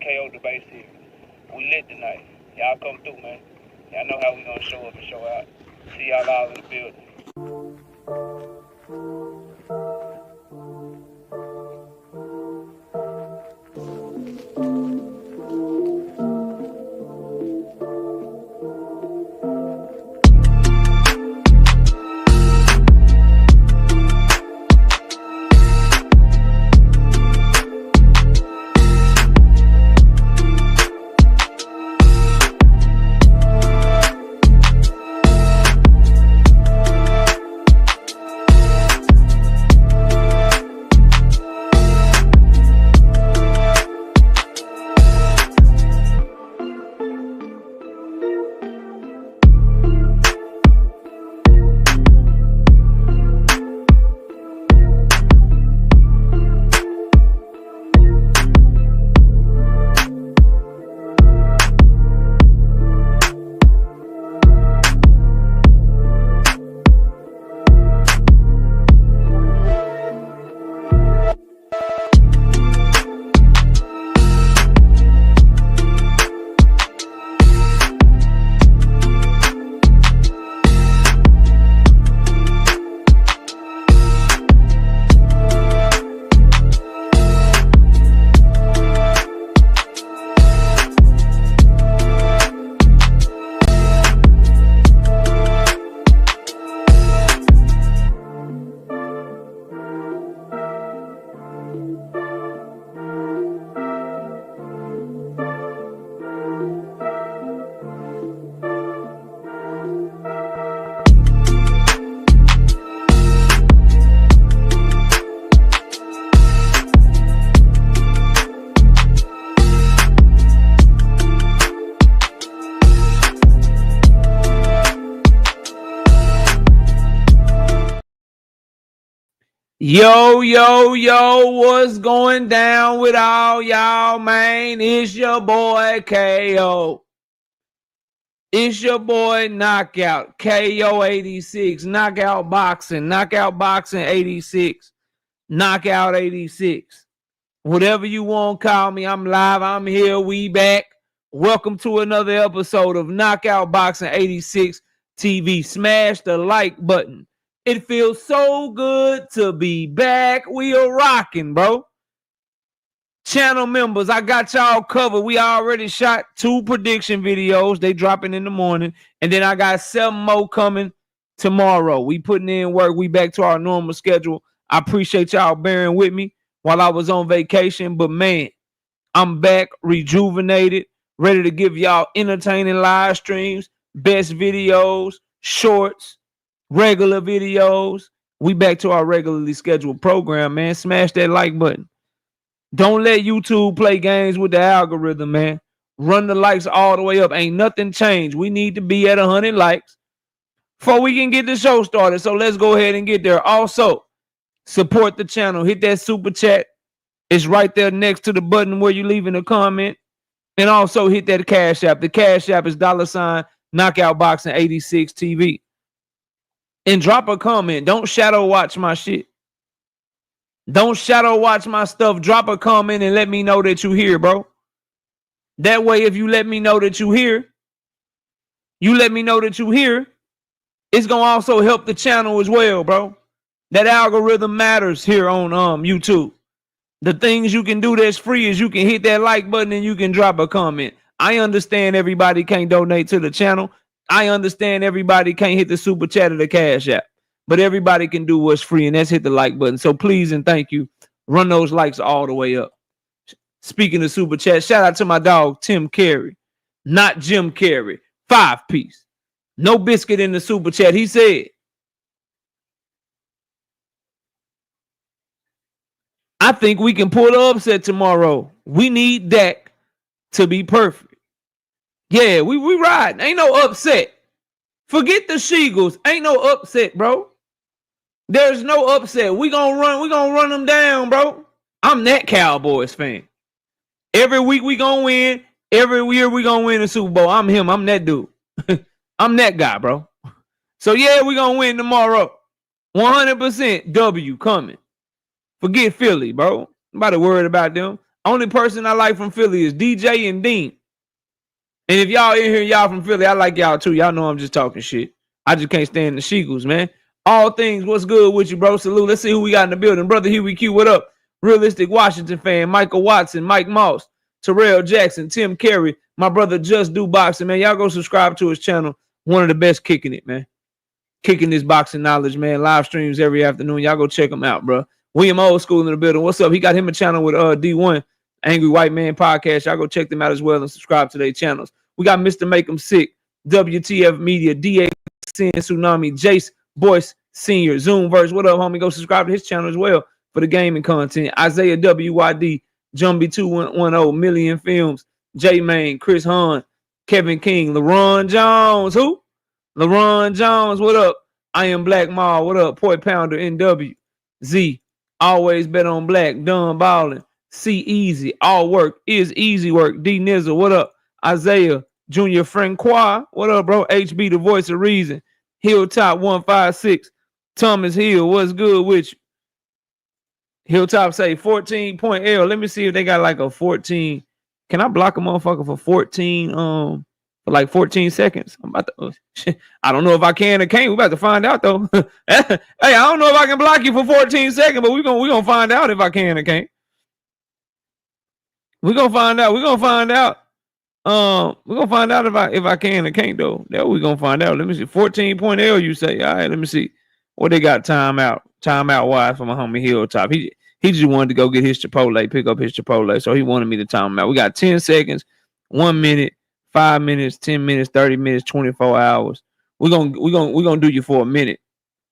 KO debate series. We lit tonight. Y'all come through, man. Y'all know how we gonna show up and show out. See y'all all in the building. Yo, what's going down with all y'all, man? It's your boy KO. It's your boy Knockout, KO 86, Knockout Boxing 86, Knockout 86. Whatever you want to call me, I'm live, I'm here, we back. Welcome to another episode of Knockout Boxing 86 TV. Smash the like button. It feels so good to be back. We are rocking, bro. Channel members, I got y'all covered. We already shot 2 prediction videos. They dropping in the morning. And then I got 7 more coming tomorrow. We putting in work. We back to our normal schedule. I appreciate y'all bearing with me while I was on vacation. But man, I'm back, rejuvenated, ready to give y'all entertaining live streams, best videos, shorts, regular videos. We back to our regularly scheduled program, man. Smash that like button. Don't let YouTube play games with the algorithm, man. Run the likes all the way up. Ain't nothing changed. We need to be at 100 likes before we can get the show started. So let's go ahead and get there. Also, support the channel. Hit that super chat. It's right there next to the button where you're leaving a comment. And also hit that Cash App. The Cash App is $ Knockout Boxing 86 TV. And drop a comment. Don't shadow watch my shit. Don't shadow watch my stuff. Drop a comment and let me know that you here, bro. That way, if you let me know that you here, it's going to also help the channel as well, bro. That algorithm matters here on YouTube. The things you can do that's free is you can hit that like button and you can drop a comment. I understand everybody can't donate to the channel. I understand everybody can't hit the super chat or the Cash App, but everybody can do what's free, and that's hit the like button. So please and thank you. Run those likes all the way up. Speaking of super chat, shout out to my dog, Tim Carey, not Jim Carey, 5-piece. No biscuit in the super chat. He said, I think we can pull the upset tomorrow. We need Dak to be perfect. Yeah, we riding. Ain't no upset. Forget the Sheagles. Ain't no upset, bro. There's no upset. We gonna run them down, bro. I'm that Cowboys fan. Every week we gonna win. Every year we gonna win the Super Bowl. I'm him. I'm that dude. I'm that guy, bro. So yeah, we gonna win tomorrow. 100% W coming. Forget Philly, bro. Nobody worried about them. Only person I like from Philly is DJ and Dean. And if y'all in here, y'all from Philly, I like y'all too. Y'all know I'm just talking shit. I just can't stand the Sheagles, man. All things, what's good with you, bro? Salute. Let's see who we got in the building. Brother Huey Q, what up? Realistic Washington fan, Michael Watson, Mike Moss, Terrell Jackson, Tim Carey, my brother Just Do Boxing, man. Y'all go subscribe to his channel. One of the best kicking it, man. Kicking this boxing knowledge, man. Live streams every afternoon. Y'all go check him out, bro. William Old School in the building. What's up? He got him a channel with D1, Angry White Man Podcast. Y'all go check them out as well and subscribe to their channels. We got Mr. Make 'em Sick, WTF Media, DACN Tsunami, Jace Boyce Senior, Zoomverse. What up, homie? Go subscribe to his channel as well for the gaming content. Isaiah WYD, Jumbie 2110, Million Films, J Main, Chris Hahn, Kevin King, LaRon Jones. Who? LaRon Jones. What up? I am Black Mall. What up? Poi Pounder NW. Z. Always bet on black. Done Ballin. C Easy. All work is easy work. D Nizzle. What up? Isaiah Junior Francois. What up, bro? HB, the voice of reason. Hilltop 156. Thomas Hill. What's good with you? Hilltop say 14 point L. Let me see if they got like a 14. Can I block a motherfucker for 14? For like 14 seconds. I'm about to. I don't know if I can or can't. We about to find out though. Hey, I don't know if I can block you for 14 seconds, but we're gonna find out if I can or can't. We're gonna find out. We're gonna find out. We're gonna find out if I can or can't though. That we're gonna find out. Let me see. 14 point L, you say. All right, let me see. What they got timeout wise for my homie Hilltop. He just wanted to go get his Chipotle, pick up his Chipotle. So he wanted me to time him out. We got 10 seconds, 1 minute, 5 minutes, 10 minutes, 30 minutes, 24 hours. We're gonna do you for a minute.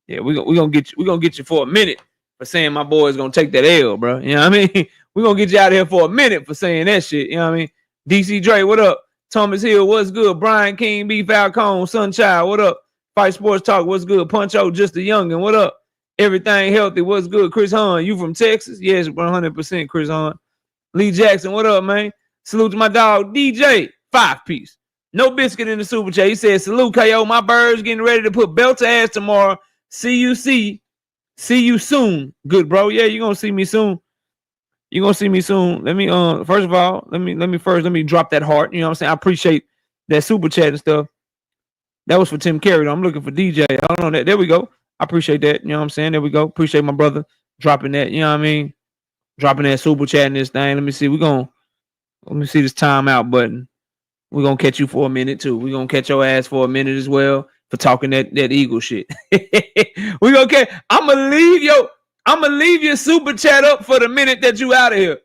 Yeah, we're gonna get you for a minute for saying my boy is gonna take that L, bro. You know what I mean? We're gonna get you out of here for a minute for saying that shit. You know what I mean? DC Dre, what up? Thomas Hill, what's good? Brian King, B Falcone, Sunchild, what up? Fight Sports Talk, what's good? Puncho, just a youngin', what up? Everything healthy, what's good? Chris Hahn, you from Texas? Yes, 100% Chris Hahn. Lee Jackson, what up, man? Salute to my dog, DJ, 5-piece. No biscuit in the super chat. He said, salute, KO. My birds getting ready to put belt to ass tomorrow. See you soon. Good, bro. Yeah, you're going to see me soon. You're going to see me soon. Let me, first of all, let me drop that heart. You know what I'm saying? I appreciate that super chat and stuff. That was for Tim Carey. I'm looking for DJ. I don't know that. There we go. I appreciate that. You know what I'm saying? There we go. Appreciate my brother dropping that. You know what I mean? Dropping that super chat in this thing. Let me see. Let me see this timeout button. We're going to catch you for a minute too. We're going to catch your ass for a minute as well for talking that Eagle shit. We're going to catch. I'm going to leave your super chat up for the minute that you out of here.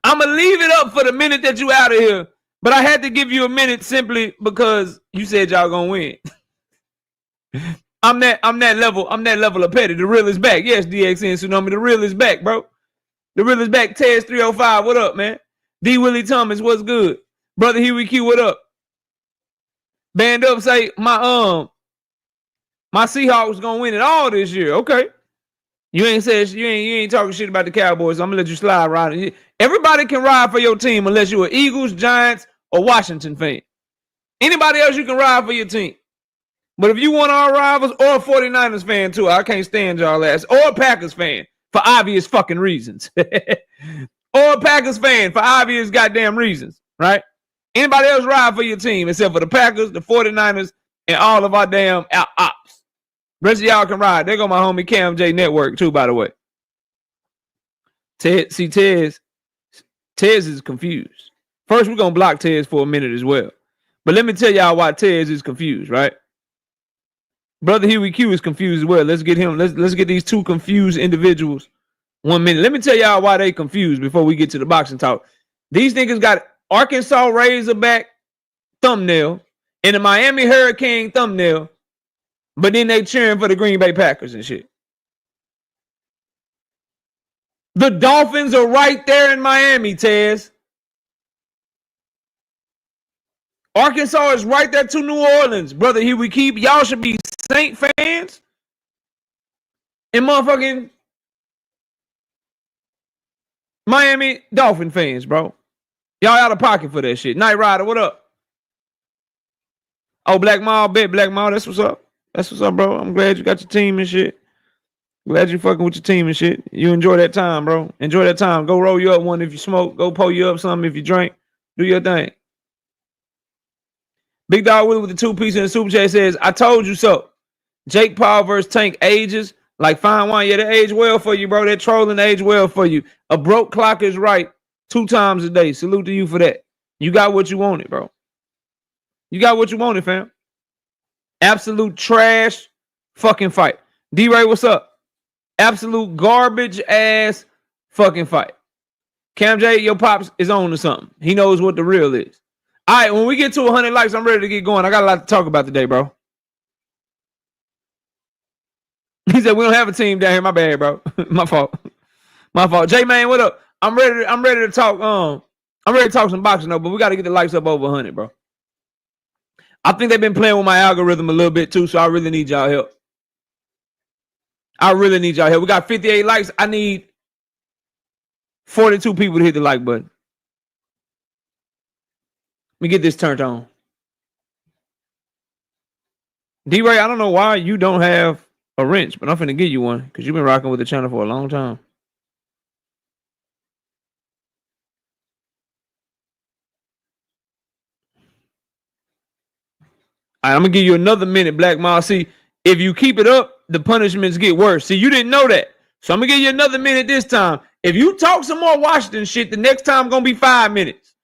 I'm going to leave it up for the minute that you out of here. But I had to give you a minute simply because you said y'all gonna win. I'm that level of petty. The real is back. Yes, DXN Tsunami. The real is back, bro. The real is back. Tez 305. What up, man? D Willie Thomas, what's good? Brother Huey Q, what up? Band up say my Seahawks gonna win it all this year. Okay. You ain't talking shit about the Cowboys. So I'm gonna let you slide right. Everybody can ride for your team unless you're an Eagles, Giants, or Washington fan. Anybody else you can ride for your team. But if you want our rivals or a 49ers fan too, I can't stand y'all ass. Or a Packers fan for obvious fucking reasons. Or a Packers fan for obvious goddamn reasons, right? Anybody else ride for your team except for the Packers, the 49ers, and all of our damn ops. Rest of y'all can ride. There go my homie Cam J Network too, by the way. Tez is confused. First, we're going to block Tez for a minute as well. But let me tell y'all why Tez is confused, right? Brother Huey Q is confused as well. Let's get him. Let's get these two confused individuals 1 minute. Let me tell y'all why they confused before we get to the boxing talk. These niggas got Arkansas Razorback thumbnail and the Miami Hurricane thumbnail, but then they cheering for the Green Bay Packers and shit. The Dolphins are right there in Miami, Tez. Arkansas is right there to New Orleans. Brother, here we keep. Y'all should be Saint fans and motherfucking Miami Dolphin fans, bro. Y'all out of pocket for that shit. Night Rider, what up? Oh, Black Mall, bet Black Mall. That's what's up. That's what's up, bro. I'm glad you got your team and shit. Glad you fucking with your team and shit. You enjoy that time, bro. Enjoy that time. Go roll you up one if you smoke. Go pull you up something if you drink. Do your thing. Big Dog Willie with the 2-piece in the super chat says, I told you so. Jake Paul versus Tank ages like fine wine. Yeah, they age well for you, bro. That trolling age well for you. A broke clock is right 2 times a day. Salute to you for that. You got what you wanted, bro. You got what you wanted, fam. Absolute trash fucking fight. D-Ray, what's up? Absolute garbage ass fucking fight. Cam J, your pops is on to something. He knows what the real is. All right, when we get to 100 likes, I'm ready to get going. I got a lot to talk about today, bro. He said we don't have a team down here. My bad, bro. My fault. My fault. J-Man, what up? I'm ready to talk. I'm ready to talk some boxing though, but we got to get the likes up over 100, bro. I think they've been playing with my algorithm a little bit too, so I really need y'all help. We got 58 likes. I need 42 people to hit the like button. Let me get this turned on. D-Ray, I don't know why you don't have a wrench, but I'm finna give you one because you've been rocking with the channel for a long time. All right, I'm gonna give you another minute, Black Mile. See, if you keep it up, the punishments get worse. See, you didn't know that. So I'm gonna give you another minute this time. If you talk some more Washington shit, the next time gonna be 5 minutes.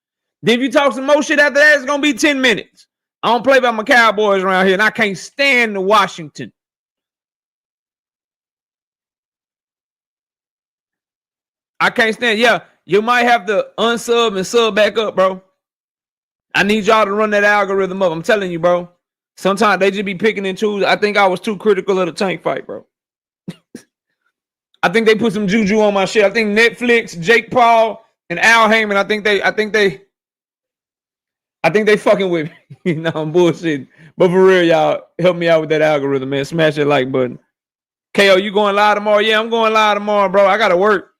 Then if you talk some more shit after that, it's gonna be 10 minutes. I don't play by my Cowboys around here, and I can't stand the Washington. I can't stand. Yeah, you might have to unsub and sub back up, bro. I need y'all to run that algorithm up. I'm telling you, bro. Sometimes they just be picking and choosing. I think I was too critical of the Tank fight, bro. I think they put some juju on my shit. I think Netflix, Jake Paul, and Al Heyman. I think they fucking with me. No, I'm bullshitting. But for real, y'all, help me out with that algorithm, man. Smash that like button. KO, you going live tomorrow? Yeah, I'm going live tomorrow, bro. I gotta work.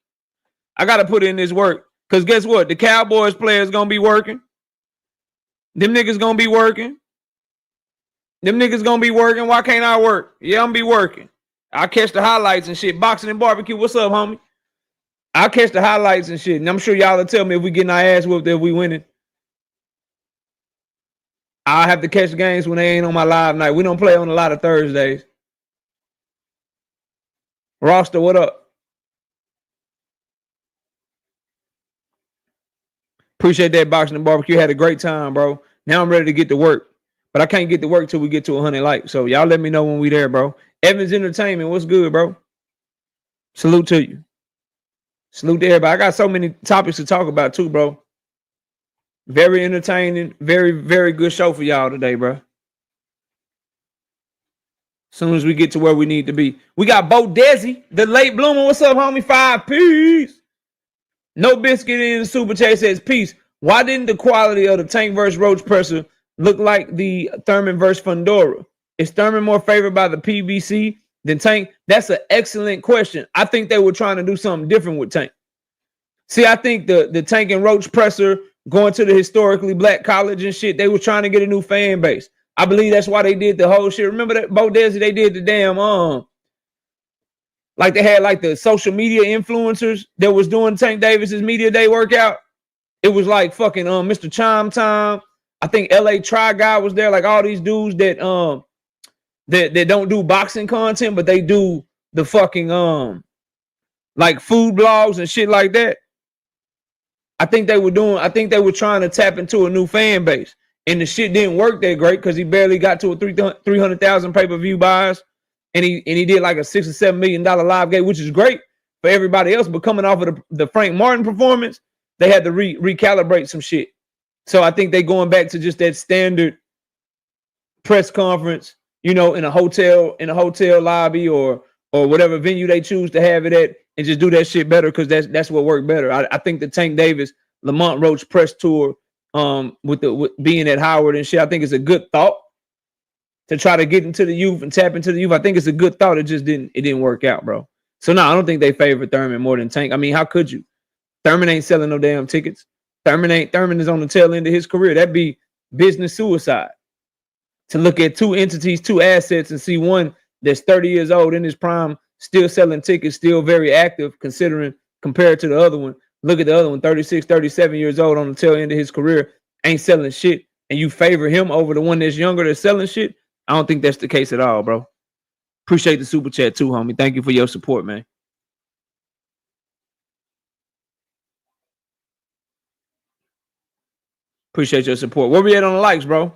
I gotta put in this work. Cause guess what? The Cowboys players gonna be working. Them niggas gonna be working. Why can't I work? Yeah, I'm be working. I'll catch the highlights and shit. Boxing and barbecue. What's up, homie? I'll catch the highlights and shit. And I'm sure y'all will tell me if we getting our ass whooped, if we winning. I'll have to catch games when they ain't on my live night. We don't play on a lot of Thursdays. Roster, what up? Appreciate that, Boxing and Barbecue. Had a great time, bro. Now I'm ready to get to work. But I can't get to work till we get to 100 likes. So y'all let me know when we there, bro. Evans Entertainment, what's good, bro? Salute to you. Salute to everybody. I got so many topics to talk about too, bro. Very entertaining. Very, very good show for y'all today, bro. As soon as we get to where we need to be. We got Bo Desi, the late bloomer. What's up, homie? 5 Peace. No Biscuit in the Super Chat says, peace. Why didn't the quality of the Tank versus Roach presser look like the Thurman versus Fundora? Is Thurman more favored by the PBC than Tank? That's an excellent question. I think they were trying to do something different with Tank. See, I think the Tank and Roach presser going to the historically black college and shit, they were trying to get a new fan base. I believe that's why they did the whole shit. Remember that Bo Desi, they did the damn like they had like the social media influencers that was doing Tank Davis's media day workout. It was like fucking Mr. Chime Time. I think LA Try Guy was there. Like all these dudes that that don't do boxing content, but they do the fucking like food blogs and shit like that. I think they were trying to tap into a new fan base. And the shit didn't work that great because he barely got to a 300,000 pay-per-view buys. And he did like a $6 or $7 million live game, which is great for everybody else. But coming off of the Frank Martin performance, they had to recalibrate some shit. So I think they going back to just that standard press conference, you know, in a hotel lobby or whatever venue they choose to have it at, and just do that shit better because that's what worked better. I think the Tank Davis Lamont Roach press tour with being at Howard and shit, I think it's a good thought to try to get into the youth and tap into the youth. I think it's a good thought. It just didn't work out, bro. So no, I don't think they favor Thurman more than Tank. I mean, how could you? Thurman ain't selling no damn tickets. Thurman is on the tail end of his career. That'd be business suicide. To look at two entities, two assets, and see one that's 30 years old in his prime still selling tickets, still very active considering compared to the other one. Look at the other one, 36, 37 years old on the tail end of his career, ain't selling shit, and you favor him over the one that's younger that's selling shit. I don't think that's the case at all, bro. Appreciate the super chat too, homie. Thank you for your support, man. Appreciate your support. Where we at on the likes, bro?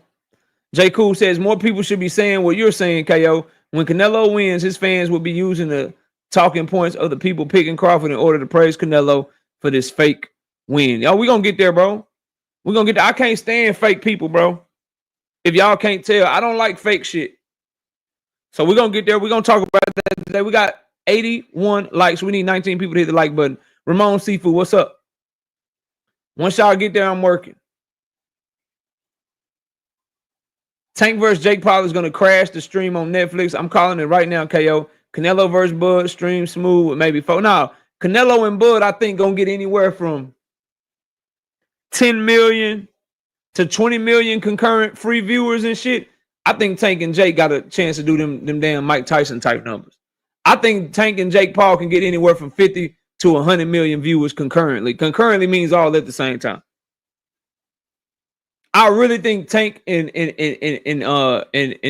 J. Cool says more people should be saying what you're saying, KO. When Canelo wins, his fans will be using the talking points of the people picking Crawford in order to praise Canelo for this fake win. Yo, we gonna get there, bro. We're gonna get there. I can't stand fake people, bro. If y'all can't tell, I don't like fake shit. So we're gonna get there. We're gonna talk about that today. We got 81 likes. We need 19 people to hit the like button. Ramon Seafood, what's up? Once y'all get there, I'm working. Tank versus Jake Paul is gonna crash the stream on Netflix. I'm calling it right now, KO. Canelo versus Bud, stream smooth with maybe 4. Now, Canelo and Bud, I think, gonna get anywhere from 10 million to 20 million concurrent free viewers and shit. I think Tank and Jake got a chance to do them damn Mike Tyson type numbers. I think Tank and Jake Paul can get anywhere from 50 to 100 million viewers concurrently. Concurrently means all at the same time. I really think Tank and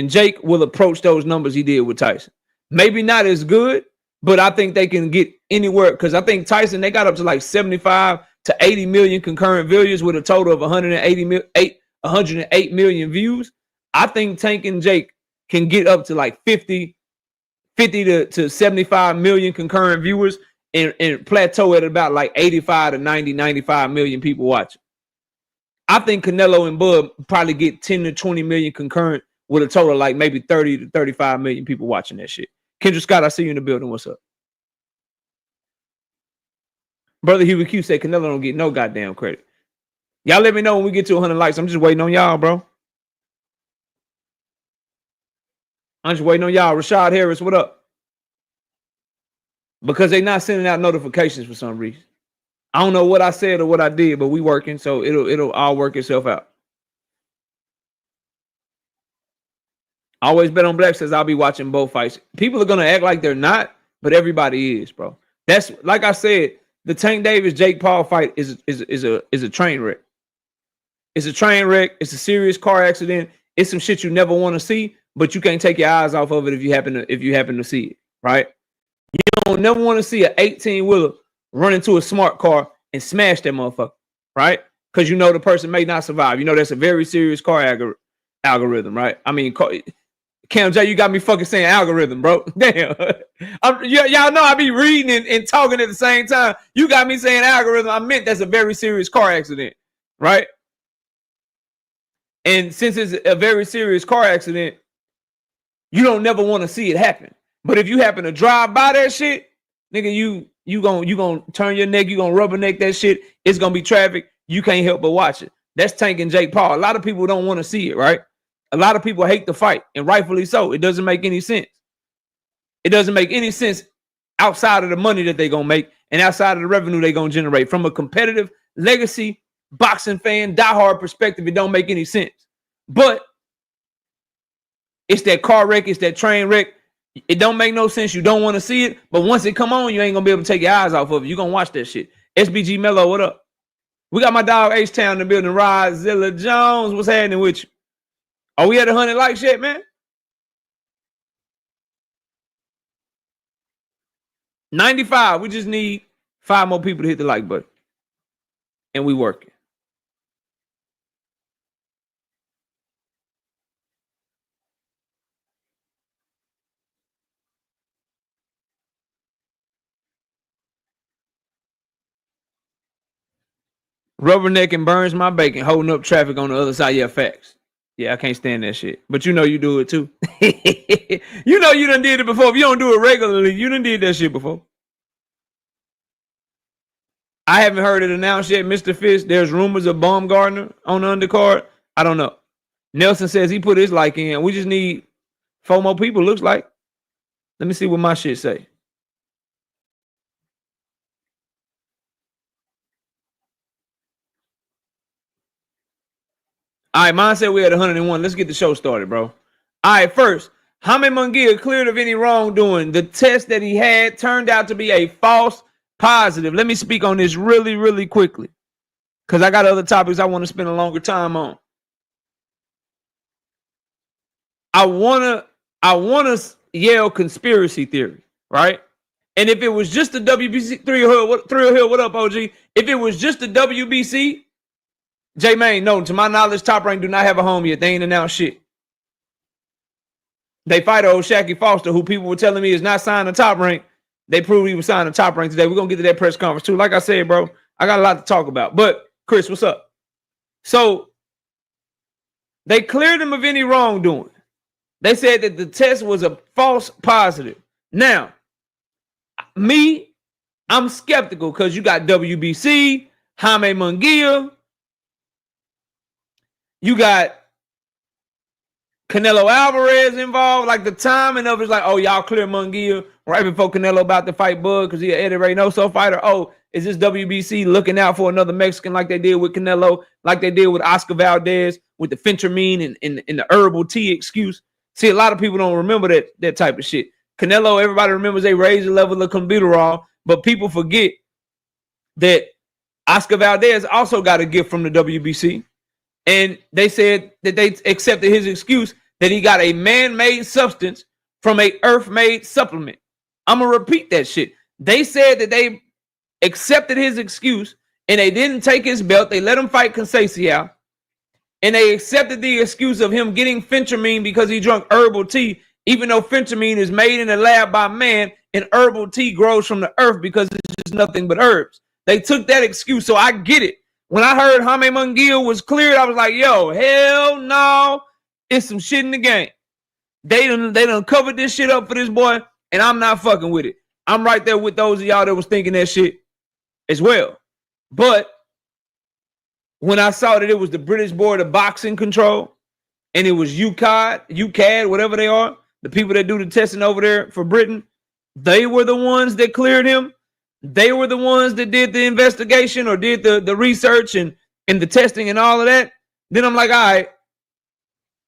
Jake will approach those numbers he did with Tyson. Maybe not as good, but I think they can get anywhere because I think Tyson, they got up to like 75 to 80 million concurrent viewers with a total of 108 million views. I think Tank and Jake can get up to like 50 to 75 million concurrent viewers and plateau at about like 85 to 95 million people watching. I think Canelo and Bud probably get 10 to 20 million concurrent with a total of like maybe 30 to 35 million people watching that shit. Kendra Scott, I see you in the building. What's up? Brother Huey Q said Canelo don't get no goddamn credit. Y'all let me know when we get to 100 likes. I'm just waiting on y'all, bro. I'm just waiting on y'all. Rashad Harris, what up? Because they not sending out notifications for some reason. I don't know what I said or what I did, but we working, so it'll all work itself out. Always bet on black says I'll be watching both fights. People are gonna act like they're not, but everybody is, bro. That's like I said, the Tank Davis Jake Paul fight is a train wreck. It's a train wreck. It's a serious car accident. It's some shit you never want to see, but you can't take your eyes off of it if you happen to see it, right? You don't never want to see an 18-wheeler run into a smart car and smash that motherfucker, right? Because you know the person may not survive. You know that's a very serious car algorithm, right? I mean, Cam J, you got me fucking saying algorithm, bro. Damn. Y'all know I be reading and talking at the same time. You got me saying algorithm. I meant that's a very serious car accident, right? And since it's a very serious car accident, you don't never want to see it happen. But if you happen to drive by that shit, nigga, you gonna turn your neck, you gonna rubberneck that shit. It's gonna be traffic. You can't help but watch it. That's Tank and Jake Paul. A lot of people don't want to see it, right? A lot of people hate the fight, and rightfully so. It doesn't make any sense. It doesn't make any sense outside of the money that they're gonna make and outside of the revenue they're gonna generate. From a competitive legacy boxing fan, diehard perspective, it don't make any sense. But it's that car wreck, it's that train wreck. It don't make no sense. You don't want to see it, but once it come on, you ain't gonna be able to take your eyes off of it. You gonna watch that shit. SBG Mello, what up? We got my dog H-Town in the building. Rodzilla Jones, what's happening with you? Are we at 100 likes yet, man? 95. We just need 5 more people to hit the like button, and we working. Rubberneck and burns my bacon, holding up traffic on the other side. Yeah, facts. Yeah, I can't stand that shit. But you know you do it too. You know you done did it before. If you don't do it regularly, you done did that shit before. I haven't heard it announced yet, Mr. Fish. There's rumors of Baumgartner on the undercard. I don't know. Nelson says he put his like in. We just need 4 more people, looks like. Let me see what my shit say. All right, mine said we had 101. Let's get the show started, bro. All right, first, Jaime Munguia cleared of any wrongdoing. The test that he had turned out to be a false positive. Let me speak on this really, really quickly, because I got other topics I want to spend a longer time on. I wanna yell conspiracy theory, right? And if it was just the WBC, Thrill Hill, what up, OG? If it was just the WBC, J-Main, no, to my knowledge, Top Rank do not have a home yet. They ain't announced shit. They fight old Shaky Foster, who people were telling me is not signed to Top Rank. They proved he was signed to Top Rank today. We're going to get to that press conference too. Like I said, bro, I got a lot to talk about. But, Chris, what's up? So, they cleared him of any wrongdoing. They said that the test was a false positive. Now, I'm skeptical because you got WBC, Jaime Munguia, you got Canelo Alvarez involved. Like the timing of it's like, oh, y'all clear Munguia right before Canelo about to fight Bud because he an Eddie Reynoso fighter. Oh, is this WBC looking out for another Mexican like they did with Canelo, like they did with Oscar Valdez with the phentermine and the herbal tea excuse? See, a lot of people don't remember that type of shit. Canelo, everybody remembers they raised the level of clenbuterol, but people forget that Oscar Valdez also got a gift from the WBC. And they said that they accepted his excuse that he got a man-made substance from a earth-made supplement. I'm going to repeat that shit. They said that they accepted his excuse and they didn't take his belt. They let him fight Conceição. And they accepted the excuse of him getting phentermine because he drank herbal tea, even though phentermine is made in a lab by man and herbal tea grows from the earth because it's just nothing but herbs. They took that excuse, so I get it. When I heard Jaime Munguia was cleared, I was like, yo, hell no. It's some shit in the game. They done covered this shit up for this boy, and I'm not fucking with it. I'm right there with those of y'all that was thinking that shit as well. But when I saw that it was the British Board of Boxing Control, and it was UCAD, whatever they are, the people that do the testing over there for Britain, they were the ones that cleared him. They were the ones that did the investigation or did the research and the testing and all of that. Then I'm like, all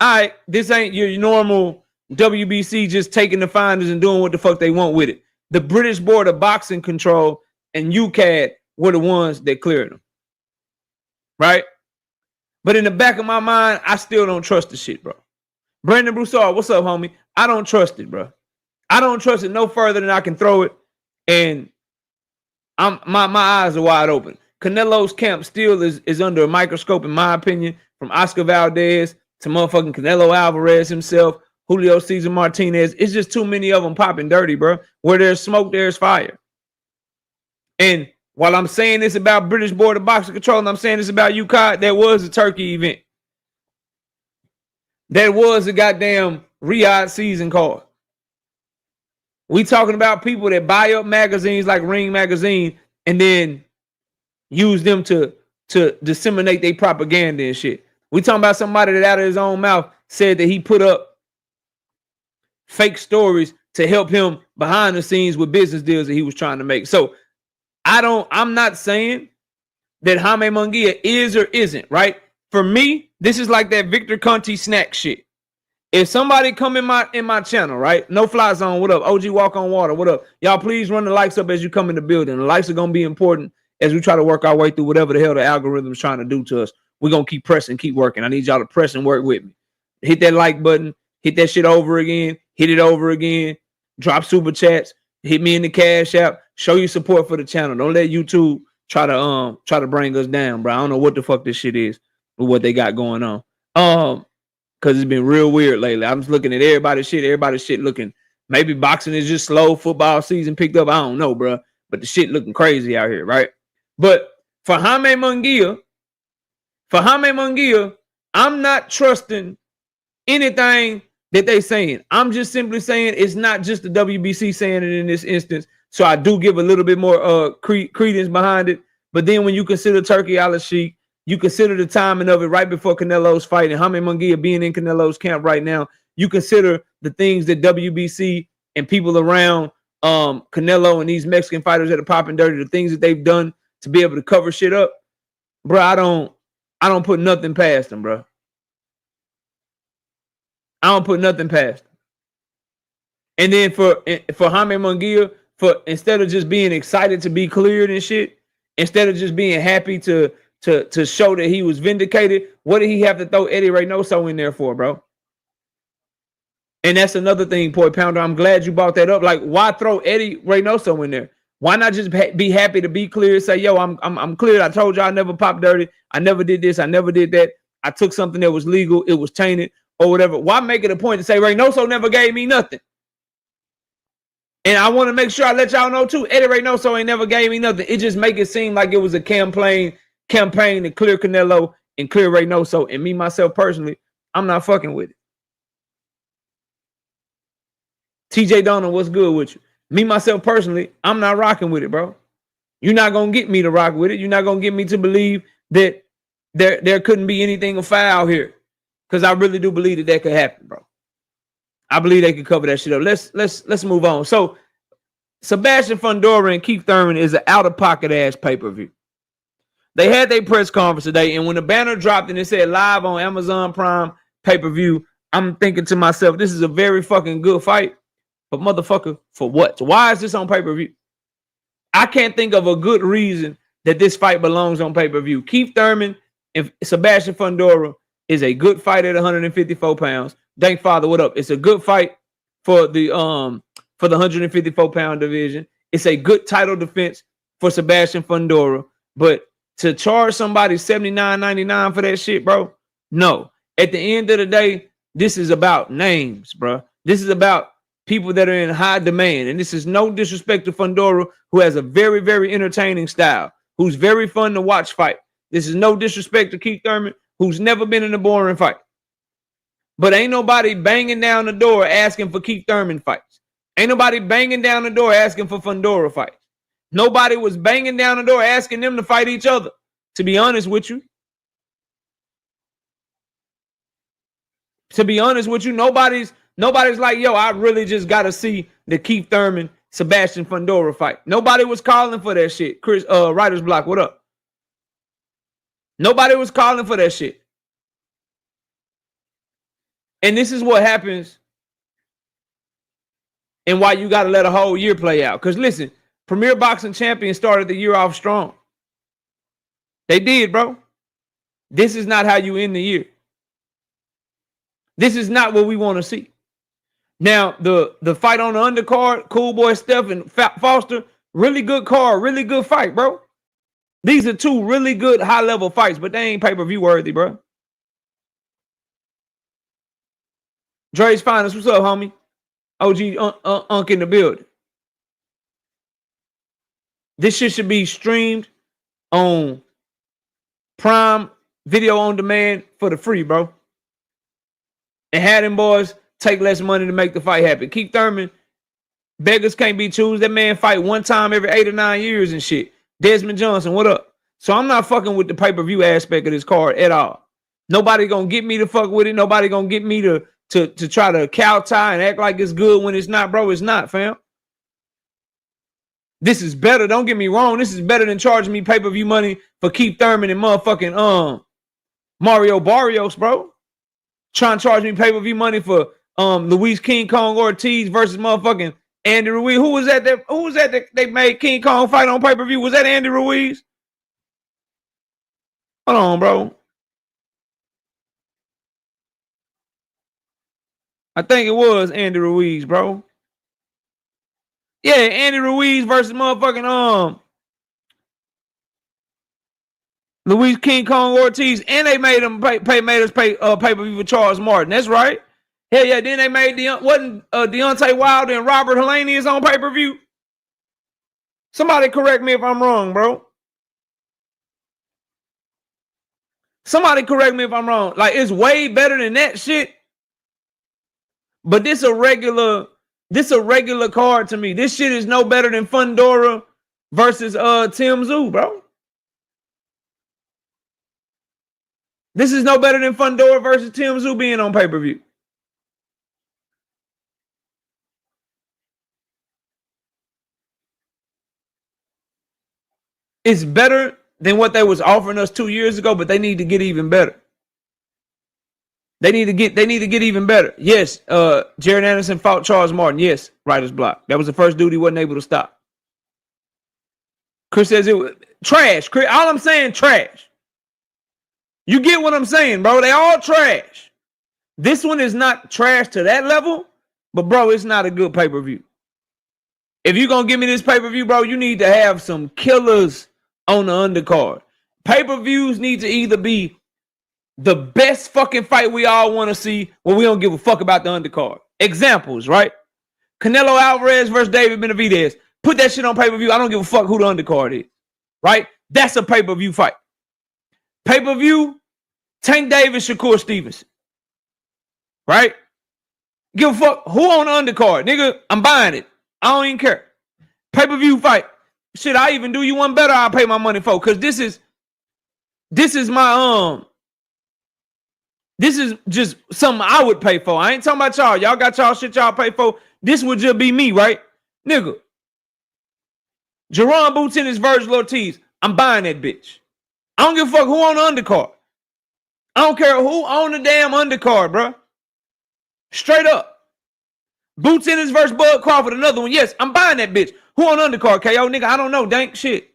right, this ain't your normal WBC just taking the findings and doing what the fuck they want with it. The British Board of Boxing Control and UCAD were the ones that cleared him. Right? But in the back of my mind, I still don't trust the shit, bro. Brandon Broussard, what's up, homie? I don't trust it, bro. I don't trust it no further than I can throw it. And my eyes are wide open. Canelo's camp still is under a microscope, in my opinion, from Oscar Valdez to motherfucking Canelo Alvarez himself, Julio Cesar Martinez. It's just too many of them popping dirty, bro. Where there's smoke, there's fire. And while I'm saying this about British Board of Boxing Control and I'm saying this about UCAD, there was a Turkey event. There was a goddamn Riyadh season card. We talking about people that buy up magazines like Ring Magazine and then use them to disseminate their propaganda and shit. We talking about somebody that out of his own mouth said that he put up fake stories to help him behind the scenes with business deals that he was trying to make. So I'm not saying that Jaime Munguia is or isn't, right? For me, this is like that Victor Conte snack shit. If somebody come in my channel, right? No Fly Zone, what up? OG Walk on Water, what up? Y'all please run the likes up as you come in the building. The likes are going to be important as we try to work our way through whatever the hell the algorithm is trying to do to us. We're going to keep pressing, keep working. I need y'all to press and work with me. Hit that like button. Hit that shit over again. Hit it over again. Drop super chats. Hit me in the Cash App. Show your support for the channel. Don't let YouTube try to bring us down, bro. I don't know what the fuck this shit is with what they got going on. Because it's been real weird lately. I'm just looking at everybody's shit looking, maybe boxing is just slow, football season picked up, I don't know, bro. But the shit looking crazy out here, right? But for Jaime Munguia, I'm not trusting anything that they saying. I'm just simply saying it's not just the WBC saying it in this instance. So I do give a little bit more credence behind it. But then when you consider Turkey Al-Sheikh, you consider the timing of it right before Canelo's fight and Jaime Munguia being in Canelo's camp right now. You consider the things that WBC and people around Canelo and these Mexican fighters that are popping dirty, the things that they've done to be able to cover shit up. Bro, I don't put nothing past them, bro. I don't put nothing past them. And then for Jaime Munguia, for instead of just being excited to be cleared and shit, instead of just being happy to show that he was vindicated, what did he have to throw Eddie Reynoso in there for, bro? And that's another thing, Boy Pounder. I'm glad you brought that up. Like, why throw Eddie Reynoso in there? Why not just be happy to be clear? Say, yo, I'm cleared. I told you I never popped dirty. I never did this. I never did that. I took something that was legal. It was tainted or whatever. Why make it a point to say Reynoso never gave me nothing? And I want to make sure I let y'all know too, Eddie Reynoso ain't never gave me nothing. It just make it seem like it was a campaign to clear Canelo and clear Reynoso. And me, myself, personally, I'm not fucking with it. TJ Donald, what's good with you? Me, myself, personally, I'm not rocking with it, bro. You're not going to get me to rock with it. You're not going to get me to believe that there couldn't be anything of foul here. Because I really do believe that could happen, bro. I believe they could cover that shit up. Let's move on. So, Sebastian Fundora and Keith Thurman is an out-of-pocket ass pay-per-view. They had their press conference today, and when the banner dropped and it said live on Amazon Prime pay-per-view, I'm thinking to myself, this is a very fucking good fight. But motherfucker, for what? Why is this on pay-per-view? I can't think of a good reason that this fight belongs on pay-per-view. Keith Thurman and Sebastian Fundora is a good fight at 154 pounds. Thank Father, what up? It's a good fight for the 154 pound division. It's a good title defense for Sebastian Fundora. But to charge somebody $79.99 for that shit, bro, no. At the end of the day, this is about names, bro. This is about people that are in high demand. And this is no disrespect to Fundora, who has a very, very entertaining style, who's very fun to watch fight. This is no disrespect to Keith Thurman, who's never been in a boring fight. But ain't nobody banging down the door asking for Keith Thurman fights. Ain't nobody banging down the door asking for Fundora fights. Nobody was banging down the door asking them to fight each other, to be honest with you. To be honest with you, nobody's like, yo, I really just got to see the Keith Thurman, Sebastian Fundora fight. Nobody was calling for that shit. Chris, Writer's Block, what up? Nobody was calling for that shit. And this is what happens and why you got to let a whole year play out. Because listen, Premier Boxing Champions started the year off strong. They did, bro. This is not how you end the year. This is not what we want to see. Now, the fight on the undercard, Cool Boy Steph and Foster, really good card, really good fight, bro. These are two really good high-level fights, but they ain't pay-per-view worthy, bro. Dre's Finest, what's up, homie? OG Unk in the building. This shit should be streamed on Prime Video on Demand for the free, bro. And had them boys take less money to make the fight happen. Keith Thurman, beggars can't be choosers. That man fight one time every 8 or 9 years and shit. Desmond Johnson, what up? So I'm not fucking with the pay-per-view aspect of this card at all. Nobody gonna get me to fuck with it. Nobody gonna get me to try to cow tie and act like it's good when it's not, bro. It's not, fam. This is better. Don't get me wrong. This is better than charging me pay-per-view money for Keith Thurman and motherfucking Mario Barrios, bro. Trying to charge me pay-per-view money for Luis King Kong Ortiz versus motherfucking Andy Ruiz. Who was that they made King Kong fight on pay-per-view? Was that Andy Ruiz? Hold on, bro. I think it was Andy Ruiz, bro. Yeah, Andy Ruiz versus motherfucking Luis King Kong Ortiz, and they made him pay pay-per-view for Charles Martin. That's right. Hell yeah, then they made Deontay Wilder and Robert Helenius on pay-per-view. Somebody correct me if I'm wrong, bro. Somebody correct me if I'm wrong. Like, it's way better than that shit. But this a regular card to me. This shit is no better than Fundora versus Tim Tszyu, bro. This is no better than Fundora versus Tim Tszyu being on pay-per-view. It's better than what they was offering us 2 years ago, but they need to get even better. They need to get even better. Yes, Jared Anderson fought Charles Martin. Yes, writer's block. That was the first dude he wasn't able to stop. Chris says it was trash. Chris, all I'm saying, trash. You get what I'm saying, bro? They all trash. This one is not trash to that level, but bro, it's not a good pay-per-view. If you're gonna give me this pay-per-view, bro, you need to have some killers on the undercard. Pay-per-views need to either be the best fucking fight we all want to see, or we don't give a fuck about the undercard. Examples, right? Canelo Alvarez versus David Benavidez. Put that shit on pay-per-view. I don't give a fuck who the undercard is, right? That's a pay-per-view fight. Pay-per-view, Tank Davis, Shakur Stevenson, right? Give a fuck who on the undercard, nigga. I'm buying it. I don't even care. Pay-per-view fight. Shit, I even do you one better. I'll pay my money for, because this is my this is just something I would pay for. I ain't talking about y'all. Y'all got y'all shit y'all pay for. This would just be me, right? Nigga. Jerron Boots in his Virgil Ortiz. I'm buying that bitch. I don't give a fuck who on the undercard. I don't care who on the damn undercard, bro. Straight up. Boots in his versus Bud Crawford, another one. Yes, I'm buying that bitch. Who on the undercard? KO, nigga, I don't know. Dank shit.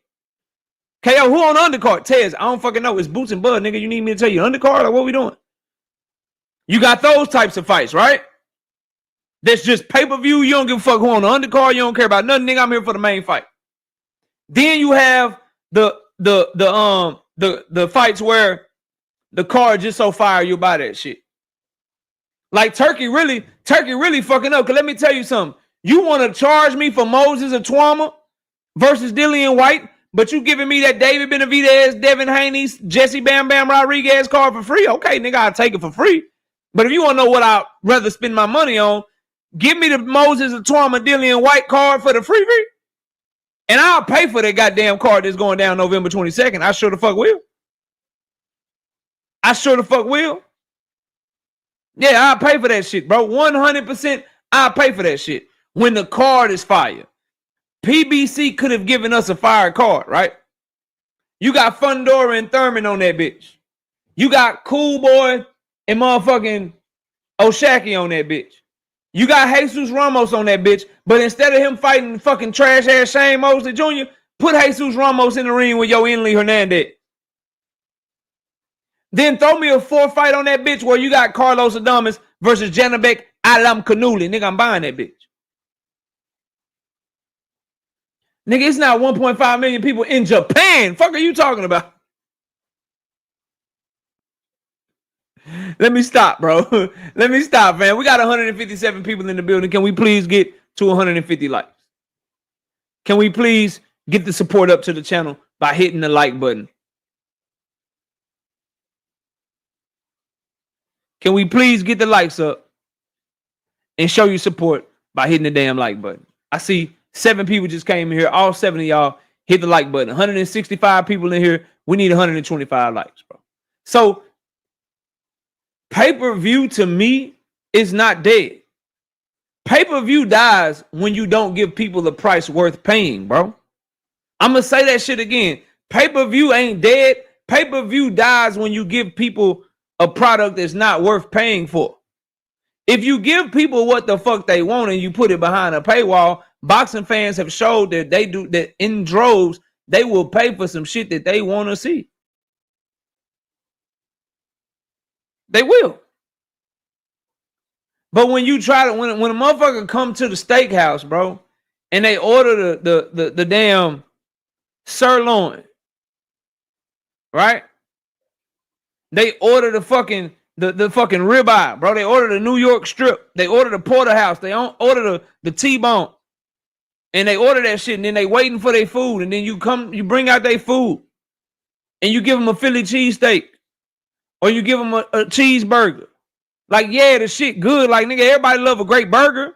KO, who on the undercard? Tez, I don't fucking know. It's Boots and Bud, nigga. You need me to tell you undercard or what we doing? You got those types of fights, right? That's just pay-per-view. You don't give a fuck who on the undercard. You don't care about nothing, nigga. I'm here for the main fight. Then you have the fights where the card just so fire you buy that shit. Like Turkey really fucking up. Cause let me tell you something. You want to charge me for Moses Atwama versus Dillian White, but you giving me that David Benavidez, Devin Haney, Jesse Bam Bam Rodriguez card for free? Okay, nigga, I'll take it for free. But if you want to know what I'd rather spend my money on, give me the Moses Atwama, Dillian White card for the free. And I'll pay for that goddamn card that's going down November 22nd. I sure the fuck will. Yeah, I'll pay for that shit, bro. 100% I'll pay for that shit. When the card is fire. PBC could have given us a fire card, right? You got Fundora and Thurman on that bitch. You got Cool Boy and motherfucking Oshaki on that bitch. You got Jesus Ramos on that bitch, but instead of him fighting fucking trash-ass Shane Mosley Jr., put Jesus Ramos in the ring with Yoeli Hernandez. Then throw me a 4 fight on that bitch where you got Carlos Adames versus Janabek Alam Kanuli. Nigga, I'm buying that bitch. Nigga, it's not 1.5 million people in Japan. Fuck are you talking about? Let me stop, bro. Let me stop, man. We got 157 people in the building. Can we please get to 150 likes? Can we please get the support up to the channel by hitting the like button? Can we please get the likes up and show you support by hitting the damn like button? I see 7 people just came in here. All 7 of y'all hit the like button. 165 people in here. We need 125 likes, bro. So pay-per-view to me is not dead. Pay-per-view dies when you don't give people the price worth paying, bro. I'm going to say that shit again. Pay-per-view ain't dead. Pay-per-view dies when you give people a product that's not worth paying for. If you give people what the fuck they want and you put it behind a paywall, boxing fans have showed that they do that in droves. They will pay for some shit that they want to see. They will. But when you try to, when a motherfucker come to the steakhouse, bro, and they order the damn sirloin, right? They order the fucking ribeye, bro. They order the New York strip. They order the porterhouse. They order the T-bone. And they order that shit, and then they waiting for their food. And then you bring out their food, and you give them a Philly cheesesteak, or you give them a cheeseburger. Like, yeah, the shit good. Like, nigga, everybody love a great burger.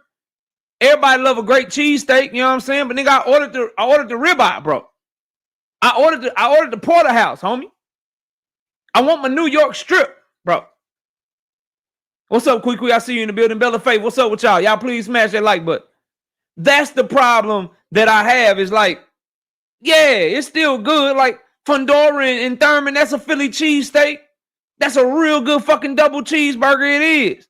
Everybody love a great cheesesteak. You know what I'm saying? But nigga, I ordered the ribeye, bro. I ordered the porterhouse, homie. I want my New York strip, bro. What's up, Quick? I see you in the building. Bella Faith, what's up with y'all? Y'all please smash that like button. That's the problem that I have is like, yeah, it's still good. Like Fundora and Thurman, that's a Philly cheesesteak. That's a real good fucking double cheeseburger it is.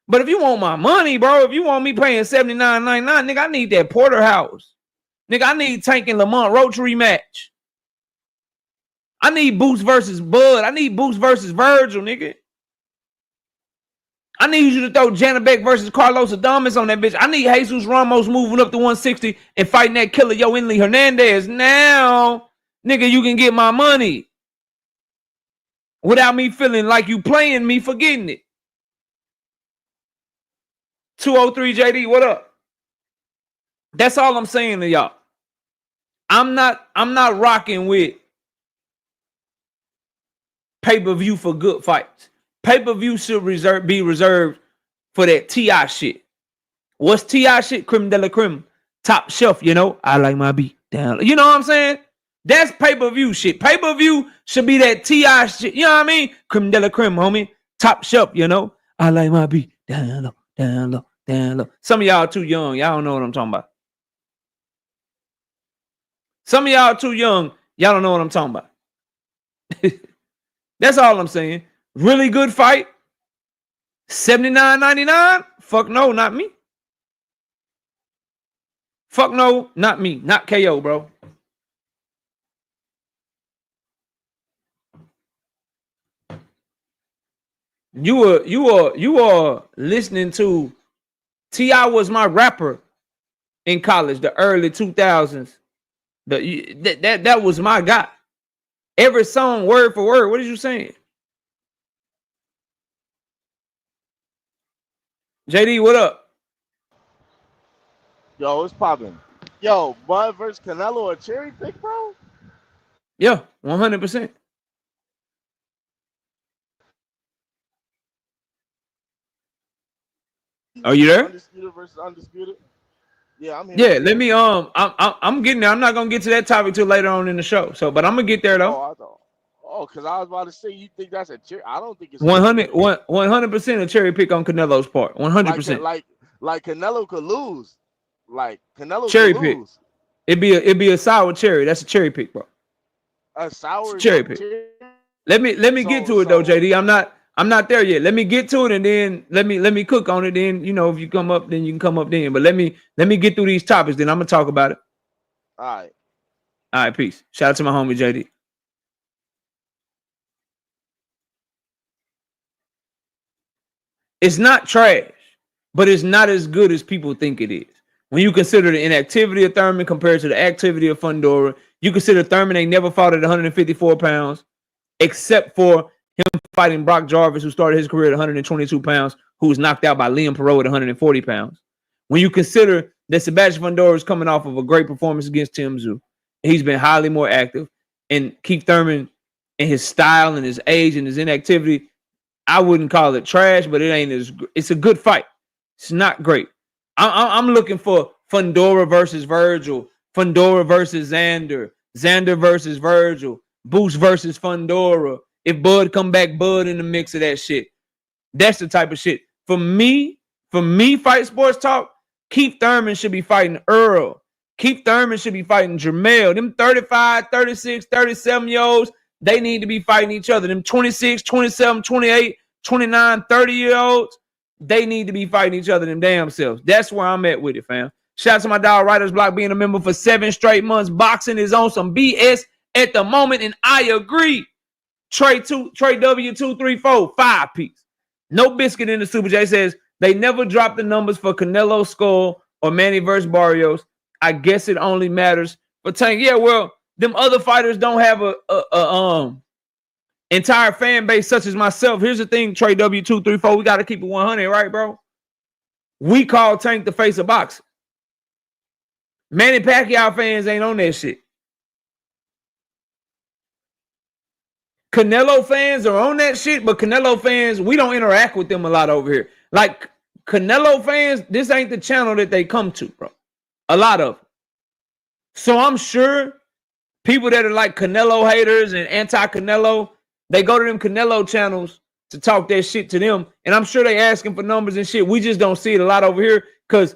But if you want my money, bro, if you want me paying $79.99, nigga, I need that porterhouse. Nigga, I need Tank and Lamont Roach rematch. I need Boots versus Bud. I need Boots versus Virgil, nigga. I need you to throw Janabek versus Carlos Adames on that bitch. I need Jesus Ramos moving up to 160 and fighting that killer Yoeli Hernandez. Now, nigga, you can get my money without me feeling like you playing me for getting it. 203 JD, what up? That's all I'm saying to y'all. I'm not rocking with pay-per-view for good fights. Pay-per-view should be reserved for that T.I. shit. What's T.I. shit? Creme de la creme. Top shelf, you know. I like my beat down. You know what I'm saying? That's pay-per-view shit. Pay-per-view should be that T.I. shit. You know what I mean? Creme de la creme, homie. Top shelf, you know. I like my beat down low, down low, down low. Some of y'all too young. Y'all don't know what I'm talking about. Some of y'all too young. Y'all don't know what I'm talking about. That's all I'm saying. Really good fight. $79.99? Fuck no, not me. Fuck no, not me. Not KO, bro. You are listening to T.I. was my rapper in college, the early 2000s. That was my guy. Every song, word for word. What are you saying? JD, what up? Yo, it's popping. Yo, Bud versus Canelo a cherry pick, bro? Yeah, 100%. Are you there? Undisputed versus undisputed. Yeah, I'm here. Yeah, let me I'm getting there. I'm not gonna get to that topic till later on in the show. So, but I'm gonna get there though. Because I was about to say you think that's a cherry. I don't think it's 100% a cherry pick on Canelo's part. 100%. Like Canelo could lose. Like Canelo cherry could pick. lose. It'd be a sour cherry. That's a cherry pick, bro. A sour cherry pick. Let me get to it though, JD. I'm not there yet. Let me get to it and then let me cook on it. Then, you know, if you come up, then you can come up then. But let me get through these topics, then I'm gonna talk about it. All right, peace. Shout out to my homie JD. It's not trash, but it's not as good as people think it is. When you consider the inactivity of Thurman compared to the activity of Fundora, you consider Thurman ain't never fought at 154 pounds, except for him fighting Brock Jarvis, who started his career at 122 pounds, who was knocked out by Liam Perot at 140 pounds. When you consider that Sebastian Fundora is coming off of a great performance against Tim Tszyu, he's been highly more active, and Keith Thurman and his style and his age and his inactivity, I wouldn't call it trash, but it's a good fight. It's not great. I'm looking for Fundora versus Virgil, Fundora versus Xander, Xander versus Virgil, Boost versus Fundora. If Bud come back, Bud in the mix of that shit. That's the type of shit. For me, Fight Sports Talk, Keith Thurman should be fighting Earl. Keith Thurman should be fighting Jermell. Them 35, 36, 37-year-olds, they need to be fighting each other. Them 26, 27, 28, 29, 30-year-olds, they need to be fighting each other them damn selves. That's where I'm at with it, fam. Shout out to my dog Writers Block being a member for 7 straight months. Boxing is on some BS at the moment, and I agree. Trey W234, 5-piece. No biscuit in the Super J says they never dropped the numbers for Canelo Skull or Manny versus Barrios. I guess it only matters for Tank. Yeah, well, them other fighters don't have a entire fan base such as myself. Here's the thing, Trey W234, we got to keep it 100, right, bro? We call Tank the face of boxing. Manny Pacquiao fans ain't on that shit. Canelo fans are on that shit, but Canelo fans, we don't interact with them a lot over here. Like, Canelo fans, this ain't the channel that they come to, bro. A lot of them. So I'm sure people that are like Canelo haters and anti-Canelo, they go to them Canelo channels to talk that shit to them. And I'm sure they asking for numbers and shit. We just don't see it a lot over here because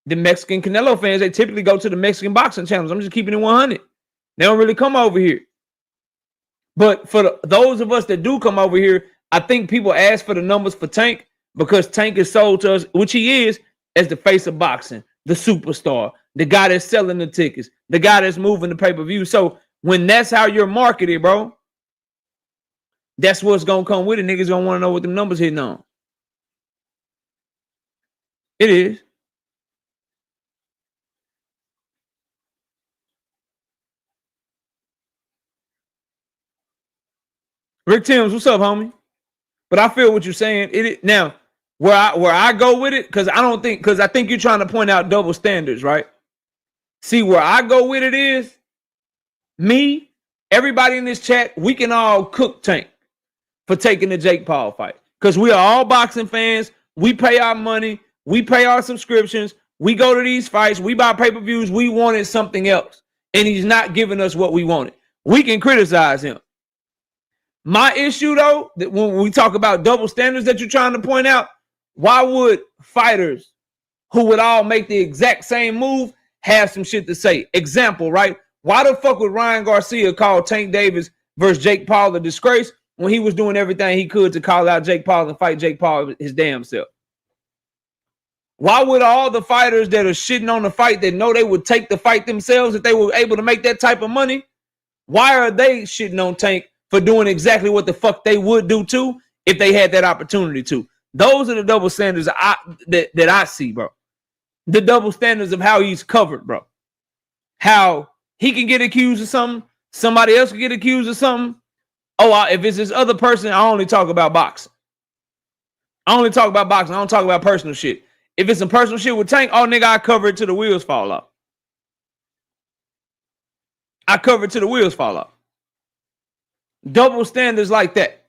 the Mexican Canelo fans, they typically go to the Mexican boxing channels. I'm just keeping it 100. They don't really come over here. But for those of us that do come over here, I think people ask for the numbers for Tank because Tank is sold to us, which he is, as the face of boxing, the superstar, the guy that's selling the tickets, the guy that's moving the pay-per-view. So when that's how you're marketed, bro, that's what's going to come with it. Niggas going to want to know what the numbers hitting on. It is. Rick Timms, what's up, homie? But I feel what you're saying. Now, where I go with it, because I think you're trying to point out double standards, right? See, where I go with it is, me, everybody in this chat, we can all cook Tank for taking the Jake Paul fight. Because we are all boxing fans. We pay our money. We pay our subscriptions. We go to these fights. We buy pay-per-views. We wanted something else. And he's not giving us what we wanted. We can criticize him. My issue, though, that when we talk about double standards that you're trying to point out, why would fighters who would all make the exact same move have some shit to say? Example, right? Why the fuck would Ryan Garcia call Tank Davis versus Jake Paul a disgrace when he was doing everything he could to call out Jake Paul and fight Jake Paul his damn self? Why would all the fighters that are shitting on the fight that know they would take the fight themselves if they were able to make that type of money, why are they shitting on Tank for doing exactly what the fuck they would do too if they had that opportunity to? Those are the double standards that I see, bro. The double standards of how he's covered, bro. How he can get accused of something, somebody else can get accused of something. Oh, if it's this other person, I only talk about boxing. I only talk about boxing. I don't talk about personal shit. If it's some personal shit with Tank, oh, nigga, I cover it till the wheels fall off. I cover it till the wheels fall off. Double standards like that.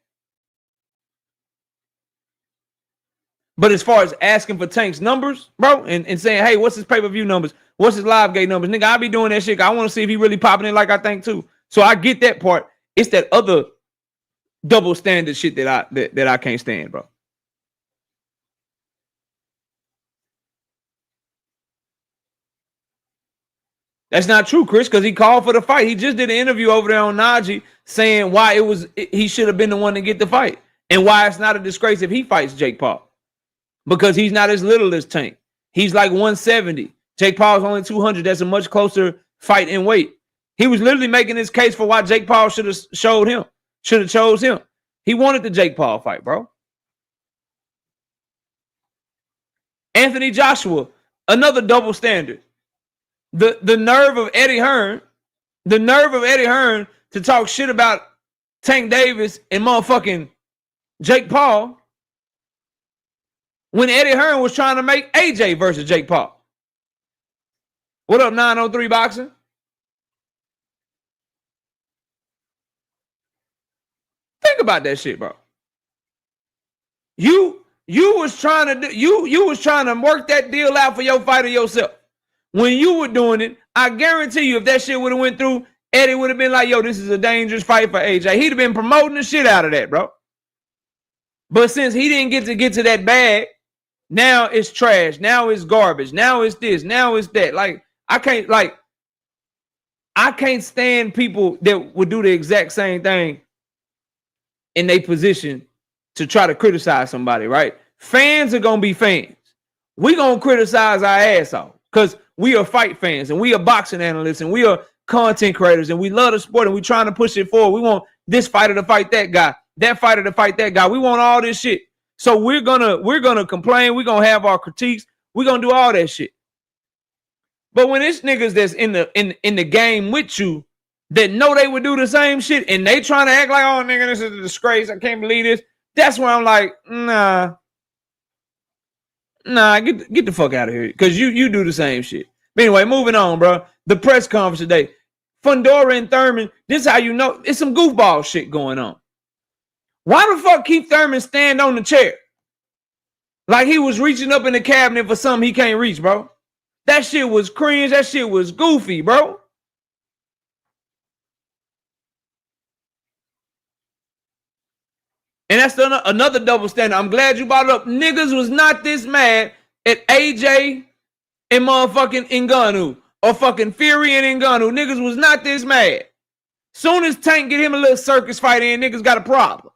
But as far as asking for Tank's numbers, bro, and saying, hey, what's his pay-per-view numbers? What's his live gate numbers? Nigga, I be doing that shit. I want to see if he really popping it like I think too. So I get that part. It's that other double standard shit that I can't stand, bro. That's not true, Chris, because he called for the fight. He just did an interview over there on Najee saying why he should have been the one to get the fight and why it's not a disgrace if he fights Jake Paul. Because he's not as little as Tank. He's like 170. Jake Paul's only 200. That's a much closer fight in weight. He was literally making his case for why Jake Paul should have chose him. He wanted the Jake Paul fight, bro. Anthony Joshua, another double standard. The nerve of Eddie Hearn to talk shit about Tank Davis and motherfucking Jake Paul when Eddie Hearn was trying to make AJ versus Jake Paul. What up, 903 Boxing? Think about that shit, bro. You was trying to you was trying to work that deal out for your fighter yourself. When you were doing it, I guarantee you if that shit would have went through, Eddie would have been like, yo, this is a dangerous fight for AJ. He'd have been promoting the shit out of that, bro. But since he didn't get to that bag, now it's trash. Now it's garbage. Now it's this. Now it's that. Like, I can't stand people that would do the exact same thing in their position to try to criticize somebody, right? Fans are going to be fans. We going to criticize our ass off because we are fight fans and we are boxing analysts and we are content creators and we love the sport and we trying to push it forward. We want this fighter to fight that guy, that fighter to fight that guy. We want all this shit. So we're gonna complain. We're gonna have our critiques. We're gonna do all that shit. But when it's niggas that's in the game with you that know they would do the same shit and they trying to act like, oh nigga, this is a disgrace. I can't believe this. That's where I'm like, nah, get the fuck out of here. Because you do the same shit. But anyway, moving on, bro. The press conference today. Fundora and Thurman, this is how you know it's some goofball shit going on. Why the fuck keep Thurman stand on the chair? Like he was reaching up in the cabinet for something he can't reach, bro. That shit was cringe. That shit was goofy, bro. And that's another double standard. I'm glad you brought it up. Niggas was not this mad at AJ and motherfucking Ngannou or fucking Fury and Ngannou. Niggas was not this mad. Soon as Tank get him a little circus fight in, niggas got a problem.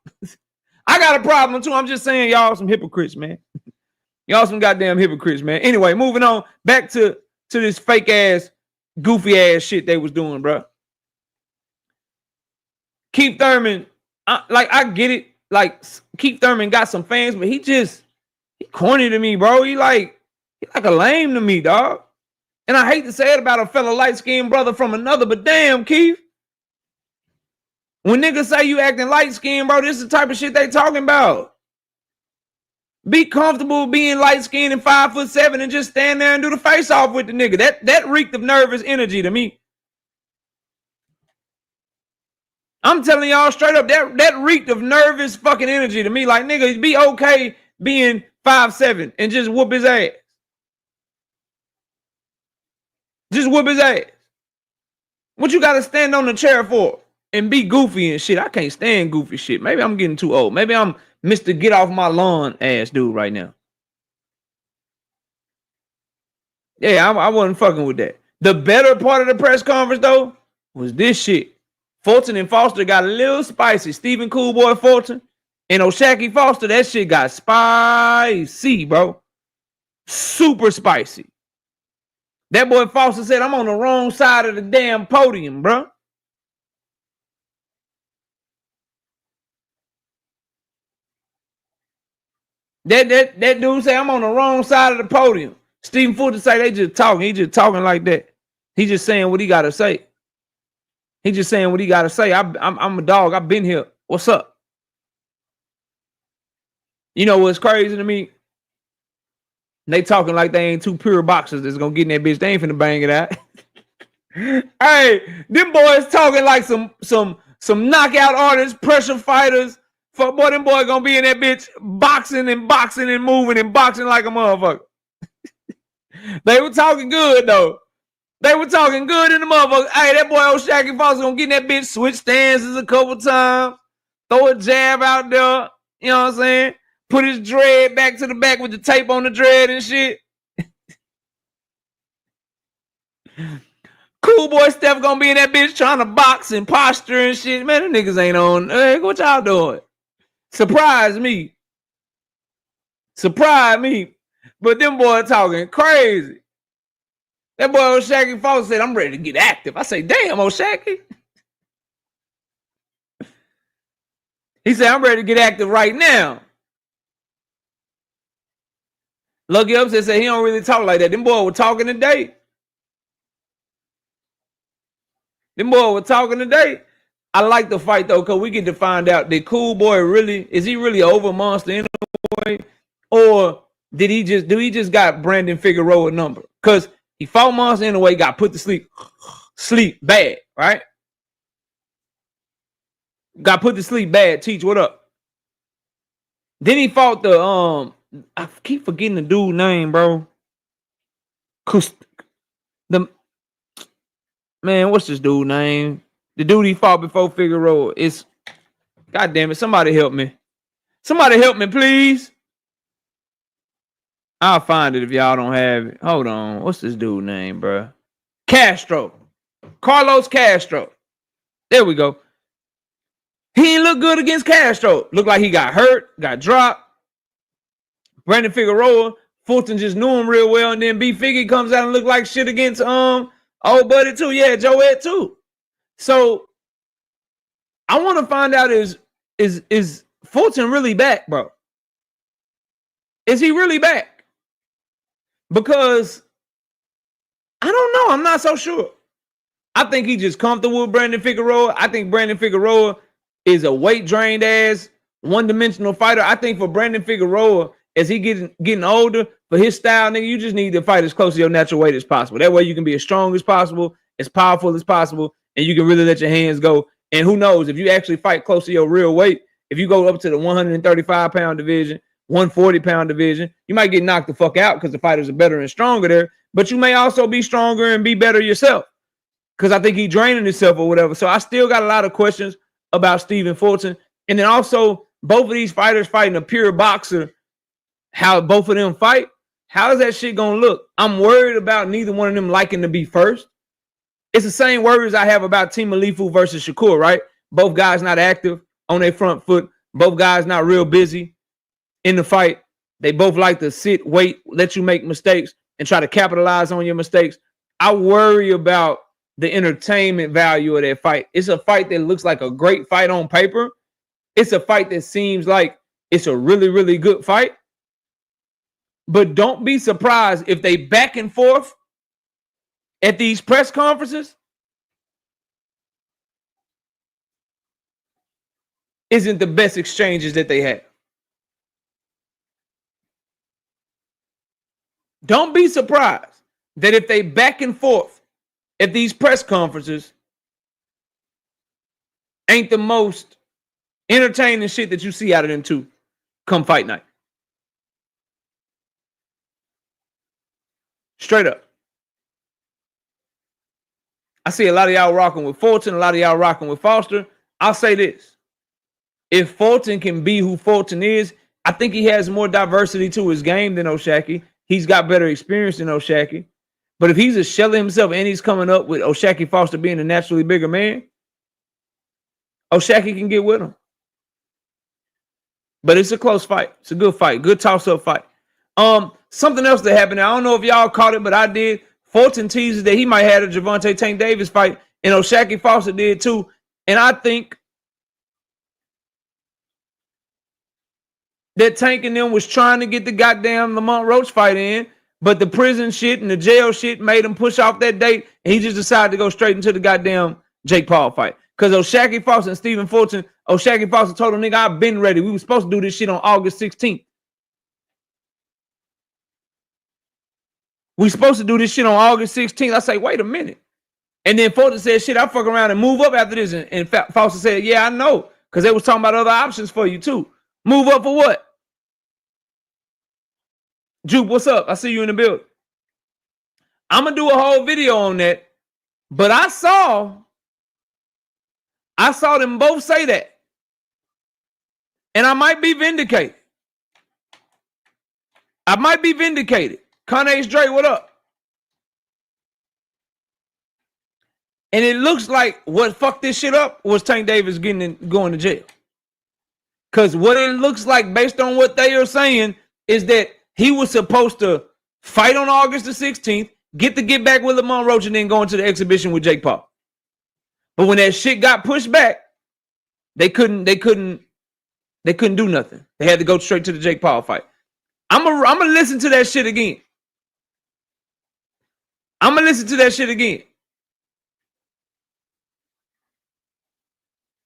I got a problem too. I'm just saying y'all some hypocrites, man. Y'all some goddamn hypocrites, man. Anyway, moving on back to this fake ass, goofy ass shit they was doing, bro. Keith Thurman, I get it. Like, Keith Thurman got some fans, but he corny to me, bro. He like a lame to me, dog. And I hate to say it about a fellow light-skinned brother from another, but damn, Keith. When niggas say you acting light-skinned, bro, this is the type of shit they talking about. Be comfortable being light-skinned and 5'7" and just stand there and do the face-off with the nigga. That reeked of nervous energy to me. I'm telling y'all straight up, that reeked of nervous fucking energy to me. Like, nigga, be okay being 5'7" and just whoop his ass. Just whoop his ass. What you gotta stand on the chair for and be goofy and shit? I can't stand goofy shit. Maybe I'm getting too old. Maybe I'm Mr. Get Off My Lawn ass dude right now. Yeah, I wasn't fucking with that. The better part of the press conference, though, was this shit. Fulton and Foster got a little spicy. Stephen Coolboy Fulton and O'Shaquie Foster, that shit got spicy, bro. Super spicy. That boy Foster said, I'm on the wrong side of the damn podium, bro. That dude say, I'm on the wrong side of the podium. Stephen Fulton say they just talking. He just talking like that. He just saying what he got to say. He just saying what he got to say. I'm a dog. I've been here. What's up? You know what's crazy to me? They talking like they ain't two pure boxers that's going to get in that bitch. They ain't finna bang it out. Hey, them boys talking like some knockout artists, pressure fighters. Fuck, boy, them boys going to be in that bitch boxing and moving and boxing like a motherfucker. They were talking good, though. They were talking good in the motherfucker. Hey, that boy O'Shaquie Foster gonna get in that bitch, switch stances a couple times, throw a jab out there, you know what I'm saying? Put his dread back to the back with the tape on the dread and shit. Cool boy Steph gonna be in that bitch trying to box and posture and shit. Man, the niggas ain't on. Hey, what y'all doing? Surprise me. Surprise me. But them boys talking crazy. That boy O'Shaquie Foster said, I'm ready to get active. I say, damn, O'Shaquie. He said, I'm ready to get active right now. Lucky Upset said he don't really talk like that. Them boys were talking today. I like the fight, though, because we get to find out that Cool Boy is he really over Monster in a way? Or do he just got Brandon Figueroa number? Because he fought Monster in a way, got put to sleep bad, right? Got put to sleep bad. Teach, what up? Then he fought the I keep forgetting the dude name, bro. What's this dude name? The dude he fought before Figueroa. It's, God damn it, somebody help me. Somebody help me, please. I'll find it if y'all don't have it. Hold on. What's this dude name, bro? Castro. Carlos Castro. There we go. He ain't look good against Castro. Looked like he got hurt, got dropped. Brandon Figueroa, Fulton just knew him real well, and then B Figgy comes out and look like shit against old buddy too. Yeah, Joe Ed too. So I want to find out is Fulton really back, bro? Is he really back? Because I don't know. I'm not so sure. I think he's just comfortable with Brandon Figueroa. I think Brandon Figueroa is a weight drained ass, one-dimensional fighter. I think for Brandon Figueroa, as he getting older, for his style, nigga, you just need to fight as close to your natural weight as possible. That way you can be as strong as possible, as powerful as possible, and you can really let your hands go. And who knows, if you actually fight close to your real weight, if you go up to the 135-pound division, 140-pound division, you might get knocked the fuck out because the fighters are better and stronger there, but you may also be stronger and be better yourself because I think he's draining himself or whatever. So I still got a lot of questions about Stephen Fulton. And then also, both of these fighters fighting a pure boxer, how both of them fight, how is that shit gonna look? I'm worried about neither one of them liking to be first. It's the same worries I have about Team Alifu versus Shakur, right? Both guys not active on their front foot. Both guys not real busy in the fight. They both like to sit, wait, let you make mistakes, and try to capitalize on your mistakes. I worry about the entertainment value of that fight. It's a fight that looks like a great fight on paper. It's a fight that seems like it's a really, really good fight. But don't be surprised if they back and forth at these press conferences isn't the best exchanges that they have. Don't be surprised that if they back and forth at these press conferences ain't the most entertaining shit that you see out of them two come fight night. Straight up. I see a lot of y'all rocking with Fulton, a lot of y'all rocking with Foster. I'll say this. If Fulton can be who Fulton is, I think he has more diversity to his game than O'Shaquie. He's got better experience than O'Shaquie. But if he's a shell of himself and he's coming up with O'Shaquie Foster being a naturally bigger man, O'Shaquie can get with him. But it's a close fight. It's a good fight. Good toss-up fight. Something else that happened. I don't know if y'all caught it, but I did. Fulton teases that he might have a Gervonta Tank Davis fight, and O'Shaquie Foster did too. And I think that Tank and them was trying to get the goddamn Lamont Roach fight in, but the prison shit and the jail shit made him push off that date, and he just decided to go straight into the goddamn Jake Paul fight. Because O'Shaquie Foster and Stephen Fulton, O'Shaquie Foster told him, nigga, I've been ready. We were supposed to do this shit on August 16th. We supposed to do this shit on August 16th. I say, wait a minute. And then Fulton said, shit, I'll fuck around and move up after this. And Foster said, yeah, I know. Because they was talking about other options for you too. Move up for what? Juke, what's up? I see you in the building. I'm going to do a whole video on that. But I saw them both say that. And I might be vindicated. Connie's Dre, what up? And it looks like what fucked this shit up was Tank Davis going to jail. Because what it looks like, based on what they are saying, is that he was supposed to fight on August the 16th, get back with Lamont Roach, and then go into the exhibition with Jake Paul. But when that shit got pushed back, they couldn't do nothing. They had to go straight to the Jake Paul fight. I'm gonna listen to that shit again.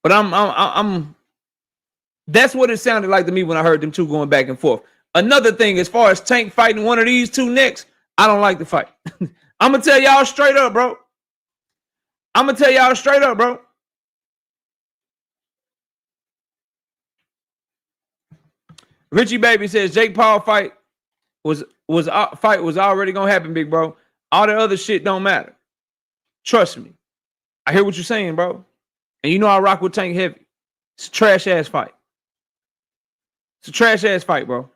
But I'm that's what it sounded like to me when I heard them two going back and forth. Another thing, as far as Tank fighting one of these two next, I don't like the fight. I'm gonna tell y'all straight up, bro. Richie Baby says Jake Paul fight was already gonna happen, big bro. All the other shit don't matter. Trust me. I hear what you're saying, bro. And you know I rock with Tank heavy. It's a trash ass fight. Bro.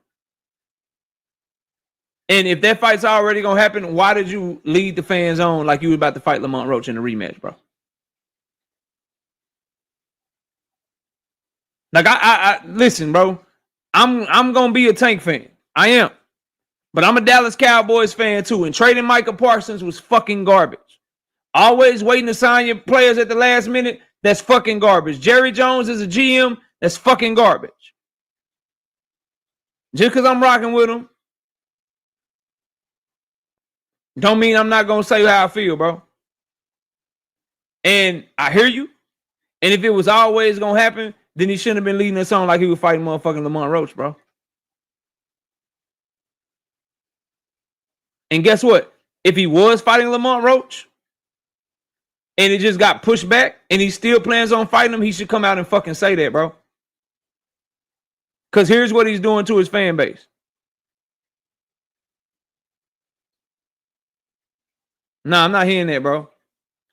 And if that fight's already gonna happen, why did you lead the fans on like you were about to fight Lamont Roach in the rematch, bro? Like I listen, bro. I'm gonna be a Tank fan. I am. But I'm a Dallas Cowboys fan too. And trading Micah Parsons was fucking garbage. Always waiting to sign your players at the last minute, that's fucking garbage. Jerry Jones is a GM, that's fucking garbage. Just because I'm rocking with him don't mean I'm not gonna say how I feel, bro. And I hear you. And if it was always gonna happen, then he shouldn't have been leading us on like he was fighting motherfucking Lamont Roach, bro. And guess what? If he was fighting Lamont Roach and it just got pushed back and he still plans on fighting him, he should come out and fucking say that, bro. Because here's what he's doing to his fan base. Nah, I'm not hearing that, bro.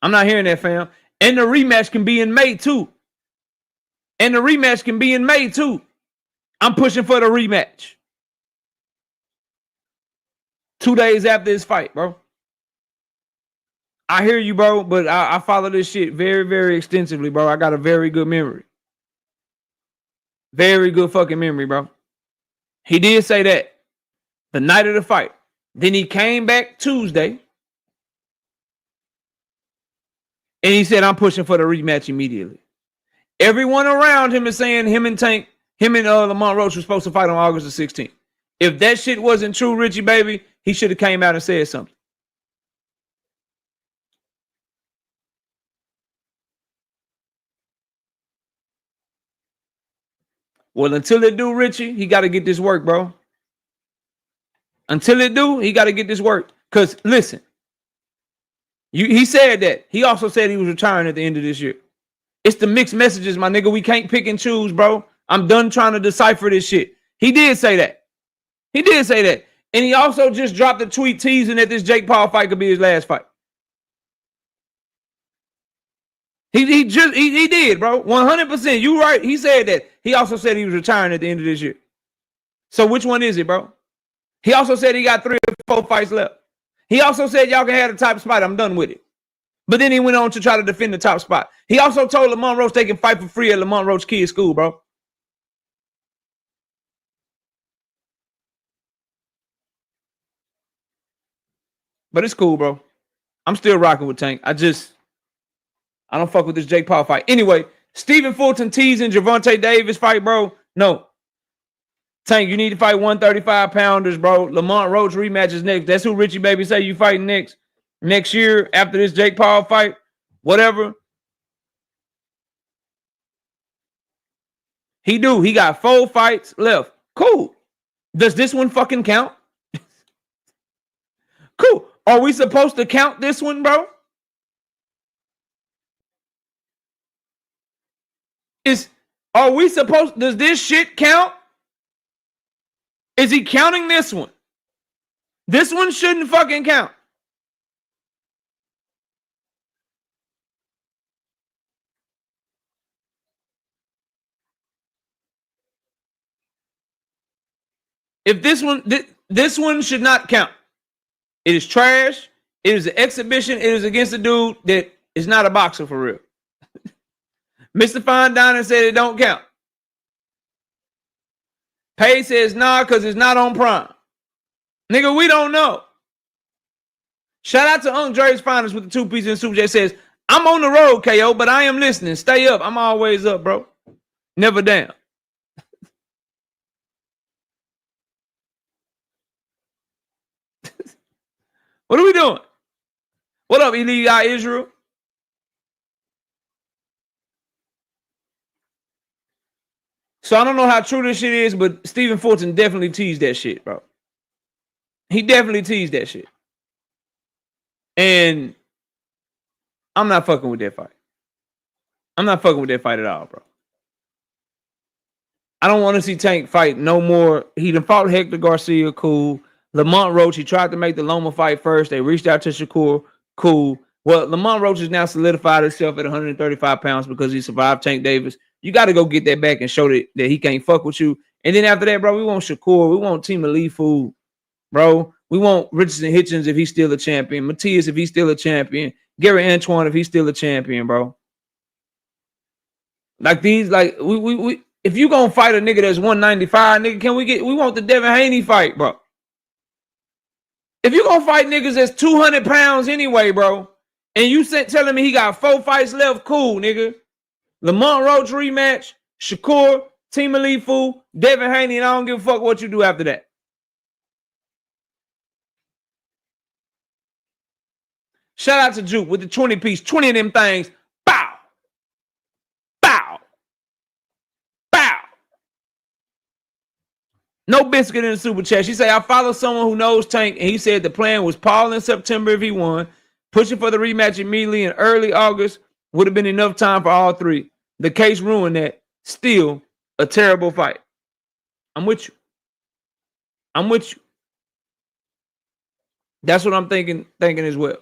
I'm not hearing that, fam. And the rematch can be in May, too. I'm pushing for the rematch. 2 days after his fight, bro. I hear you, bro, but I follow this shit very, very extensively, bro. I got a very good memory. Very good fucking memory, bro. He did say that the night of the fight. Then he came back Tuesday. And he said, I'm pushing for the rematch immediately. Everyone around him is saying him and Lamont Roach were supposed to fight on August the 16th. If that shit wasn't true, Richie, baby, he should have came out and said something. Well, until it do, Richie, he got to get this work, bro. Until it do, he got to get this work. Because, listen, he said that. He also said he was retiring at the end of this year. It's the mixed messages, my nigga. We can't pick and choose, bro. I'm done trying to decipher this shit. He did say that. He did say that. And he also just dropped a tweet teasing that this Jake Paul fight could be his last fight. He did, bro. 100%. You right. He said that. He also said he was retiring at the end of this year. So which one is it, bro? He also said he got 3 or 4 fights left. He also said y'all can have the top spot. I'm done with it. But then he went on to try to defend the top spot. He also told Lamont Roach they can fight for free at Lamont Roach Kids School, bro. But it's cool, bro. I'm still rocking with Tank. I don't fuck with this Jake Paul fight. Anyway, Stephen Fulton teasing Gervonta Davis fight, bro. No. Tank, you need to fight 135 pounders, bro. Lamont Roach rematch is next. That's who Richie Baby say you fighting next year after this Jake Paul fight. Whatever. He do. He got 4 fights left. Cool. Does this one fucking count? Cool. Are we supposed to count this one, bro? Does this shit count? Is he counting this one? This one shouldn't fucking count. If this one should not count. It is trash. It is an exhibition. It is against a dude that is not a boxer for real. Mr. Fine Dining said it don't count. Pay says nah because it's not on Prime. Nigga, we don't know. Shout out to Dre's Finest with the 2-piece and Super J says, I'm on the road, KO, but I am listening. Stay up. I'm always up, bro. Never down. What are we doing? What up, Eli Israel? So I don't know how true this shit is, but Stephen Fulton definitely teased that shit, bro. He definitely teased that shit. And I'm not fucking with that fight. I'm not fucking with that fight at all, bro. I don't want to see Tank fight no more. He done fought Hector Garcia, cool. Lamont Roach, he tried to make the Loma fight first. They reached out to Shakur, cool. Well, Lamont Roach has now solidified himself at 135 pounds because he survived Tank Davis. You got to go get that back and show that he can't fuck with you. And then after that, bro, we want Shakur. We want Team Elite Food, bro. We want Richardson Hitchens if he's still a champion. Matias if he's still a champion. Gary Antoine if he's still a champion, bro. Like these, like we if you gonna fight a nigga that's 195, nigga, we want the Devin Haney fight, bro. If you gonna fight niggas that's 200 pounds anyway, bro, and you telling me he got 4 fights left, cool, nigga. Lamont Roach rematch, Shakur, Team Elite Food, Devin Haney, and I don't give a fuck what you do after that. Shout out to Juke with the 20-piece, 20 of them things. Bow. Bow. Bow. No biscuit in the super chat. She said, I follow someone who knows Tank, and he said the plan was Paul in September if he won, pushing for the rematch immediately in early August would have been enough time for all 3. The case ruined that. Still a terrible fight. I'm with you. I'm with you. That's what I'm thinking as well.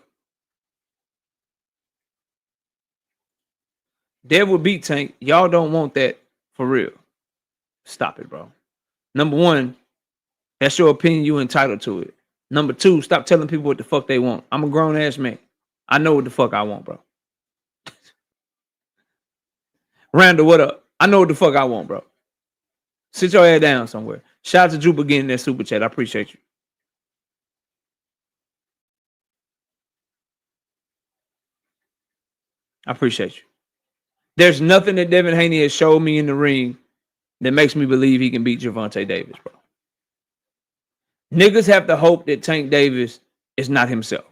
Dev would beat Tank. Y'all don't want that for real. Stop it, bro. Number 1, that's your opinion. You entitled to it. Number 2, stop telling people what the fuck they want. I'm a grown-ass man. I know what the fuck I want, bro. Randall, what up? I know what the fuck I want, bro. Sit your head down somewhere. Shout out to Drew for getting that super chat. I appreciate you. I appreciate you. There's nothing that Devin Haney has showed me in the ring that makes me believe he can beat Gervonta Davis, bro. Niggas have to hope that Tank Davis is not himself.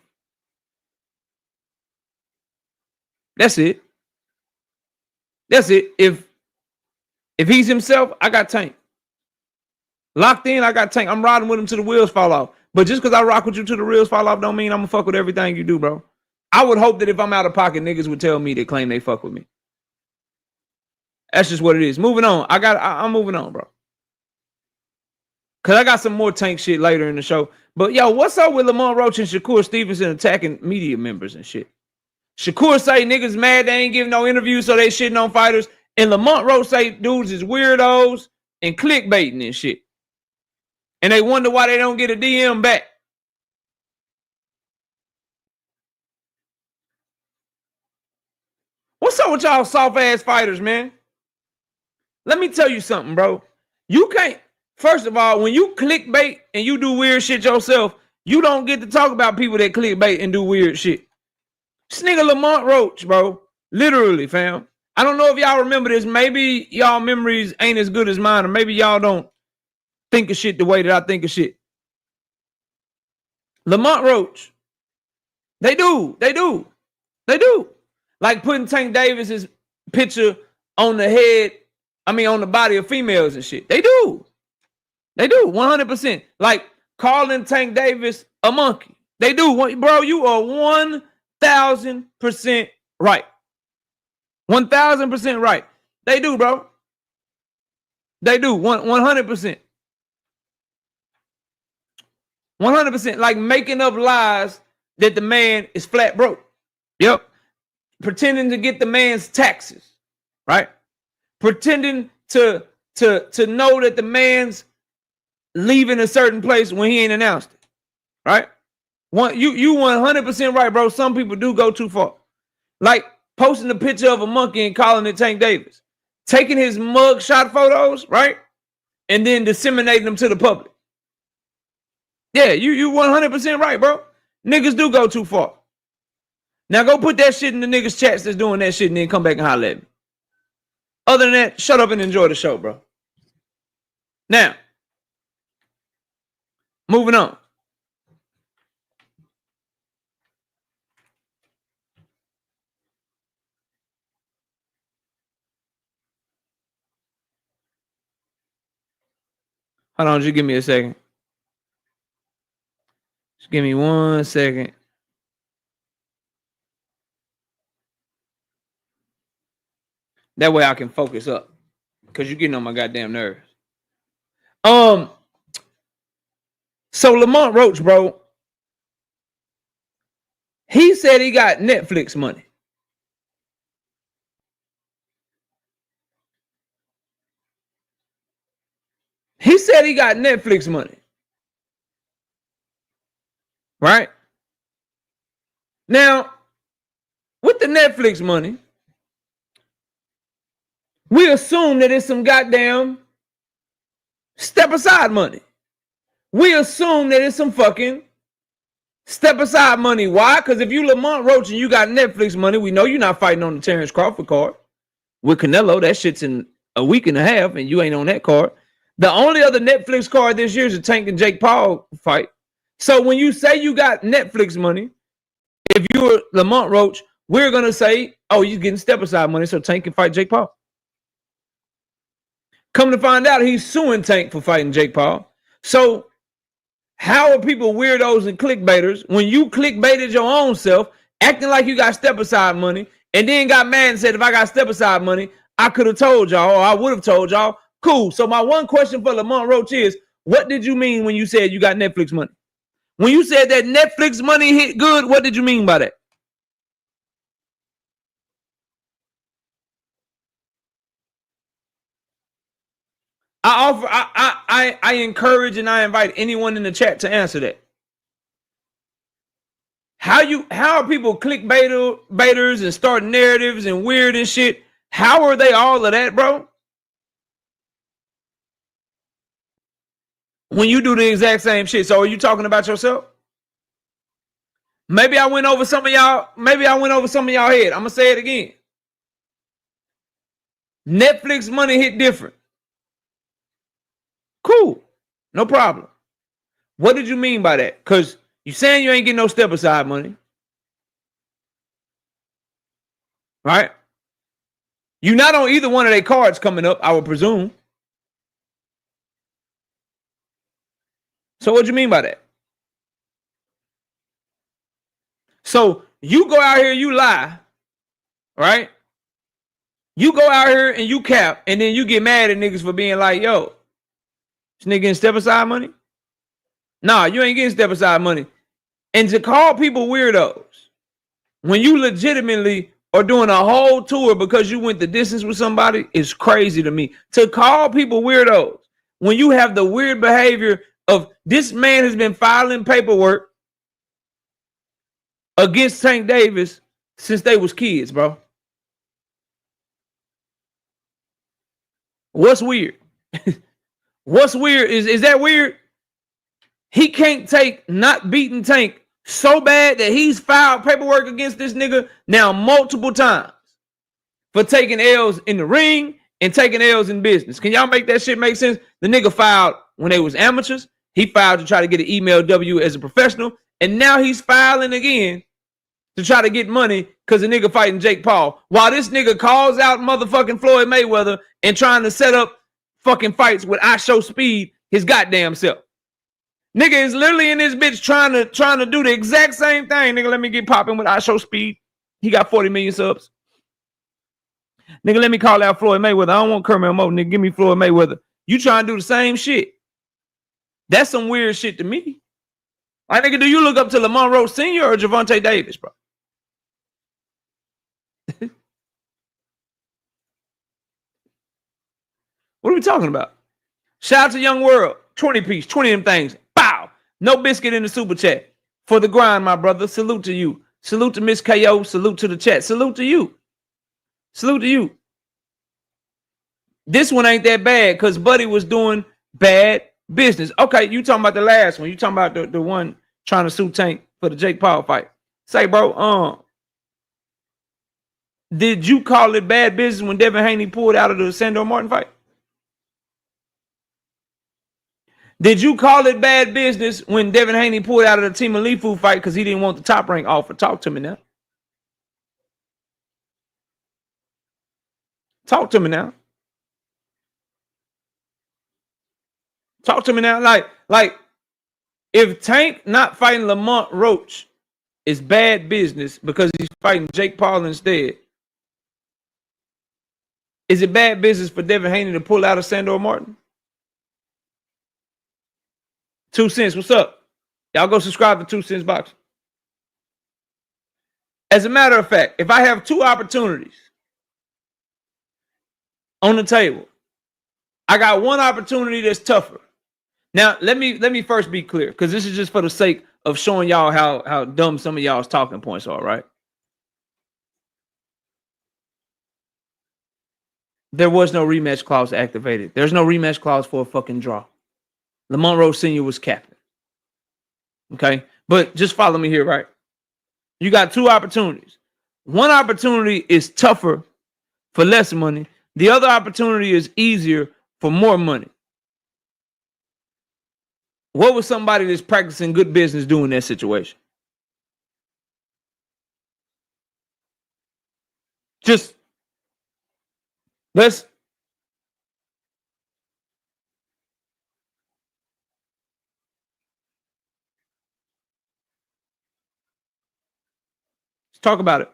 That's it. That's it. If he's himself, I got Tank. Locked in, I got Tank. I'm riding with him till the wheels fall off. But just because I rock with you till the wheels fall off don't mean I'm going to fuck with everything you do, bro. I would hope that if I'm out of pocket, niggas would tell me they claim they fuck with me. That's just what it is. Moving on. I'm moving on, bro. Because I got some more Tank shit later in the show. But, yo, what's up with Lamont Roach and Shakur Stevenson attacking media members and shit? Shakur say niggas mad they ain't giving no interviews, so they shitting on fighters. And Lamont Roach say dudes is weirdos and clickbaiting and shit. And they wonder why they don't get a DM back. What's up with y'all soft-ass fighters, man? Let me tell you something, bro. You can't, first of all, when you clickbait and you do weird shit yourself, you don't get to talk about people that clickbait and do weird shit. This nigga Lamont Roach, bro. Literally, fam. I don't know if y'all remember this. Maybe y'all memories ain't as good as mine, or maybe y'all don't think of shit the way that I think of shit. Lamont Roach. They do. Like putting Tank Davis's picture on the head, on the body of females and shit. They do. 100%. Like calling Tank Davis a monkey. They do. Bro, you are 1,000% right. 1,000% right. They do, bro. They do. 100%. 100%. Like making up lies that the man is flat broke. Yep. Pretending to get the man's taxes. Right? Pretending to know that the man's leaving a certain place when he ain't announced it. Right? You 100% right, bro. Some people do go too far. Like posting a picture of a monkey and calling it Tank Davis. Taking his mug shot photos, right? And then disseminating them to the public. Yeah, you 100% right, bro. Niggas do go too far. Now go put that shit in the niggas' chats that's doing that shit and then come back and holler at me. Other than that, shut up and enjoy the show, bro. Now, moving on. Hold on, just give me a second. Just give me 1 second. That way I can focus up. Because you're getting on my goddamn nerves. So Lamont Roach, bro, he said he got Netflix money. He said he got Netflix money. Right? Now, with the Netflix money, we assume that it's some goddamn step aside money. We assume that it's some fucking step aside money. Why? Because if you Lamont Roach and you got Netflix money, we know you're not fighting on the Terence Crawford card. With Canelo, that shit's in a week and a half and you ain't on that card. The only other Netflix card this year is a Tank and Jake Paul fight. So when you say you got Netflix money, if you're Lamont Roach, we're going to say, oh, you're getting step aside money so Tank can fight Jake Paul. Come to find out, he's suing Tank for fighting Jake Paul. So how are people weirdos and clickbaiters when you clickbaited your own self, acting like you got step aside money, and then got mad and said, if I got step aside money, I could have told y'all, or I would have told y'all. Cool. So my one question for Lamont Roach is, what did you mean when you said you got Netflix money? When you said that Netflix money hit good, what did you mean by that? I encourage and I invite anyone in the chat to answer that. How are people clickbaiters and starting narratives and weird and shit? How are they all of that, bro? When you do the exact same shit. So are you talking about yourself? Maybe I went over some of y'all. Maybe I went over some of y'all head. I'm gonna say it again. Netflix money hit different. Cool. No problem. What did you mean by that? Because you saying you ain't getting no step aside money. Right? You not on either one of their cards coming up, I would presume. So what do you mean by that? So you go out here, you lie, right? You go out here and you cap, and then you get mad at niggas for being like, yo, this nigga getting step aside money? Nah, you ain't getting step aside money. And to call people weirdos when you legitimately are doing a whole tour because you went the distance with somebody is crazy to me. To call people weirdos when you have the weird behavior of this man has been filing paperwork against Tank Davis since they was kids, bro. What's weird? What's weird? Is that weird? He can't take not beating Tank so bad that he's filed paperwork against this nigga now multiple times for taking L's in the ring and taking L's in business. Can y'all make that shit make sense? The nigga filed when they was amateurs. He filed to try to get an email W as a professional. And now he's filing again to try to get money because the nigga fighting Jake Paul. While this nigga calls out motherfucking Floyd Mayweather and trying to set up fucking fights with I Show Speed his goddamn self. Nigga is literally in this bitch trying to do the exact same thing. Nigga, let me get popping with I Show Speed. He got 40 million subs. Nigga, let me call out Floyd Mayweather. I don't want Kermit Mo. Nigga, give me Floyd Mayweather. You trying to do the same shit. That's some weird shit to me. Like, nigga, do you look up to Lamont Rose Sr. or Javante Davis, bro? What are we talking about? Shout out to Young World. 20 piece, 20 of them things. Bow. No biscuit in the super chat. For the grind, my brother. Salute to you. Salute to Miss KO. Salute to the chat. Salute to you. Salute to you. This one ain't that bad because Buddy was doing bad business. Okay, you talking about the last one. You talking about the one trying to sue Tank for the Jake Paul fight. Say, bro, did you call it bad business when Devin Haney pulled out of the Sandor Martin fight? Did you call it bad business when Devin Haney pulled out of the Team Alifu fight because he didn't want the Top Rank offer? Talk to me now. Talk to me now. Talk to me now. Like, if Tank not fighting Lamont Roach is bad business because he's fighting Jake Paul instead, is it bad business for Devin Haney to pull out of Sandor Martin? 2 cents, what's up? Y'all go subscribe to 2 Cents Boxing. As a matter of fact, if I have 2 opportunities on the table, I got one opportunity that's tougher. Now, let me first be clear, because this is just for the sake of showing y'all how dumb some of y'all's talking points are, right? There was no rematch clause activated. There's no rematch clause for a fucking draw. Lamont Rose Sr. was captain. Okay? But just follow me here, right? You got 2 opportunities. One opportunity is tougher for less money. The other opportunity is easier for more money. What would somebody that's practicing good business do in that situation? Just let's talk about it.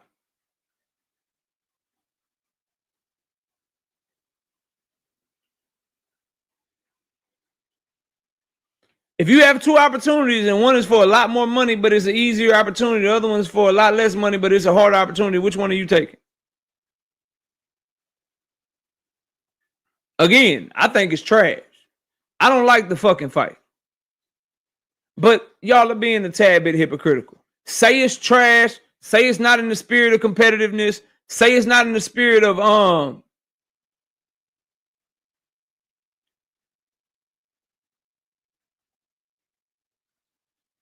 If you have 2 opportunities and one is for a lot more money, but it's an easier opportunity, the other one's for a lot less money, but it's a harder opportunity, which one are you taking? Again, I think it's trash. I don't like the fucking fight. But y'all are being a tad bit hypocritical. say it's trash, say it's not in the spirit of competitiveness, say it's not in the spirit of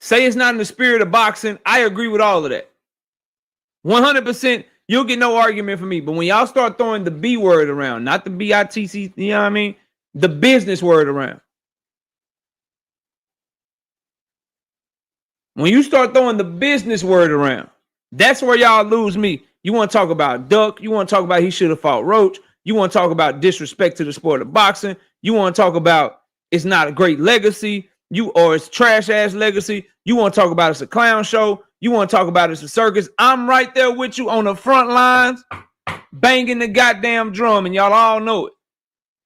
say it's not in the spirit of boxing. I agree with all of that. 100%, you'll get no argument from me. But when y'all start throwing the B word around, not the B-I-T-C, you know what I mean? The business word around. When you start throwing the business word around, that's where y'all lose me. You want to talk about Duck. You want to talk about he should have fought Roach. You want to talk about disrespect to the sport of boxing. You want to talk about it's not a great legacy. Or it's trash ass legacy. You want to talk about it's a clown show. You want to talk about it's a circus. I'm right there with you on the front lines, banging the goddamn drum, and y'all all know it.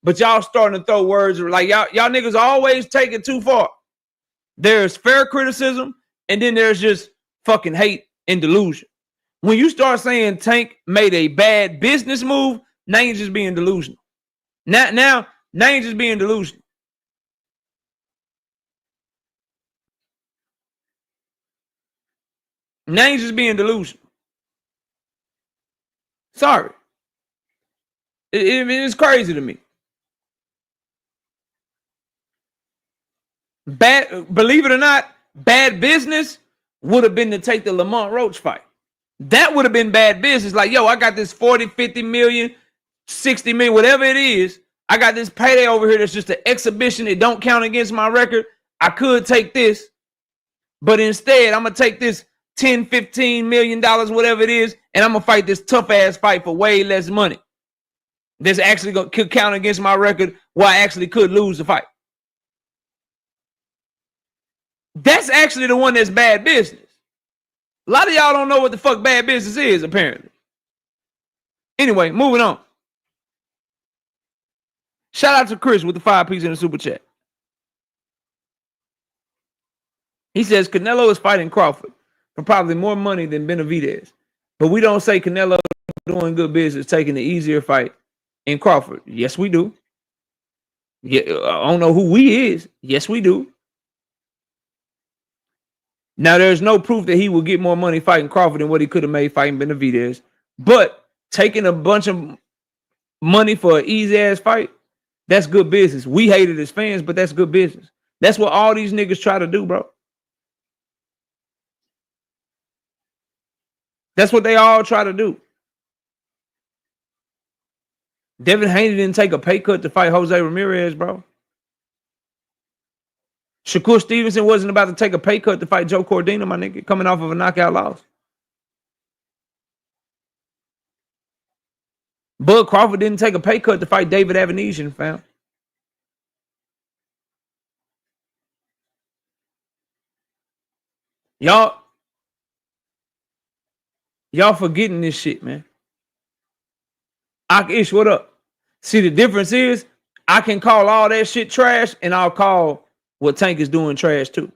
But y'all starting to throw words like y'all niggas always take it too far. There's fair criticism, and then there's just fucking hate and delusion. When you start saying Tank made a bad business move, now you're just being delusional. Now you're just being delusional. Now you're just being delusional. Sorry. It's crazy to me. Believe it or not, bad business would have been to take the Lamont Roach fight. That would have been bad business. Like, yo, I got this 40, 50 million, 60 million, whatever it is. I got this payday over here that's just an exhibition. It don't count against my record. I could take this, but instead, I'm going to take this 10, 15 million dollars, whatever it is, and I'm going to fight this tough ass fight for way less money. This actually could count against my record where I actually could lose the fight. That's actually the one that's bad business. A lot of y'all don't know what the fuck bad business is, apparently. Anyway, moving on. Shout out to Chris with the 5 piece in the super chat. He says Canelo is fighting Crawford for probably more money than Benavidez. But we don't say Canelo doing good business, taking the easier fight in Crawford. Yes, we do. Yeah, I don't know who we is. Yes, we do. Now, there's no proof that he will get more money fighting Crawford than what he could have made fighting Benavidez. But taking a bunch of money for an easy-ass fight, that's good business. We hate it as fans, but that's good business. That's what all these niggas try to do, bro. That's what they all try to do. Devin Haney didn't take a pay cut to fight Jose Ramirez, bro. Shakur Stevenson wasn't about to take a pay cut to fight Joe Cordina, my nigga, coming off of a knockout loss. Bud Crawford didn't take a pay cut to fight David Avanesian, fam. Y'all forgetting this shit, man. Ish, what up? See, the difference is I can call all that shit trash, and I'll call what Tank is doing trash too.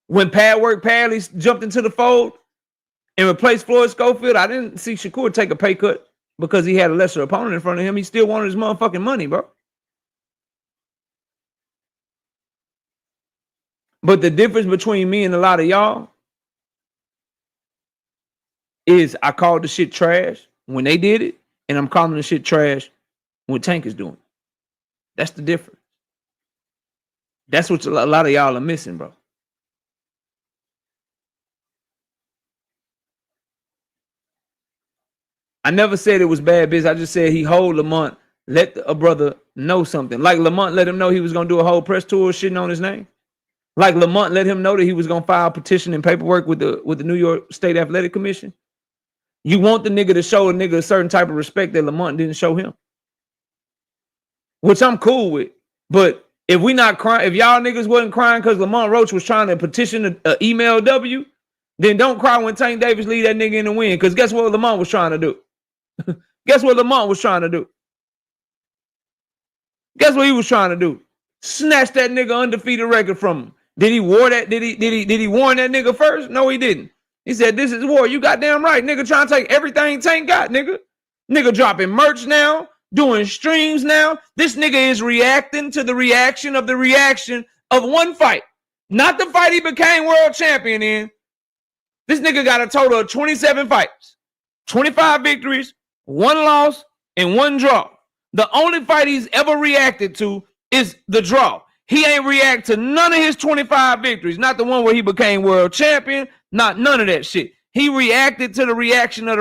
When Padwork Padley jumped into the fold and replaced Floyd Schofield, I didn't see Shakur take a pay cut because he had a lesser opponent in front of him. He still wanted his motherfucking money, bro. But the difference between me and a lot of y'all is I called the shit trash when they did it, and I'm calling the shit trash when Tank is doing it. That's the difference. That's what a lot of y'all are missing, bro. I never said it was bad business. I just said he hold Lamont, let a brother know something. Like Lamont let him know he was going to do a whole press tour shitting on his name. Like Lamont let him know that he was going to file a petition and paperwork with the New York State Athletic Commission. You want the nigga to show a nigga a certain type of respect that Lamont didn't show him. Which I'm cool with. But if we not crying, if y'all niggas wasn't crying because Lamont Roach was trying to petition a email W, then don't cry when Tank Davis lead that nigga in the win. Because guess what Lamont was trying to do? Guess what Lamont was trying to do? Guess what he was trying to do? Snatch that nigga undefeated record from him. Did he warn that? Did he warn that nigga first? No, he didn't. He said, "This is war." You goddamn right, nigga. Trying to take everything Tank got, nigga. Nigga dropping merch now, doing streams now. This nigga is reacting to the reaction of one fight, not the fight he became world champion in. This nigga got a total of 27 fights, 25 victories, 1 loss, and 1 draw. The only fight he's ever reacted to is the draw. He ain't react to none of his 25 victories. Not the one where he became world champion. Not none of that shit. He reacted to the reaction of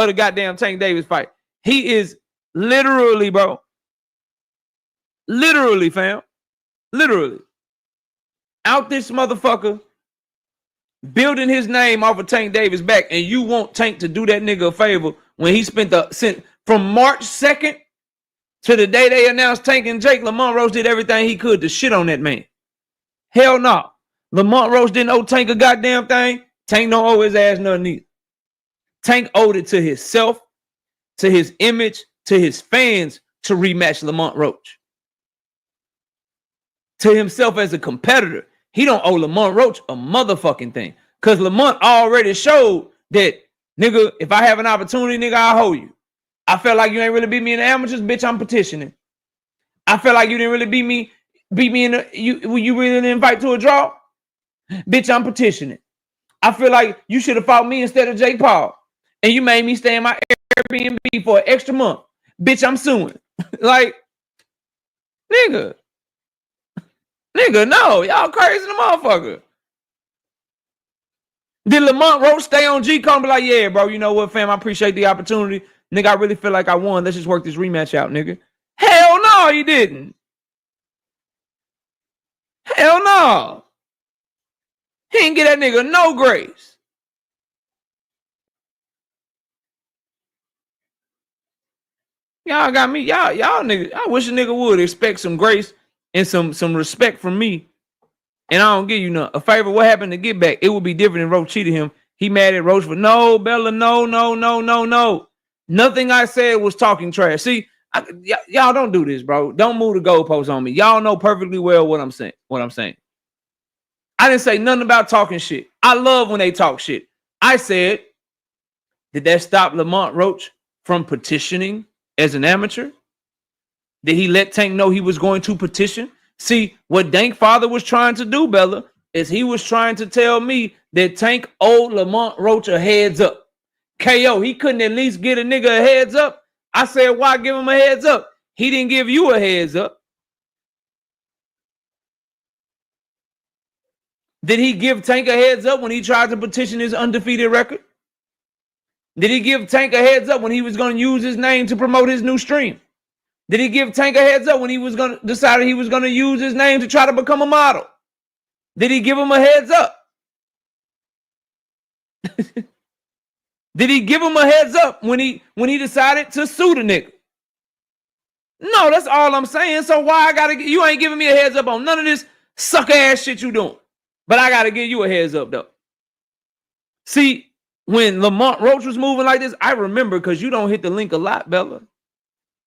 the goddamn Tank Davis fight. He is literally, bro. Literally, fam. Literally. Out this motherfucker building his name off of Tank Davis back, and you want Tank to do that nigga a favor when he spent from March 2nd to the day they announced Tank and Jake, Lamont Roach did everything he could to shit on that man. Hell no. Lamont Roach didn't owe Tank a goddamn thing. Tank don't owe his ass nothing either. Tank owed it to himself, to his image, to his fans to rematch Lamont Roach. To himself as a competitor. He don't owe Lamont Roach a motherfucking thing. Because Lamont already showed that, nigga, if I have an opportunity, nigga, I'll hold you. I felt like you ain't really beat me in the amateurs, bitch, I'm petitioning. I felt like you didn't really beat me in the, you really didn't invite to a draw? Bitch, I'm petitioning. I feel like you should have fought me instead of Jake Paul. And you made me stay in my Airbnb for an extra month. Bitch, I'm suing. Like, nigga, no. Y'all crazy the motherfucker. Did Lamont Roach stay on G-Con and be like, yeah, bro, you know what, fam, I appreciate the opportunity. Nigga, I really feel like I won. Let's just work this rematch out, nigga. Hell no, he didn't. Hell no. He didn't get that nigga no grace. Y'all got me. Y'all niggas. I wish a nigga would expect some grace and some respect from me. And I don't give you none. A favor, what happened to get back? It would be different if Roach cheated him. He mad at Roach for no, Bella, no. Nothing I said was talking trash. See, y'all don't do this, bro. Don't move the goalposts on me. Y'all know perfectly well what I'm saying. I didn't say nothing about talking shit. I love when they talk shit. I said, did that stop Lamont Roach from petitioning as an amateur? Did he let Tank know he was going to petition? See, what Dank Father was trying to do, Bella, is he was trying to tell me that Tank owed Lamont Roach a heads up. KO, he couldn't at least get a nigga a heads up. I said, why give him a heads up? He didn't give you a heads up. Did he give Tank a heads up when he tried to petition his undefeated record? Did he give Tank a heads up when he was going to use his name to promote his new stream? Did he give Tank a heads up when he was going to decide he was going to use his name to try to become a model? Did he give him a heads up? Did he give him a heads up when he decided to sue the nigga? No, that's all I'm saying. So why I gotta get you ain't giving me a heads up on none of this sucker ass shit you doing. But I gotta give you a heads up though. See, when Lamont Roach was moving like this, I remember because you don't hit the link a lot, Bella.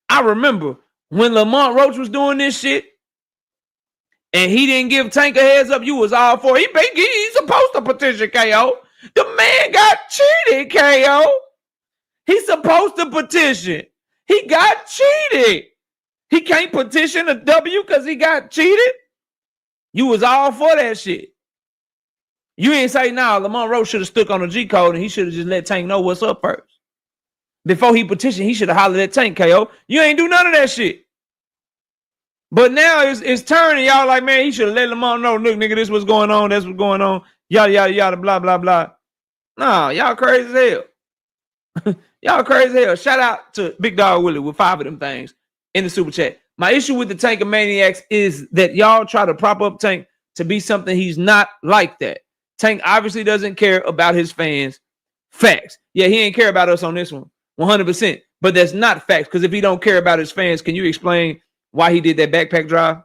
I remember when Lamont Roach was doing this shit and he didn't give Tank a heads up, you was all for it. He's supposed to petition KO. The man got cheated, KO. He's supposed to petition. He got cheated. He can't petition a W because he got cheated. You was all for that shit. You ain't say, nah, Lamont Roach should have stuck on the G code and he should have just let Tank know what's up first. Before he petitioned, he should have hollered at Tank, KO. You ain't do none of that shit. But now it's turning. Y'all like, man, he should have let Lamont know, look, nigga, this what's going on. That's what's going on. Yada, yada, yada, blah, blah, blah. Nah, y'all crazy as hell. Y'all crazy as hell. Shout out to Big Dog Willie with 5 of them things in the super chat. My issue with the Tank of Maniacs is that y'all try to prop up Tank to be something he's not like that. Tank obviously doesn't care about his fans. Facts. Yeah, he ain't care about us on this one. 100%. But that's not facts, because if he don't care about his fans, can you explain why he did that backpack drive?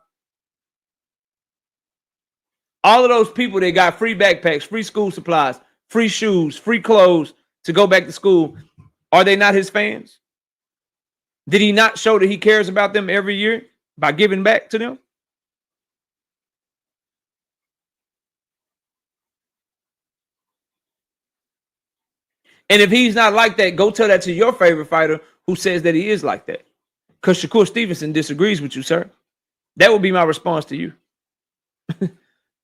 All of those people that got free backpacks, free school supplies, free shoes, free clothes to go back to school, are they not his fans? Did he not show that he cares about them every year by giving back to them? And if he's not like that, go tell that to your favorite fighter who says that he is like that. Because Shakur Stevenson disagrees with you, sir. That would be my response to you.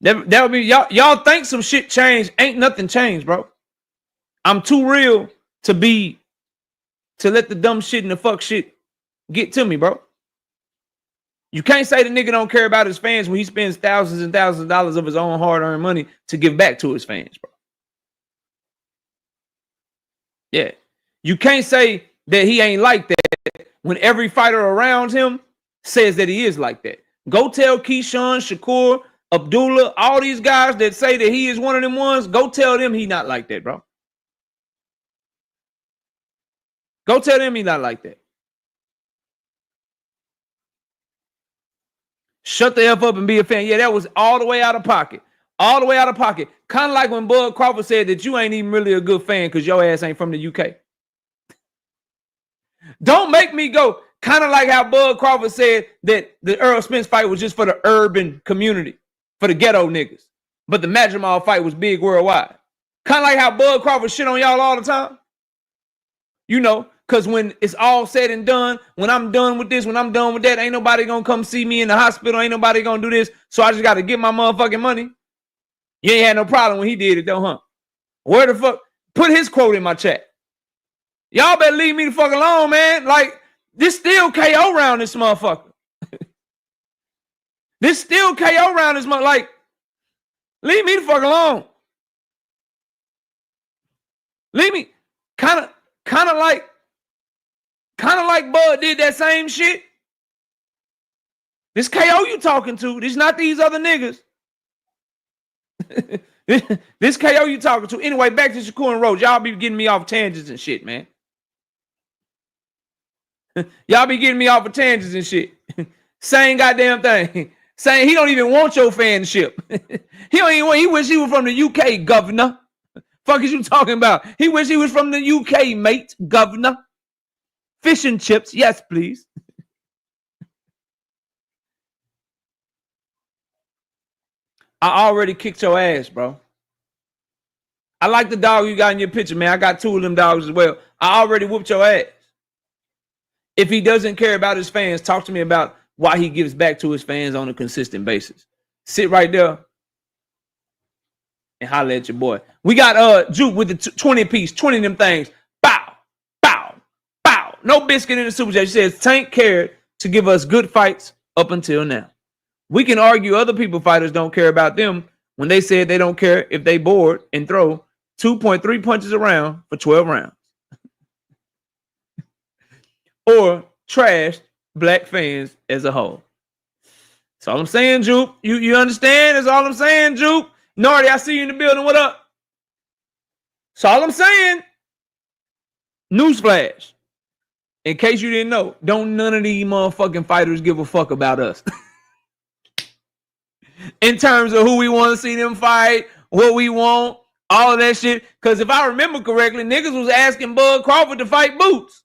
That would be y'all think some shit changed. Ain't nothing changed, bro. I'm too real to let the dumb shit and the fuck shit get to me, bro. You can't say the nigga don't care about his fans when he spends thousands and thousands of dollars of his own hard-earned money to give back to his fans, bro. Yeah. You can't say that he ain't like that when every fighter around him says that he is like that. Go tell Keyshawn, Shakur, Abdullah, all these guys that say that he is one of them ones, go tell them he not like that, bro. Go tell them he not like that. Shut the F up and be a fan. Yeah, that was all the way out of pocket. All the way out of pocket. Kind of like when Bud Crawford said that you ain't even really a good fan because your ass ain't from the UK. Don't make me go. Kind of like how Bud Crawford said that the Earl Spence fight was just for the urban community, for the ghetto niggas. But the Madrimal fight was big worldwide. Kind of like how Bud Crawford shit on y'all all the time. You know, because when it's all said and done, when I'm done with this, when I'm done with that, ain't nobody going to come see me in the hospital. Ain't nobody going to do this. So I just got to get my motherfucking money. You ain't had no problem when he did it though, huh? Where the fuck? Put his quote in my chat. Y'all better leave me the fuck alone, man. Like, this still KO round this motherfucker. This still KO round this motherfucker. Like, leave me the fuck alone. Leave me. Kind of like Bud did that same shit. This KO you talking to. This not these other niggas. This KO you talking to. Anyway, back to Shakur and Roach. Y'all be getting me off tangents and shit, man. Y'all be getting me off of tangents and shit. Same goddamn thing. Saying he don't even want your fanship. He don't even want. He wish he was from the UK, governor. Fuck is you talking about? He wish he was from the UK, mate, governor. Fish and chips, yes, please. I already kicked your ass, bro. I like the dog you got in your picture, man. I got 2 of them dogs as well. I already whooped your ass. If he doesn't care about his fans, talk to me about why he gives back to his fans on a consistent basis. Sit right there and holler at your boy. We got Juke with the 20 piece, 20 of them things. Bow, bow, bow. No biscuit in the super chat. She says Tank cared to give us good fights up until now. We can argue other people fighters don't care about them when they said they don't care if they bored and throw 2.3 punches around for 12 rounds. Or trashed black fans as a whole. That's all I'm saying, Juke. You understand? That's all I'm saying, Juke. Nardi, I see you in the building. What up? That's all I'm saying. Newsflash. In case you didn't know, don't none of these motherfucking fighters give a fuck about us. In terms of who we want to see them fight, what we want, all of that shit. Because if I remember correctly, niggas was asking Bud Crawford to fight Boots.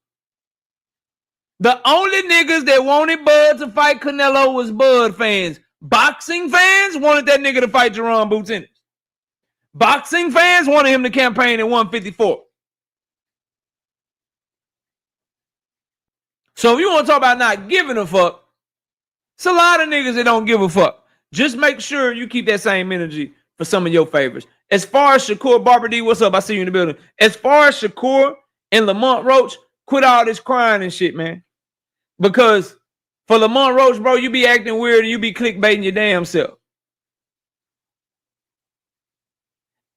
The only niggas that wanted Bud to fight Canelo was Bud fans. Boxing fans wanted that nigga to fight Jerome Boots Ennis. Boxing fans wanted him to campaign at 154. So if you want to talk about not giving a fuck, it's a lot of niggas that don't give a fuck. Just make sure you keep that same energy for some of your favorites. As far as Shakur, Barbara D, what's up? I see you in the building. As far as Shakur and Lamont Roach, quit all this crying and shit, man. Because for Lamont Roach, bro, you be acting weird and you be clickbaiting your damn self.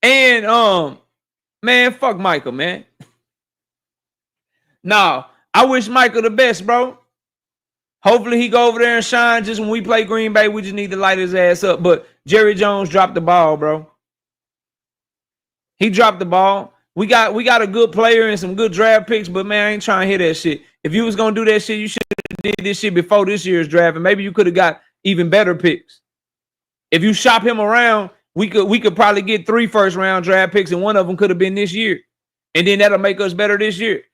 And man, fuck Michael, man. Nah, I wish Michael the best, bro. Hopefully he go over there and shine. Just when we play Green Bay, we just need to light his ass up. But Jerry Jones dropped the ball, bro. He dropped the ball. We got a good player and some good draft picks, but man, I ain't trying to hear that shit. If you was gonna do that shit, you should have did this shit before this year's draft, and maybe you could have got even better picks. If you shop him around, we could probably get 3 first-round draft picks, and one of them could have been this year, and then that'll make us better this year.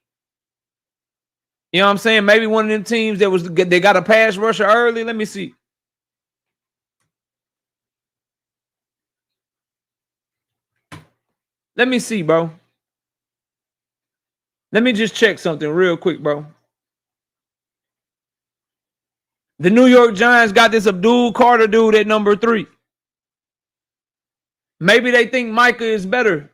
You know what I'm saying? Maybe one of them teams they got a pass rusher early. Let me see. Let me see, bro. Let me just check something real quick, bro. The New York Giants got this Abdul Carter dude at number 3. Maybe they think Micah is better,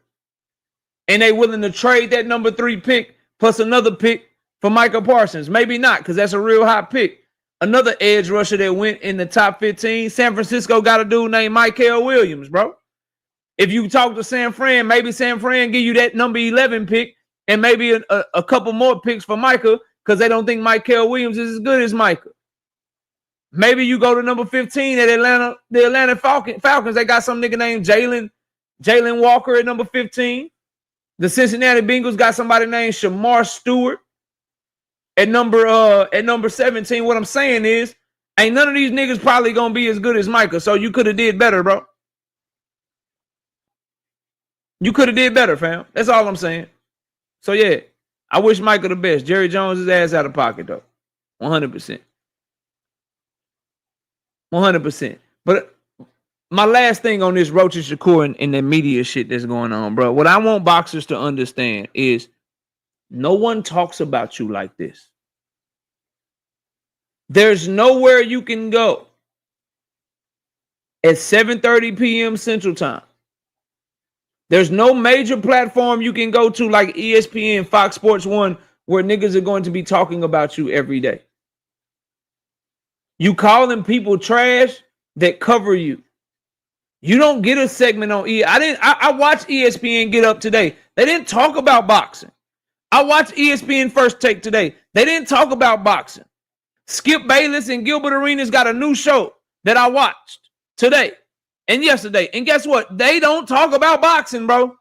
and they willing to trade that number 3 pick plus another pick for Micah Parsons. Maybe not, because that's a real high pick. Another edge rusher that went in the top 15. San Francisco got a dude named Mykel Williams, bro. If you talk to San Fran, maybe San Fran give you that number 11 pick and maybe a couple more picks for Micah because they don't think Mykel Williams is as good as Micah. Maybe you go to number 15 at the Atlanta Falcons. They got some nigga named Jalen Walker at number 15. The Cincinnati Bengals got somebody named Shamar Stewart at number 17. What I'm saying is, ain't none of these niggas probably gonna be as good as Micah. So you could have did better, bro. You could have did better, fam. That's all I'm saying. So yeah, I wish Micah the best. Jerry Jones' his ass out of pocket though, 100%. 100%. But my last thing on this Roach and Shakur and the media shit that's going on, bro. What I want boxers to understand is no one talks about you like this. There's nowhere you can go at 7:30 p.m. Central Time. There's no major platform you can go to like ESPN, Fox Sports 1, where niggas are going to be talking about you every day. You calling people trash that cover you. You don't get a segment on I watched ESPN Get Up today. They didn't talk about boxing. I watched ESPN First Take today. They didn't talk about boxing. Skip Bayless and Gilbert Arenas got a new show that I watched today and yesterday. And guess what? They don't talk about boxing, bro.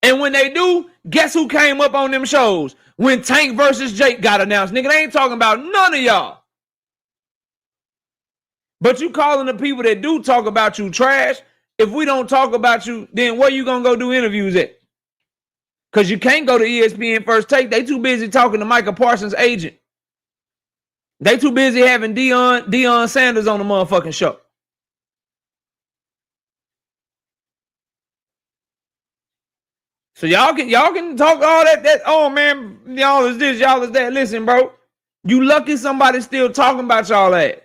And when they do, guess who came up on them shows? When Tank versus Jake got announced. Nigga, they ain't talking about none of y'all. But you calling the people that do talk about you trash. If we don't talk about you, then where you gonna go do interviews at? Because you can't go to ESPN First Take. They too busy talking to Micah Parsons' agent. They too busy having Deion Sanders on the motherfucking show. So y'all can talk all that oh man, y'all is this, y'all is that. Listen, bro, you lucky somebody still talking about y'all ass.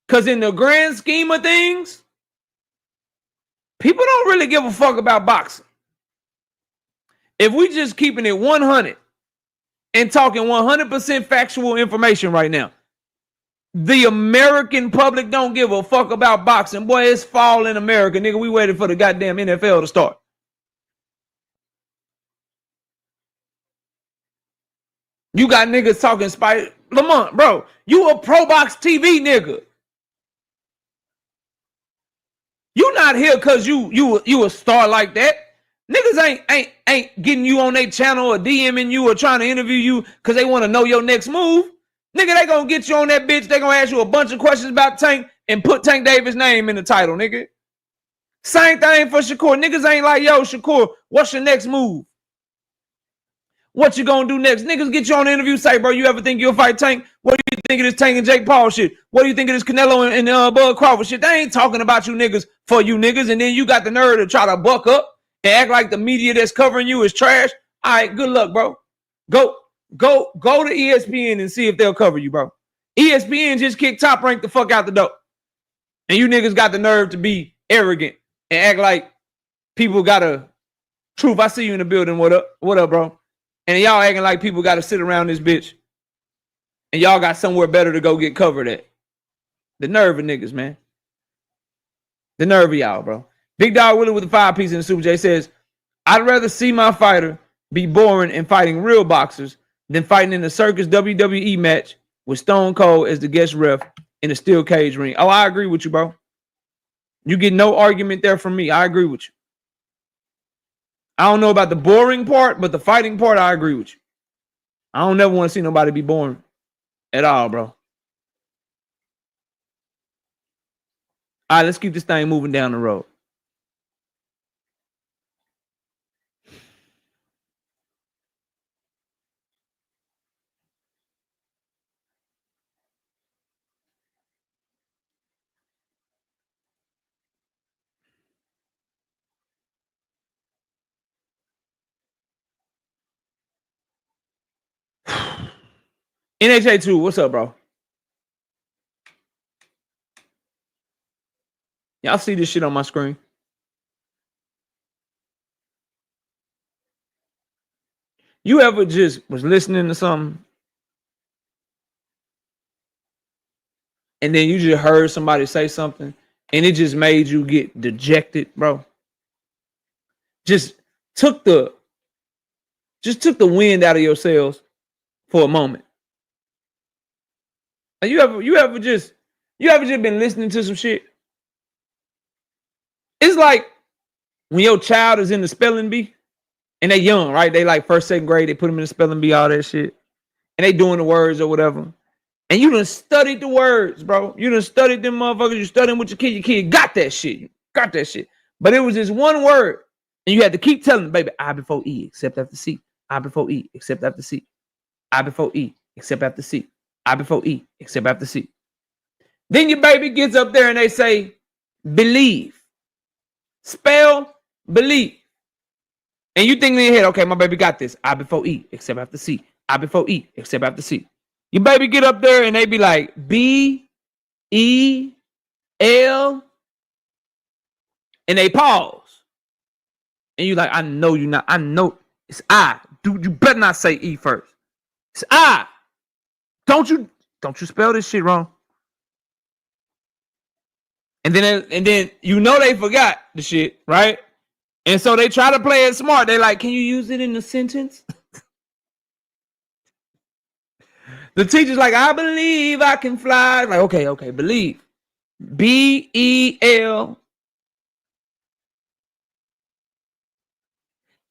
Because in the grand scheme of things, people don't really give a fuck about boxing. If we just keeping it 100 and talking 100% factual information right now, the American public don't give a fuck about boxing. Boy, it's fall in America, nigga. We waited for the goddamn NFL to start. You got niggas talking Lamont, bro. You a Pro Box TV nigga. You not here because you a star like that. Niggas ain't getting you on their channel or DMing you or trying to interview you because they want to know your next move. Nigga, they gonna get you on that bitch. They gonna ask you a bunch of questions about Tank and put Tank Davis' name in the title, nigga. Same thing for Shakur. Niggas ain't like, yo, Shakur, what's your next move? What you gonna do next? Niggas get you on the interview, say, bro, you ever think you'll fight Tank? What do you think of this Tank and Jake Paul shit? What do you think of this Canelo and Bud Crawford shit? They ain't talking about you niggas for you niggas, and then you got the nerve to try to buck up and act like the media that's covering you is trash. All right, good luck, bro. Go to ESPN and see if they'll cover you, bro. ESPN just kicked Top Rank the fuck out the door. And you niggas got the nerve to be arrogant and act like people got a truth. I see you in the building. What up? What up, bro? And y'all acting like people got to sit around this bitch. And y'all got somewhere better to go get covered at. The nerve of niggas, man. The nerve of y'all, bro. Big Dog Willie with the 5-piece in the Super J says, I'd rather see my fighter be boring and fighting real boxers than fighting in a circus WWE match with Stone Cold as the guest ref in a steel cage ring. Oh, I agree with you, bro. You get no argument there from me. I agree with you. I don't know about the boring part, but the fighting part, I agree with you. I don't never want to see nobody be boring at all, bro. All right, let's keep this thing moving down the road. NHA2, what's up, bro? Y'all see this shit on my screen? You ever just was listening to something and then you just heard somebody say something and it just made you get dejected, bro? Just took the wind out of your sails for a moment. And you ever just been listening to some shit? It's like when your child is in the spelling bee and they young, right? They like first, second grade, they put them in the spelling bee, all that shit. And they doing the words or whatever. And you done studied the words, bro. You done studied them motherfuckers. You studying with your kid got that shit. You got that shit. But it was just one word. And you had to keep telling them, baby, I before E, except after C. I before E, except after C. I before E, except after C. I before E, except after C. Then your baby gets up there and they say, believe. Spell believe. And you think in your head, okay, my baby got this. I before E, except after C. I before E, except after C. Your baby get up there and they be like, B, E, L, and they pause. And you like, I know you not. I know it's I. Dude, you better not say E first. It's I. Don't you spell this shit wrong. And then you know they forgot the shit, right? And so they try to play it smart. They like, can you use it in a sentence? The teacher's like, I believe I can fly. Like, okay, believe. B-E-L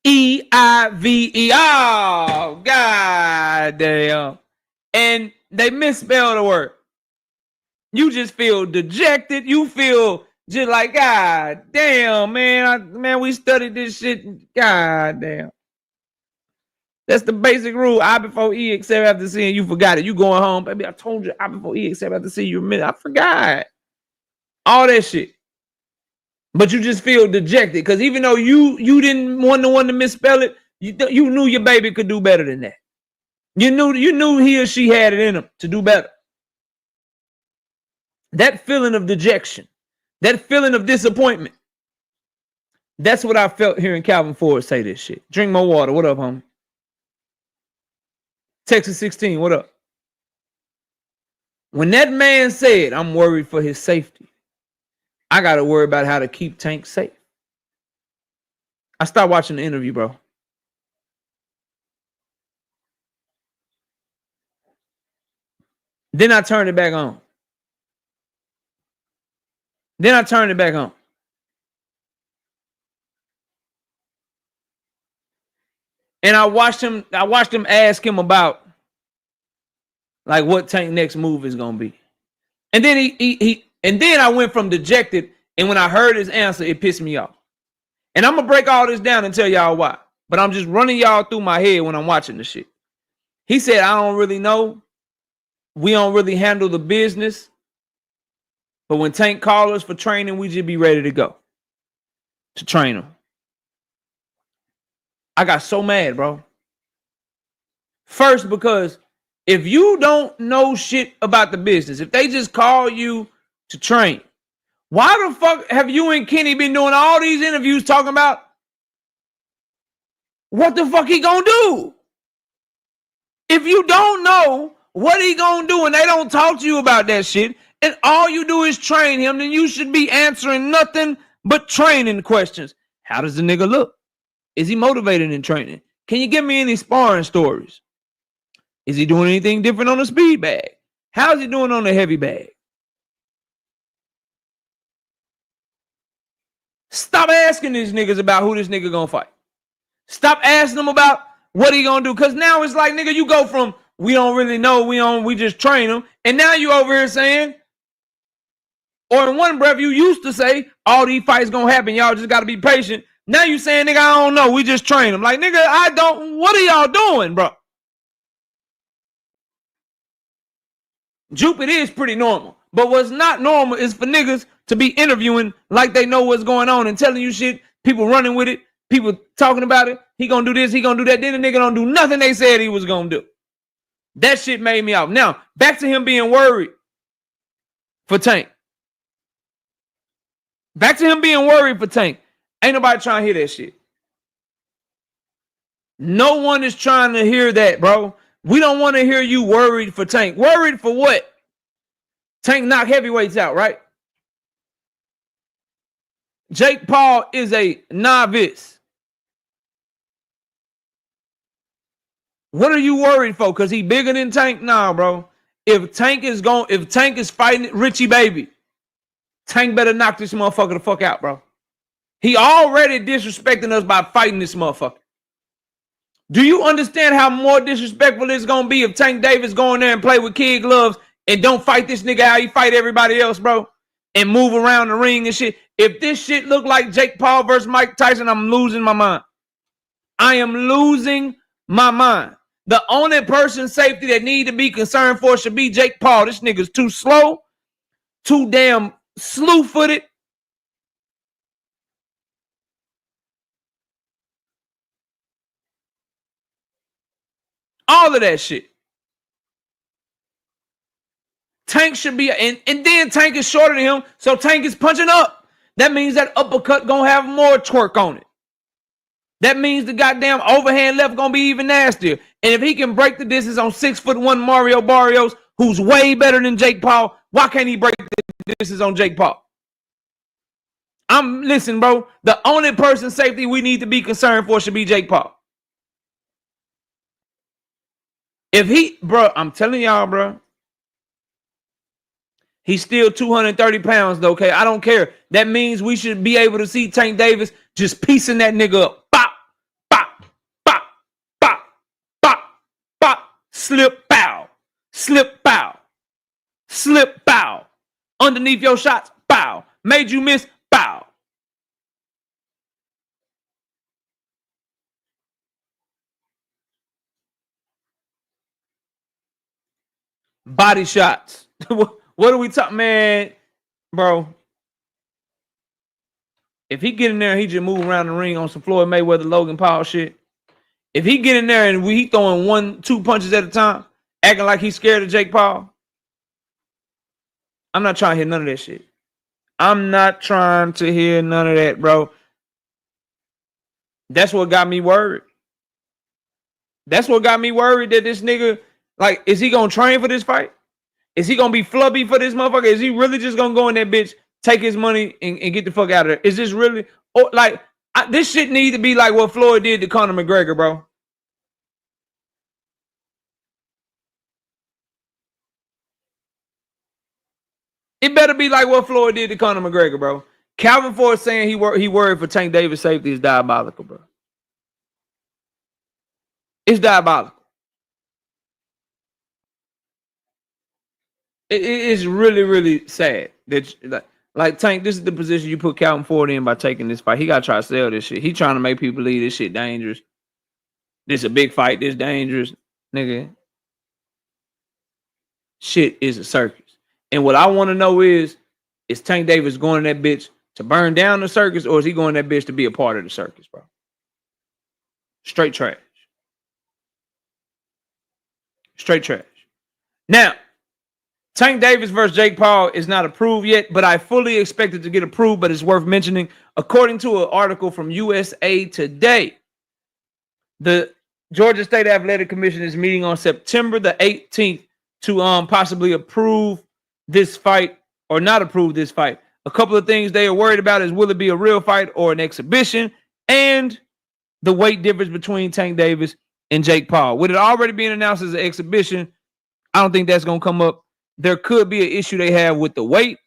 E-I-V-E. Oh, god damn. And they misspelled the word. You just feel dejected. You feel just like, god damn, man. We studied this shit. God damn. That's the basic rule. I before E, except after C, and you forgot it. You going home, baby. I told you I before E, except after C. You admit I forgot. All that shit. But you just feel dejected because even though you didn't want the one to misspell it, you knew your baby could do better than that. You knew he or she had it in him to do better. That feeling of dejection, that feeling of disappointment, that's what I felt hearing Calvin Ford say this shit. Drink more water. What up, homie? Texas 16, what up? When that man said, I'm worried for his safety, I got to worry about how to keep Tank safe. I stopped watching the interview, bro. Then I turned it back on. And I watched him ask him about like what Tank next move is gonna be. And then then I went from dejected, and when I heard his answer, it pissed me off. And I'm gonna break all this down and tell y'all why. But I'm just running y'all through my head when I'm watching the shit. He said, I don't really know. We don't really handle the business. But when Tank calls us for training, we just be ready to go to train him. I got so mad, bro. First, because if you don't know shit about the business, if they just call you to train, why the fuck have you and Kenny been doing all these interviews talking about what the fuck he gonna do? If you don't know what he gonna do and they don't talk to you about that shit, and all you do is train him, then you should be answering nothing but training questions. How does the nigga look? Is he motivated in training? Can you give me any sparring stories? Is he doing anything different on the speed bag? How's he doing on the heavy bag? Stop asking these niggas about who this nigga gonna fight. Stop asking them about what he gonna do. Cause now it's like, nigga, you go from we don't really know, we just train him, and now you over here saying, or in one breath you used to say, all these fights gonna happen, y'all just gotta be patient. Now you saying, nigga, I don't know, we just train him. Like, nigga, what are y'all doing, bro? Jupe, it is pretty normal. But what's not normal is for niggas to be interviewing like they know what's going on and telling you shit, people running with it, people talking about it. He gonna do this, he gonna do that. Then the nigga don't do nothing they said he was gonna do. That shit made me off. Now, back to him being worried for Tank. Back to him being worried for Tank. Ain't nobody trying to hear that shit. No one is trying to hear that, bro. We don't want to hear you worried for Tank. Worried for what? Tank knock heavyweights out, right? Jake Paul is a novice. What are you worried for? Because he bigger than Tank? Nah, bro. If Tank is fighting Richie Baby, Tank better knock this motherfucker the fuck out, bro. He already disrespecting us by fighting this motherfucker. Do you understand how more disrespectful it's gonna be if Tank Davis go in there and play with kid gloves and don't fight this nigga how he fight everybody else, bro? And move around the ring and shit. If this shit look like Jake Paul versus Mike Tyson, I'm losing my mind. I am losing my mind. The only person safety that need to be concerned for should be Jake Paul. This nigga's too slow, too damn slew-footed. All of that shit. Tank should be, and then Tank is shorter than him, so Tank is punching up. That means that uppercut gonna have more twerk on it. That means the goddamn overhand left gonna be even nastier. And if he can break the distance on 6'1" Mario Barrios, who's way better than Jake Paul, why can't he break the distance on Jake Paul? Listen, bro. The only person safety we need to be concerned for should be Jake Paul. If he, bro, I'm telling y'all, bro. He's still 230 pounds, though, okay? I don't care. That means we should be able to see Tank Davis just piecing that nigga up. Bop, bop, bop, bop, bop, bop. Slip, bow. Slip, bow. Slip, bow. Underneath your shots, bow. Made you miss, bow. Body shots. What are we talking, man, bro? If he get in there, he just move around the ring on some Floyd Mayweather, Logan Paul shit. If he get in there and he throwing 1-2 punches at a time, acting like he's scared of Jake Paul, I'm not trying to hear none of that shit. I'm not trying to hear none of that, bro. That's what got me worried. That's what got me worried that this nigga, like, is he gonna train for this fight? Is he gonna be flubby for this motherfucker? Is he really just gonna go in that bitch, take his money, and get the fuck out of there? Is this really, or like, this shit need to be like what Floyd did to Conor McGregor, bro? It better be like what Floyd did to Conor McGregor, bro. Calvin Ford saying he worried for Tank Davis' safety is diabolical, bro. It's diabolical. It's really, really sad that like Tank, this is the position you put Calvin Ford in by taking this fight. He gotta try to sell this shit. He trying to make people believe this shit dangerous. This a big fight. This dangerous, nigga. Shit is a circus. And what I want to know is Tank Davis going in that bitch to burn down the circus, or is he going in that bitch to be a part of the circus, bro? Straight trash. Straight trash. Now, Tank Davis versus Jake Paul is not approved yet, but I fully expect it to get approved, but it's worth mentioning. According to an article from USA Today, the Georgia State Athletic Commission is meeting on September the 18th to possibly approve this fight or not approve this fight. A couple of things they are worried about is will it be a real fight or an exhibition, and the weight difference between Tank Davis and Jake Paul. With it already being announced as an exhibition, I don't think that's going to come up. There could be an issue they have with the weight.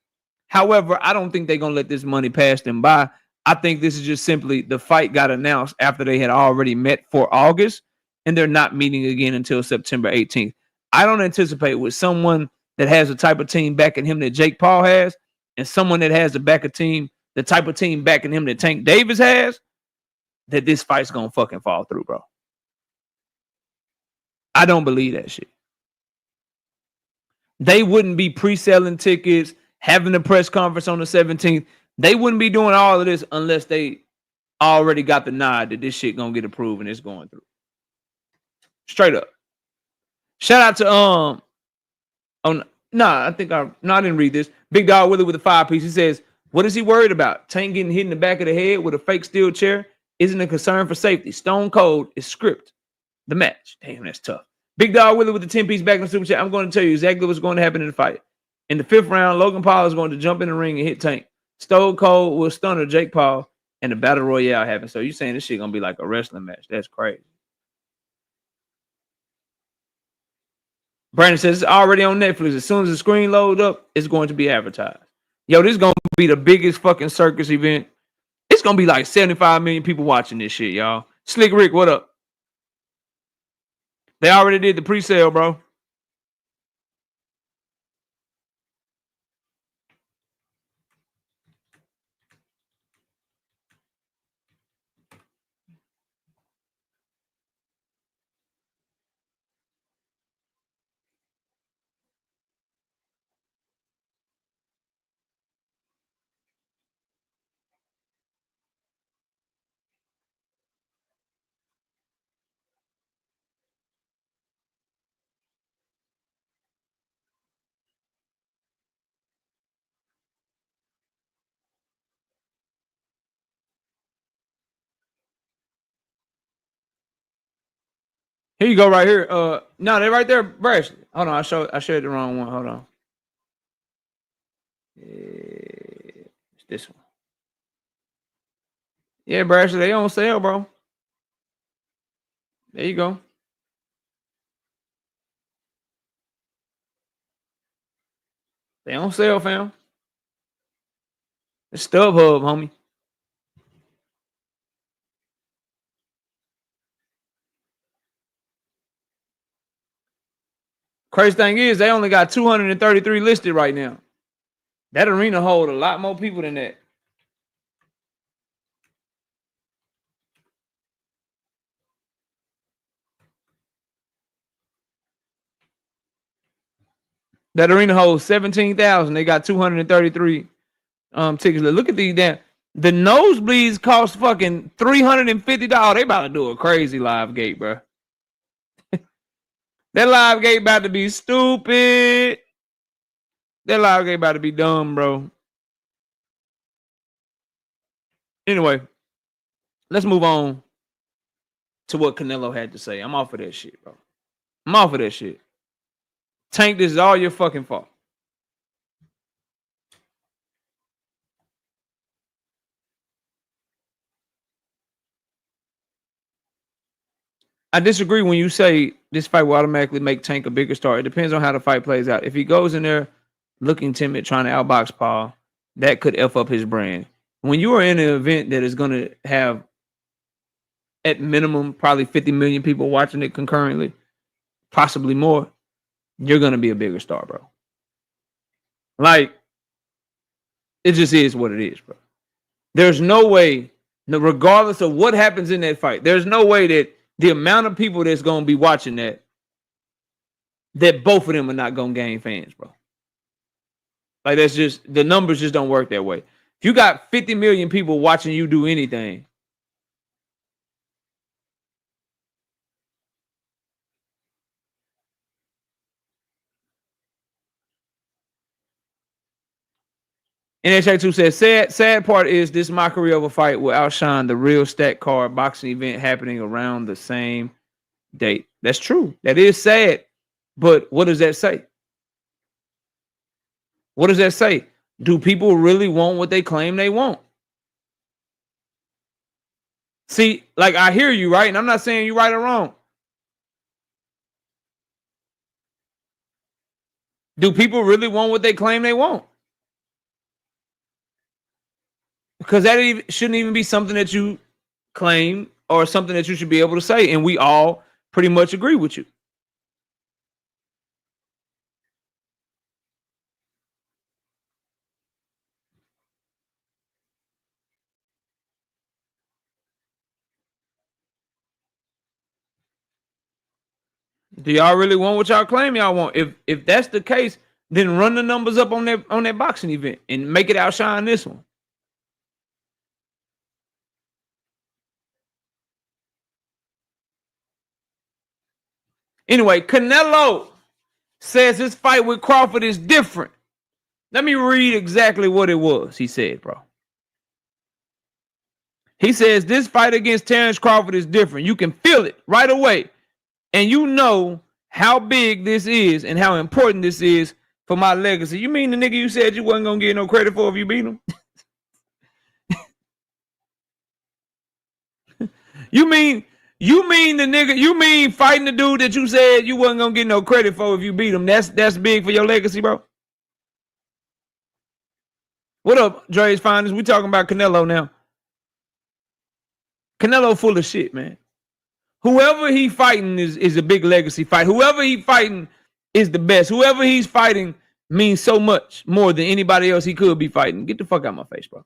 However, I don't think they're going to let this money pass them by. I think this is just simply the fight got announced after they had already met for August, and they're not meeting again until September 18th. I don't anticipate with someone that has the type of team backing him that Jake Paul has, and someone that has the type of team backing him that Tank Davis has, that this fight's going to fucking fall through, bro. I don't believe that shit. They wouldn't be pre-selling tickets, having a press conference on the 17th. They wouldn't be doing all of this unless they already got the nod that this shit gonna get approved and it's going through. Straight up. Shout out to I didn't read this. Big Dog Willie with the 5-piece. He says, What is he worried about? Tank getting hit in the back of the head with a fake steel chair isn't a concern for safety. Stone Cold is script the match. Damn, that's tough. Big Dog Willie with the 10-piece back in the super chat. I'm going to tell you exactly what's going to happen in the fight. In the 5th round, Logan Paul is going to jump in the ring and hit Tank. Stone Cold will stunner Jake Paul, and the Battle Royale happens. So you saying this shit going to be like a wrestling match. That's crazy. Brandon says it's already on Netflix. As soon as the screen loads up, it's going to be advertised. Yo, this is going to be the biggest fucking circus event. It's going to be like 75 million people watching this shit, y'all. Slick Rick, what up? They already did the pre-sale, bro. Here you go, right here. No, they're right there, Brashley. Hold on, I shared the wrong one. Hold on. It's this one. Yeah, Brashley, they on sale, bro. There you go. They on sale, fam. It's StubHub, homie. Crazy thing is, they only got 233 listed right now. That arena hold a lot more people than that. That arena holds 17,000. They got 233 tickets. Look at these damn. The nosebleeds cost fucking $350. They about to do a crazy live gate, bro. That live gate about to be stupid. That live gate about to be dumb, bro. Anyway, let's move on to what Canelo had to say. I'm off of that shit, bro. I'm off of that shit. Tank, this is all your fucking fault. I disagree when you say this fight will automatically make Tank a bigger star. It depends on how the fight plays out. If he goes in there looking timid, trying to outbox Paul, that could F up his brand. When you are in an event that is going to have, at minimum, probably 50 million people watching it concurrently, possibly more, you're going to be a bigger star, bro. Like, it just is what it is, bro. There's no way, regardless of what happens in that fight, there's no way that the amount of people that's going to be watching that both of them are not going to gain fans, bro. Like, that's just, the numbers just don't work that way. If you got 50 million people watching you do anything, NHA2 says, sad part is this mockery of a fight will outshine the real stat card boxing event happening around the same date. That's true. That is sad. But what does that say? What does that say? Do people really want what they claim they want? See, like, I hear you, right? And I'm not saying you're right or wrong. Do people really want what they claim they want? Because that shouldn't even be something that you claim or something that you should be able to say. And we all pretty much agree with you. Do y'all really want what y'all claim y'all want? If that's the case, then run the numbers up on that boxing event and make it outshine this one. Anyway, Canelo says his fight with Crawford is different. Let me read exactly what it was he said, bro. He says, this fight against Terence Crawford is different. You can feel it right away. And you know how big this is and how important this is for my legacy. You mean the nigga you said you wasn't going to get no credit for if you beat him? You mean the nigga, you mean fighting the dude that you said you wasn't going to get no credit for if you beat him? That's big for your legacy, bro? What up, Dre's Finest? We talking about Canelo now. Canelo full of shit, man. Whoever he fighting is a big legacy fight. Whoever he fighting is the best. Whoever he's fighting means so much more than anybody else he could be fighting. Get the fuck out of my face, bro.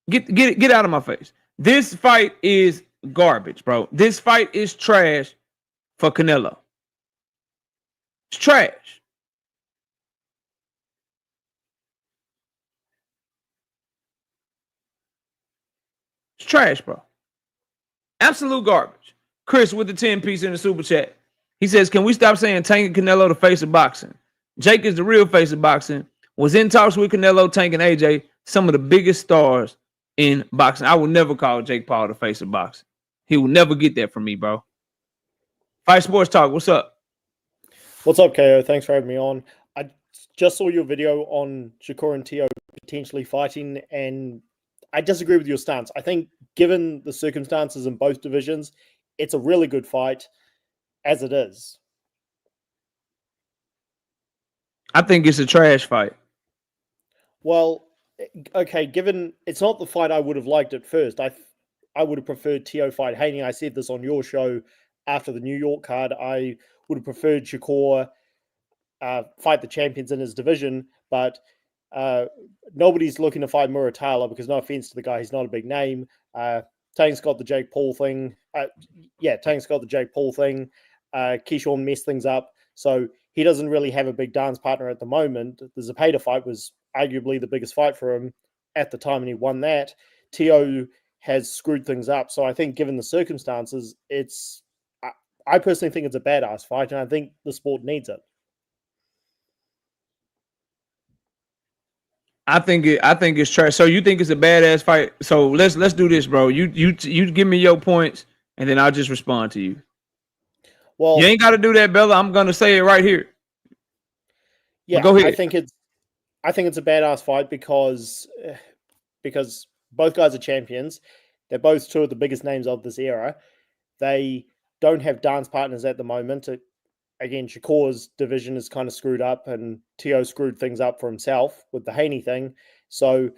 Get out of my face. This fight is garbage, bro. This fight is trash for Canelo. It's trash. It's trash, bro. Absolute garbage. Chris with the 10-piece in the super chat. He says, can we stop saying Tank and Canelo the face of boxing? Jake is the real face of boxing. Was in talks with Canelo, Tank, and AJ, some of the biggest stars in boxing. I will never call Jake Paul the face of boxing. He will never get that from me, bro. Fight Sports Talk, what's up? What's up, KO? Thanks for having me on. I just saw your video on Shakur and Teo potentially fighting, and I disagree with your stance. I think given the circumstances in both divisions, it's a really good fight as it is. I think it's a trash fight. Well, okay, given it's not the fight I would have liked at first. I would have preferred Teo fight Haney. I said this on your show after the New York card. I would have preferred Shakur fight the champions in his division, but nobody's looking to fight Muratala because, no offense to the guy, he's not a big name. Tank's got the Jake Paul thing. Tank's got the Jake Paul thing. Keyshawn messed things up, so he doesn't really have a big dance partner at the moment. The Zepeda fight was arguably the biggest fight for him at the time, and he won that. Teo has screwed things up, so I think given the circumstances, I personally think it's a badass fight, and I think the sport needs it. I think it's trash. So you think it's a badass fight? So let's do this, bro. You give me your points, and then I'll just respond to you. Well, you ain't got to do that, Bella. I'm gonna say it right here. Yeah, go ahead. I think it's a badass fight because both guys are champions. They're both two of the biggest names of this era. They don't have dance partners at the moment. Again, Shakur's division is kind of screwed up, and Teo screwed things up for himself with the Haney thing. So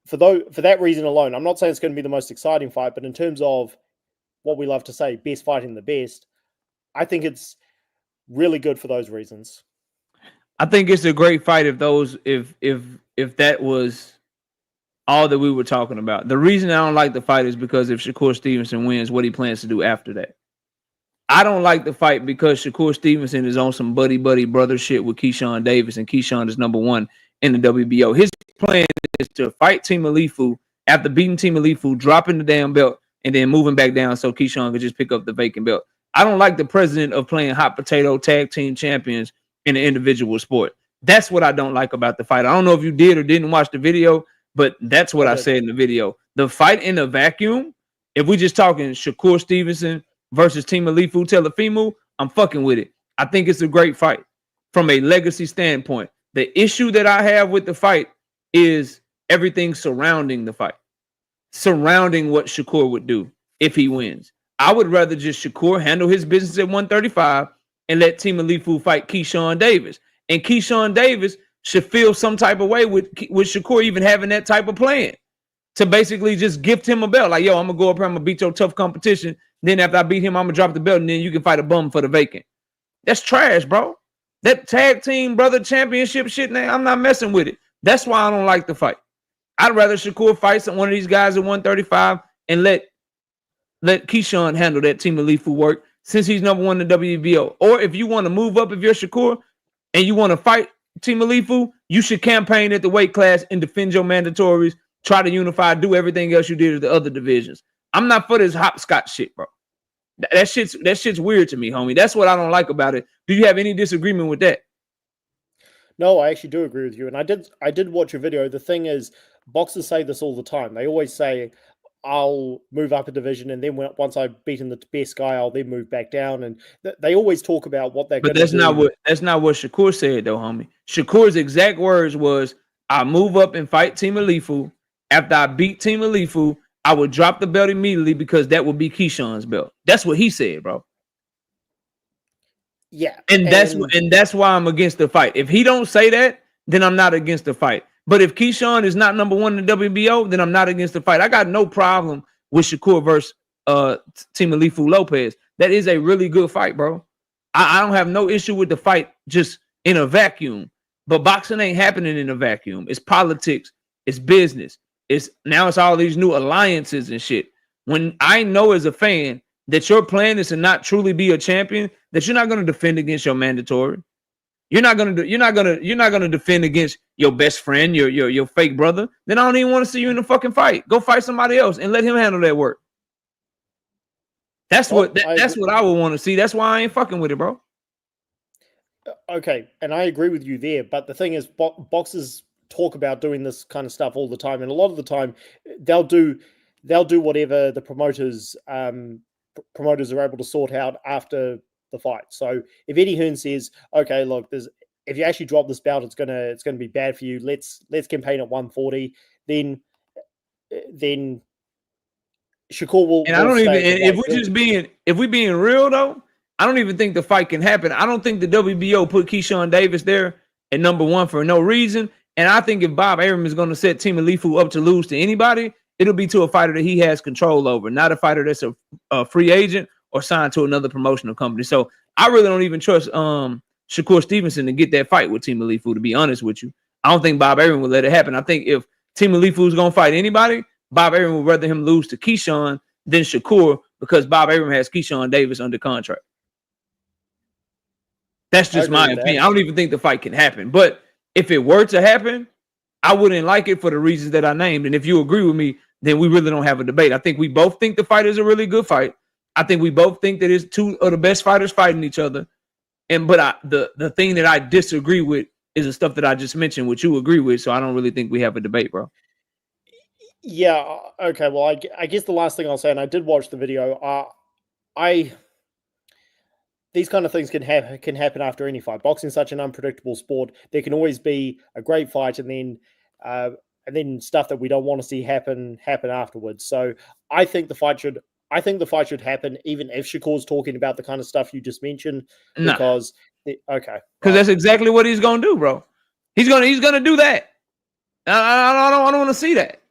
for that reason alone, I'm not saying it's going to be the most exciting fight, but in terms of what we love to say, best fighting the best, I think it's really good for those reasons. I think it's a great fight if that was all that we were talking about. The reason I don't like the fight is because if Shakur Stevenson wins, what he plans to do after that. I don't like the fight because Shakur Stevenson is on some buddy brother shit with Keyshawn Davis, and Keyshawn is #1 in the WBO. His plan is to fight Team Alifu after beating Team Alifu, dropping the damn belt, and then moving back down so Keyshawn could just pick up the vacant belt. I don't like the precedent of playing hot potato tag team champions in an individual sport. That's what I don't like about the fight. I don't know if you did or didn't watch the video, but that's what I said in the video. The fight in a vacuum, if we're just talking Shakur Stevenson versus Team Alifu Teofimo, I'm fucking with it. I think it's a great fight from a legacy standpoint. The issue that I have with the fight is everything surrounding the fight, surrounding what Shakur would do if he wins. I would rather just Shakur handle his business at 135 and let Team Alifu fight Keyshawn Davis. And Keyshawn Davis should feel some type of way with Shakur even having that type of plan to basically just gift him a belt. Like, yo, I'm going to go up here, I'm going to beat your tough competition. Then after I beat him, I'm going to drop the belt, and then you can fight a bum for the vacant. That's trash, bro. That tag team brother championship shit, man, I'm not messing with it. That's why I don't like the fight. I'd rather Shakur fight one of these guys at 135 and let Keyshawn handle that Team Alifu work since he's #1 in the WBO. Or if you want to move up, if you're Shakur and you want to fight Team Alifu, you should campaign at the weight class and defend your mandatories, try to unify, do everything else you did at the other divisions. I'm not for this hopscotch shit, bro. That shit's weird to me, homie. That's what I don't like about it. Do you have any disagreement with that? No, I actually do agree with you. And I did watch a video. The thing is, boxers say this all the time. They always say, I'll move up a division, and then once I've beaten the best guy, I'll then move back down. And they always talk about what they're going to do. But that's not what Shakur said, though, homie. Shakur's exact words was, I move up and fight Team Alifu. After I beat Team Alifu, I would drop the belt immediately because that would be Keyshawn's belt. That's what he said, bro. Yeah. And that's why I'm against the fight. If he don't say that, then I'm not against the fight. But if Keyshawn is not number one in the WBO, then I'm not against the fight. I got no problem with Shakur versus Team Alifu Lopez. That is a really good fight, bro. I don't have no issue with the fight just in a vacuum. But boxing ain't happening in a vacuum. It's politics. It's business. It's all these new alliances and shit. When I know as a fan that your plan is to not truly be a champion, that you're not going to defend against your mandatory. You're not gonna defend against your best friend, your fake brother. Then I don't even want to see you in the fucking fight. Go fight somebody else and let him handle that work. That's what I would want to see. That's why I ain't fucking with it, bro. Okay, and I agree with you there. But the thing is, boxers talk about doing this kind of stuff all the time, and a lot of the time, they'll do whatever the promoters are able to sort out after the fight. So if Eddie Hearn says, okay, look, if you actually drop this belt, it's gonna be bad for you. Let's campaign at 140. Then Shakur will. And I don't even. If we're being real though, I don't even think the fight can happen. I don't think the WBO put Keyshawn Davis there at number one for no reason. And I think if Bob Arum is going to set Team Alifu up to lose to anybody, it'll be to a fighter that he has control over, not a fighter that's a free agent or signed to another promotional company. So I really don't even trust Shakur Stevenson to get that fight with Team Alifu, to be honest with you. I don't think Bob Arum would let it happen. I think if Team Alifu is going to fight anybody, Bob Arum would rather him lose to Keyshawn than Shakur because Bob Arum has Keyshawn Davis under contract. That's just my opinion. I don't even think the fight can happen. But if it were to happen, I wouldn't like it for the reasons that I named. And if you agree with me, then we really don't have a debate. I think we both think the fight is a really good fight. I think we both think that it's two of the best fighters fighting each other. But the thing that I disagree with is the stuff that I just mentioned, which you agree with. So I don't really think we have a debate, bro. Yeah. Okay. Well, I guess the last thing I'll say, and I did watch the video. These kind of things can happen after any fight. Boxing is such an unpredictable sport. There can always be a great fight, and then stuff that we don't want to see happen afterwards. So I think the fight should happen, even if Shakur's talking about the kind of stuff you just mentioned. Because that's exactly what he's gonna do, bro. He's gonna do that. I don't want to see that.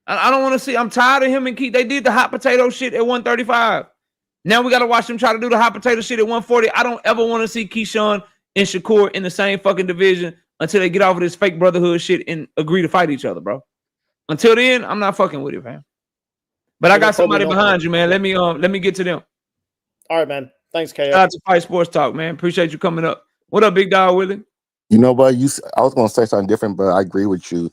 I don't want to see. I'm tired of him and Keith. They did the hot potato shit at 135. Now we got to watch them try to do the hot potato shit at 140. I don't ever want to see Keyshawn and Shakur in the same fucking division until they get off of this fake brotherhood shit and agree to fight each other, bro. Until then, I'm not fucking with it, man. But I got somebody behind you, man. Let me get to them. All right, man. Thanks, KO. Shout out to Fight Sports Talk, man. Appreciate you coming up. What up, big dog, Willie? You know, but I was going to say something different, but I agree with you.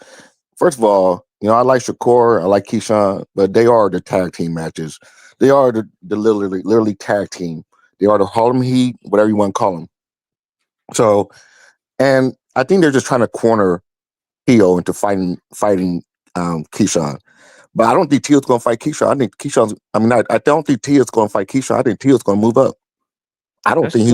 First of all, I like Shakur, I like Keyshawn, but they are the tag team matches. They are the literally tag team. They are the Harlem Heat, whatever you want to call them. So, and I think they're just trying to corner Tio into fighting Keyshawn. But I don't think Tio's going to fight Keyshawn. I don't think Tio's going to fight Keyshawn. I think Tio's going to move up. I don't think he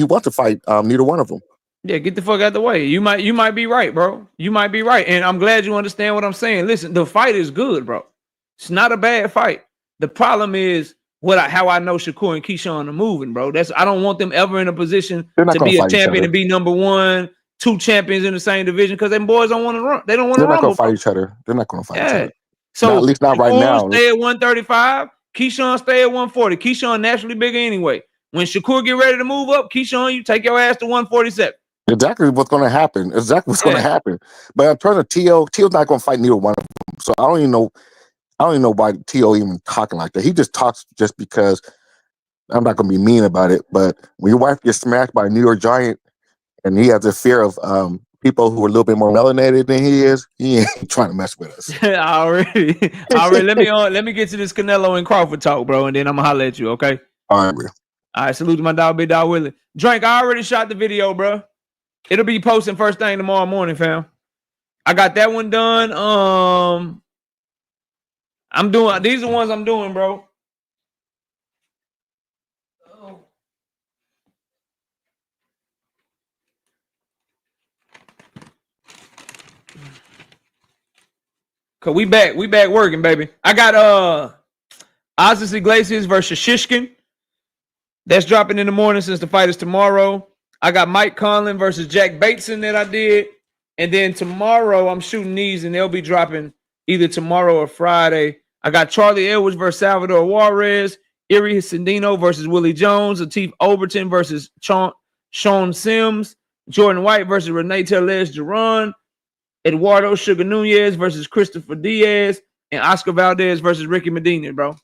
wants to fight neither one of them. Yeah, get the fuck out the way. You might be right, bro. You might be right. And I'm glad you understand what I'm saying. Listen, the fight is good, bro. It's not a bad fight. The problem is how I know Shakur and Keyshawn are moving, bro. I don't want them ever in a position to be a champion and be number one, two champions in the same division because them boys don't want to run. They don't want to run. They're not going to fight each other. They're not going to fight each other. So at least not right now. Stay at 135. Keyshawn stay at 140. Keyshawn naturally bigger anyway. When Shakur get ready to move up, Keyshawn, you take your ass to 147. Exactly what's going to happen. Going to happen. But in terms of Tio's not going to fight neither one of them. So I don't even know why Tio even talking like that. He just talks just because. I'm not going to be mean about it, but when your wife gets smashed by a New York Giant and he has a fear of people who are a little bit more melanated than he is, he ain't trying to mess with us. already. Let me get to this Canelo and Crawford talk, bro, and then I'm gonna holler at you, okay? All right, bro. All right, salute to my dog, Big Dog Willie. Drink, I already shot the video, bro. It'll be posting first thing tomorrow morning, fam. I got that one done. These are the ones I'm doing, bro. Cause we back working, baby. I got Ossis Iglesias versus Shishkin. That's dropping in the morning since the fight is tomorrow. I got Mike Conlon versus Jack Bateson that I did. And then tomorrow I'm shooting these and they'll be dropping either tomorrow or Friday. I got Charlie Edwards versus Salvador Juarez, Iri Sandino versus Willie Jones, Latif Overton versus Sean Sims, Jordan White versus Renee Teles-Duran, Eduardo Sugar Nunez versus Christopher Diaz, and Oscar Valdez versus Ricky Medina, bro.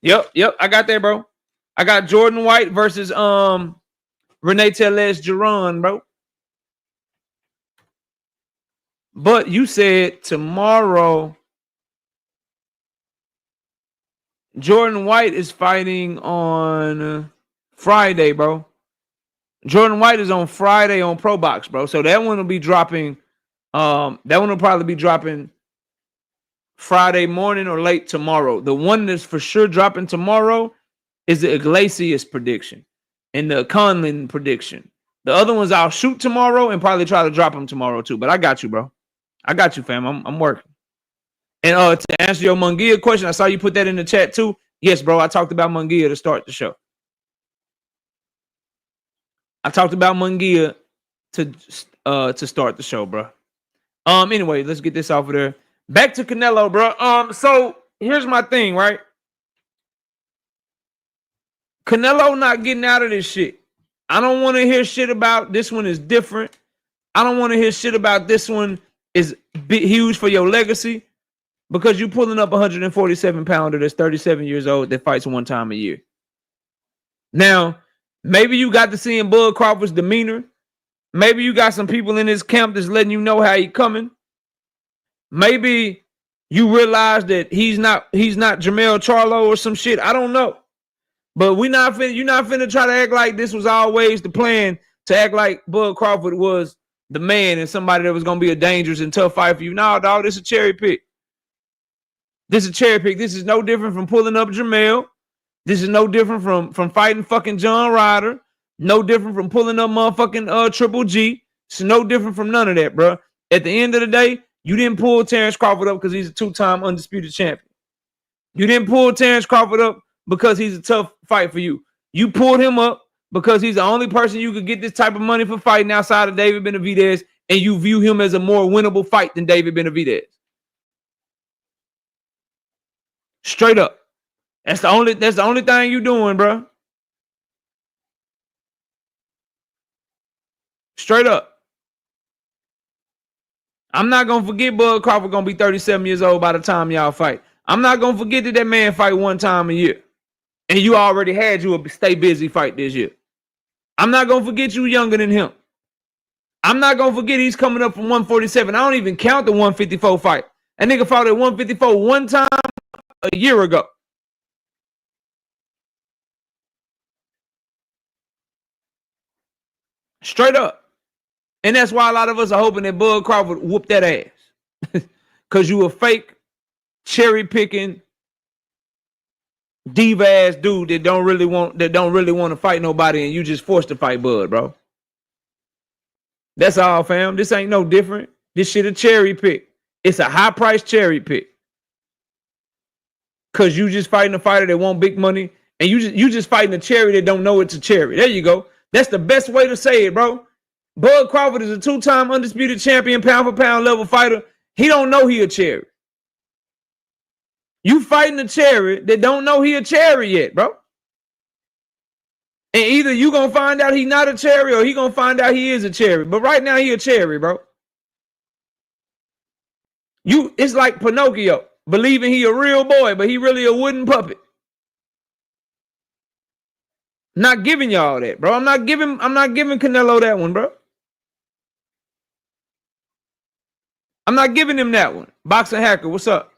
Yep, I got that, bro. I got Jordan White versus Renee Teles-Duran, bro. But you said tomorrow Jordan White is fighting on Friday, bro. Jordan White is on Friday on Pro Box, bro. So that one will be dropping. That one will probably be dropping Friday morning or late tomorrow. The one that's for sure dropping tomorrow is the Iglesias prediction and the Conlon prediction. The other ones I'll shoot tomorrow and probably try to drop them tomorrow too. But I got you, bro. I got you, fam. I'm working. And to answer your Munguia question, I saw you put that in the chat too. Yes, bro. I talked about Munguia to start the show. I talked about Munguia to start the show, bro. Anyway, let's get this off of there. Back to Canelo, bro. So here's my thing, right? Canelo not getting out of this shit. I don't want to hear shit about this one is different. I don't want to hear shit about this one is huge for your legacy because you're pulling up 147 pounder that's 37 years old that fights one time a year. Now, maybe you got to see in Bud Crawford's demeanor. Maybe you got some people in his camp that's letting you know how he coming. Maybe you realize that he's not Jermell Charlo or some shit. I don't know. But you're not finna try to act like this was always the plan to act like Bud Crawford was the man and somebody that was gonna be a dangerous and tough fight for you. No, dog, this is a cherry pick. This is a cherry pick. This is no different from pulling up Jermell. This is no different from fighting fucking John Ryder. No different from pulling up motherfucking Triple G. It's no different from none of that, bro. At the end of the day, you didn't pull Terence Crawford up because he's a two-time undisputed champion. You didn't pull Terence Crawford up because he's a tough fight for you. You pulled him up because he's the only person you could get this type of money for fighting outside of David Benavidez, and you view him as a more winnable fight than David Benavidez. Straight up. That's the only thing you doing, bro. Straight up. I'm not going to forget Bud Crawford going to be 37 years old by the time y'all fight. I'm not going to forget that man fight one time a year. And you already had you a stay busy fight this year. I'm not going to forget you younger than him. I'm not going to forget he's coming up from 147. I don't even count the 154 fight. That nigga fought at 154 one time a year ago. Straight up. And that's why a lot of us are hoping that Bud Crawford whoop that ass. Because you a fake, cherry-picking, diva-ass dude that don't really want to fight nobody and you just forced to fight Bud, bro. That's all, fam. This ain't no different. This shit a cherry pick. It's a high-priced cherry pick. Because you just fighting a fighter that want big money and you just fighting a cherry that don't know it's a cherry. There you go. That's the best way to say it, bro. Bud Crawford is a two-time undisputed champion, pound-for-pound level fighter. He don't know he a cherry. You fighting a cherry that don't know he a cherry yet, bro. And either you going to find out he not a cherry or he going to find out he is a cherry. But right now he a cherry, bro. It's like Pinocchio, believing he a real boy, but he really a wooden puppet. Not giving y'all that, bro. I'm not giving Canelo that one, bro. I'm not giving him that one. Boxing Hacker, what's up?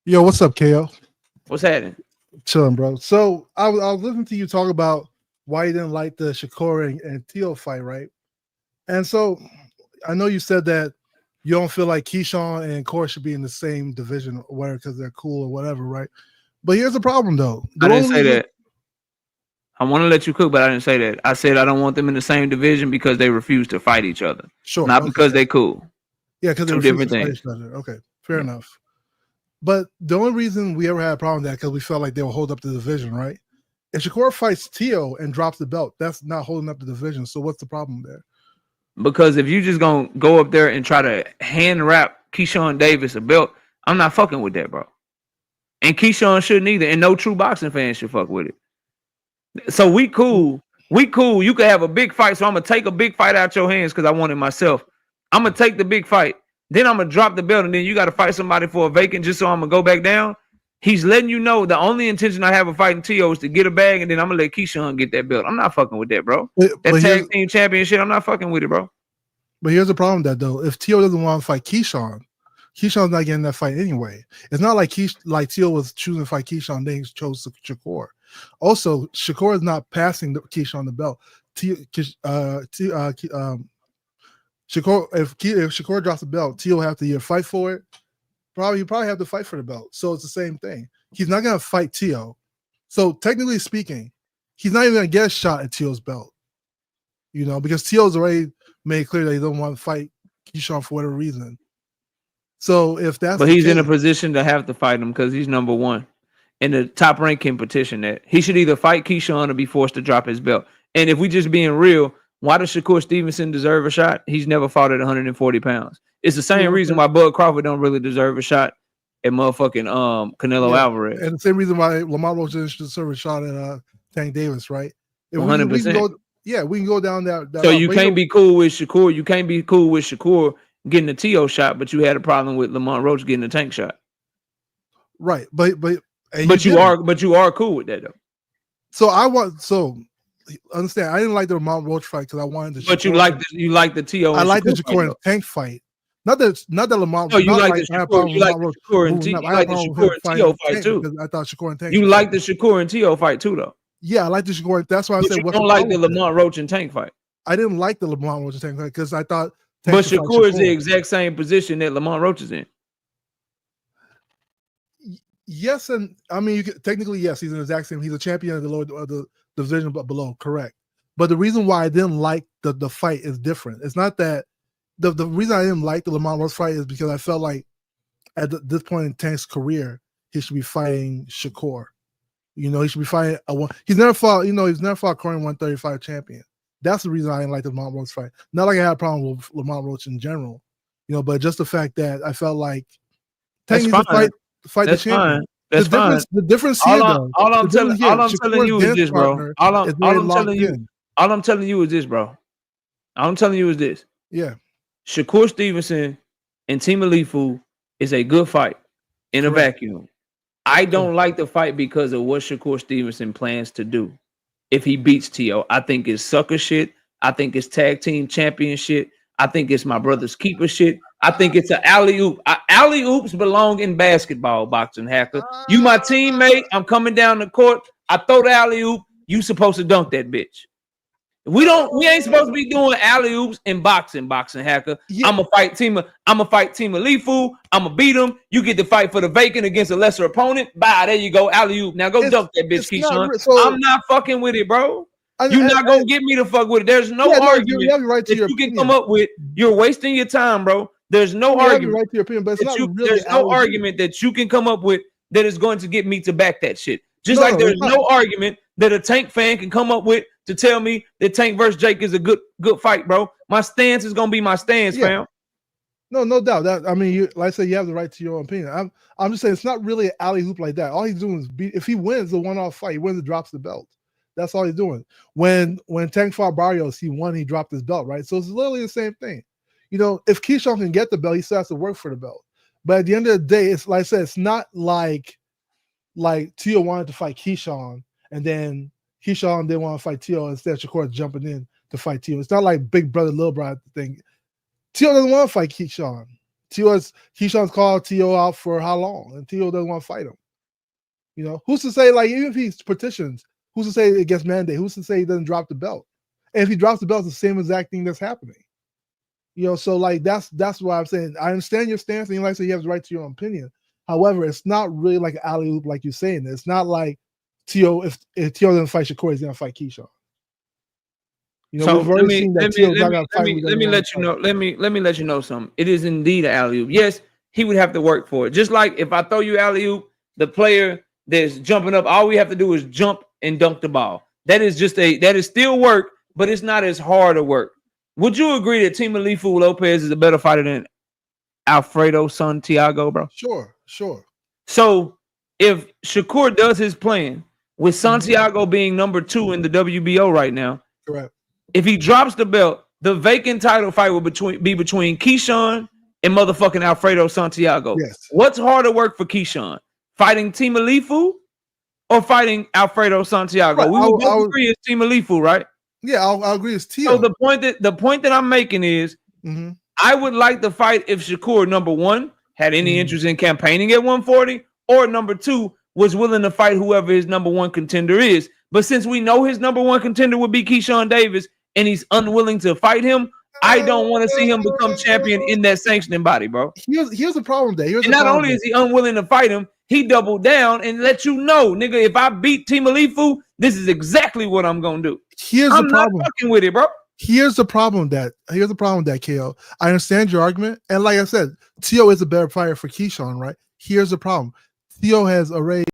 Yo, what's up, KO? What's happening? Chilling, bro. So I was listening to you talk about why you didn't like the Shakur and Teo fight, right? And so I know you said that you don't feel like Keyshawn and Corey should be in the same division or whatever because they're cool or whatever, right? But here's the problem, though. I didn't say that. I want to let you cook, but I didn't say that. I said I don't want them in the same division because they refuse to fight each other. Sure. Not because they cool. Yeah, because they refuse to fight each other. Okay, fair enough. But the only reason we ever had a problem with that because we felt like they would hold up the division, right? If Shakur fights Teo and drops the belt, that's not holding up the division. So what's the problem there? Because if you just gonna go up there and try to hand wrap Keyshawn Davis a belt, I'm not fucking with that, bro. And Keyshawn shouldn't either. And no true boxing fan should fuck with it. So we cool. We cool. You could have a big fight. So I'm gonna take a big fight out your hands because I want it myself. I'm gonna take the big fight. Then I'm gonna drop the belt, and then you got to fight somebody for a vacant just so I'm gonna go back down. He's letting you know the only intention I have of fighting Teo is to get a bag, and then I'm gonna let Keyshawn get that belt. I'm not fucking with that, bro. That tag team championship, I'm not fucking with it, bro. But here's the problem with that though. If Teo doesn't want to fight Keyshawn, Keyshawn's not getting that fight anyway. It's not like Teo was choosing to fight Keyshawn, then he chose Shakur. Also, Shakur is not passing Keyshawn the belt. Shakur, if Shakur drops the belt, Teo will have to either fight for it. He probably have to fight for the belt. So it's the same thing. He's not gonna fight Teo. So technically speaking, he's not even gonna get a shot at Teo's belt. You know, because Teo's already made clear that he doesn't want to fight Keyshawn for whatever reason. So if that's but he's in a position to have to fight him because he's number one. And the top rank can petition that. He should either fight Keyshawn or be forced to drop his belt. And if we just being real, why does Shakur Stevenson deserve a shot? He's never fought at 140 pounds. It's the same reason why Bud Crawford don't really deserve a shot at motherfucking Canelo Alvarez. And the same reason why Lamar Roach didn't deserve a shot at Tank Davis, right? 100%. We can go down that so you can't be cool with Shakur. You can't be cool with Shakur getting a Teo shot, but you had a problem with Lamar Roach getting a Tank shot. Right. But you are cool with that though. So understand, I didn't like the Lamar Roach fight because I wanted the. But you like the Teo. I like the Shakur and Tank fight. Not that Lamar. No, you like the Shakur. You like the Shakur and Teo. You like the Shakur and Teo fight too. I thought Shakur and Tank. You like the Shakur and Teo fight too, though. Yeah, I like the Shakur. That's why I said. You don't like the Lamar Roach and Tank fight. I didn't like the Lamar Roach and Tank fight because I thought. But Shakur is the exact same position that Lamar Roach is in. Yes, and I mean, technically, yes, he's in the exact same. He's a champion of the division, but below, correct. But the reason why I didn't like the fight is different. It's not that the reason I didn't like the Lamar Roach fight is because I felt like at this point in Tank's career, he should be fighting Shakur. You know, he should be fighting he's never fought. You know, he's never fought Korean 135 champion. That's the reason I didn't like the Lamar Roach fight. Not like I had a problem with Lamar Roach in general, you know, but just the fact that I felt like Tank needs to fight the champion. That's fine. The difference here, though. All I'm telling you is this, bro. All I'm telling you is this, bro. All I'm telling you is this. Yeah. Shakur Stevenson and Teofimo is a good fight in a vacuum. I don't like the fight because of what Shakur Stevenson plans to do. If he beats Teo, I think it's sucker shit. I think it's tag team champion shit. I think it's my brother's keeper shit. I think it's an alley-oop. Alley-oops belong in basketball, boxing hacker. You my teammate. I'm coming down the court. I throw the alley-oop. You supposed to dunk that bitch. We ain't supposed to be doing alley-oops in boxing hacker. Yeah. I'm gonna fight Teofimo. I'm gonna beat him. You get to fight for the vacant against a lesser opponent. Bye, there you go. Alley-oop. Now go dunk that bitch, Keyshawn. I'm not fucking with it, bro. You're not gonna get me to fuck with it. There's no argument that you can come up with. You're wasting your time, bro. There's no argument. Right to your opinion, but there's no argument that you can come up with that is going to get me to back that shit. Just like there's no argument that a Tank fan can come up with to tell me that Tank versus Jake is a good fight, bro. My stance is gonna be my stance, fam. No doubt. That I mean, like I said, you have the right to your own opinion. I'm just saying it's not really an alley hoop like that. All he's doing is if he wins the one-off fight, he wins and drops the belt. That's all he's doing. When Tank fought Barrios, he won, he dropped his belt, right? So it's literally the same thing. You know, if Keyshawn can get the belt, he still has to work for the belt. But at the end of the day, it's like I said, it's not like Teo wanted to fight Keyshawn, and then Keyshawn didn't want to fight Teo, instead Shakur jumping in to fight Teo. It's not like big brother, little brother thing. Tio doesn't want to fight Keyshawn. Keyshawn's called Tio out for how long? And Tio doesn't want to fight him. You know, who's to say, like, even if he petitions, who's to say it gets mandate? Who's to say he doesn't drop the belt? And if he drops the belt, it's the same exact thing that's happening. You know, so like that's why I'm saying I understand your stance, and like I said, you have the right to your own opinion. However, it's not really like an alley oop like you're saying. It's not like Tio, if Tio doesn't fight Shakur, he's gonna fight Keyshawn. You know, So we've already seen that Tio's not gonna fight. let me let you know. Let me let you know something. It is indeed an alley oop. Yes, he would have to work for it. Just like if I throw you alley oop, the player that's jumping up, all we have to do is jump and dunk the ball. That is still work, but it's not as hard to work. Would you agree that Teofimo Lopez is a better fighter than Alfredo Santiago, bro? Sure. So if Shakur does his plan with Santiago being number 2 in the WBO right now, correct. If he drops the belt, the vacant title fight will be between Keyshawn and motherfucking Alfredo Santiago. Yes. What's harder work for Keyshawn? Fighting Teofimo or fighting Alfredo Santiago? Right. We would both agree it's Teofimo, right? Yeah, I'll agree it's Tio. So the point that I'm making is I would like the fight if Shakur, number 1, had any interest in campaigning at 140, or number 2, was willing to fight whoever his number 1 contender is. But since we know his number 1 contender would be Keyshawn Davis, and he's unwilling to fight him, I don't want to see him become champion in that sanctioning body, bro. Here's the problem there. And not only is he unwilling to fight him, he doubled down and let you know, nigga, if I beat Teofimo, this is exactly what I'm gonna do. I'm not fucking with it, bro. Here's the problem that KO. I understand your argument, and like I said, Tio is a better fighter for Keyshawn, right? Here's the problem: Tio has already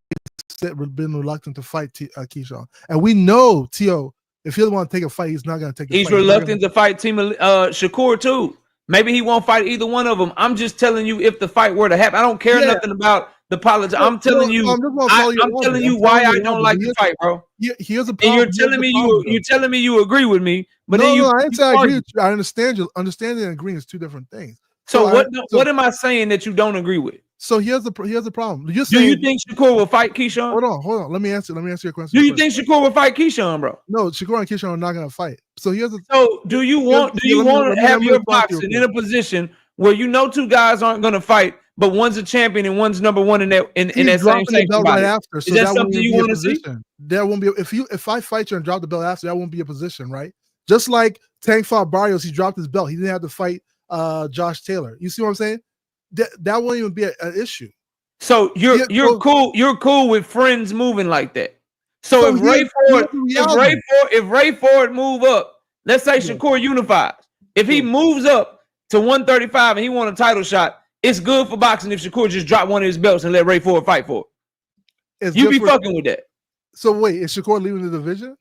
been reluctant to fight Keyshawn, and we know Tio. If he doesn't want to take a fight, he's not going to take. He's reluctant to fight Shakur too. Maybe he won't fight either one of them. I'm just telling you, if the fight were to happen, I don't care nothing about the politics. I'm telling you, I'm telling you why I don't like the fight, bro. Here's a problem. And you're telling me you agree with me, but then I ain't saying I agree with you. I understand you. Understanding and agreeing is two different things. So what am I saying that you don't agree with? So here's the problem. Do you think Shakur will fight Keyshawn? Hold on. Let me answer your question. Do you think Shakur will fight Keyshawn, bro? No, Shakur and Keyshawn are not going to fight. So do you want to have your boxing in a position where you know two guys aren't going to fight, but one's a champion and one's number 1 in that same belt right after? So is that something you want to see? There won't be if I fight you and drop the belt after, that won't be a position, right? Just like Tank fought Barrios, he dropped his belt. He didn't have to fight Josh Taylor. You see what I'm saying? That won't even be an issue. So you're cool with friends moving like that. So if Ray Ford move up, let's say Shakur unifies. If he moves up to 135 and he won a title shot, it's good for boxing if Shakur just drop one of his belts and let Ray Ford fight for it. You be fucking with that. So wait, is Shakur leaving the division?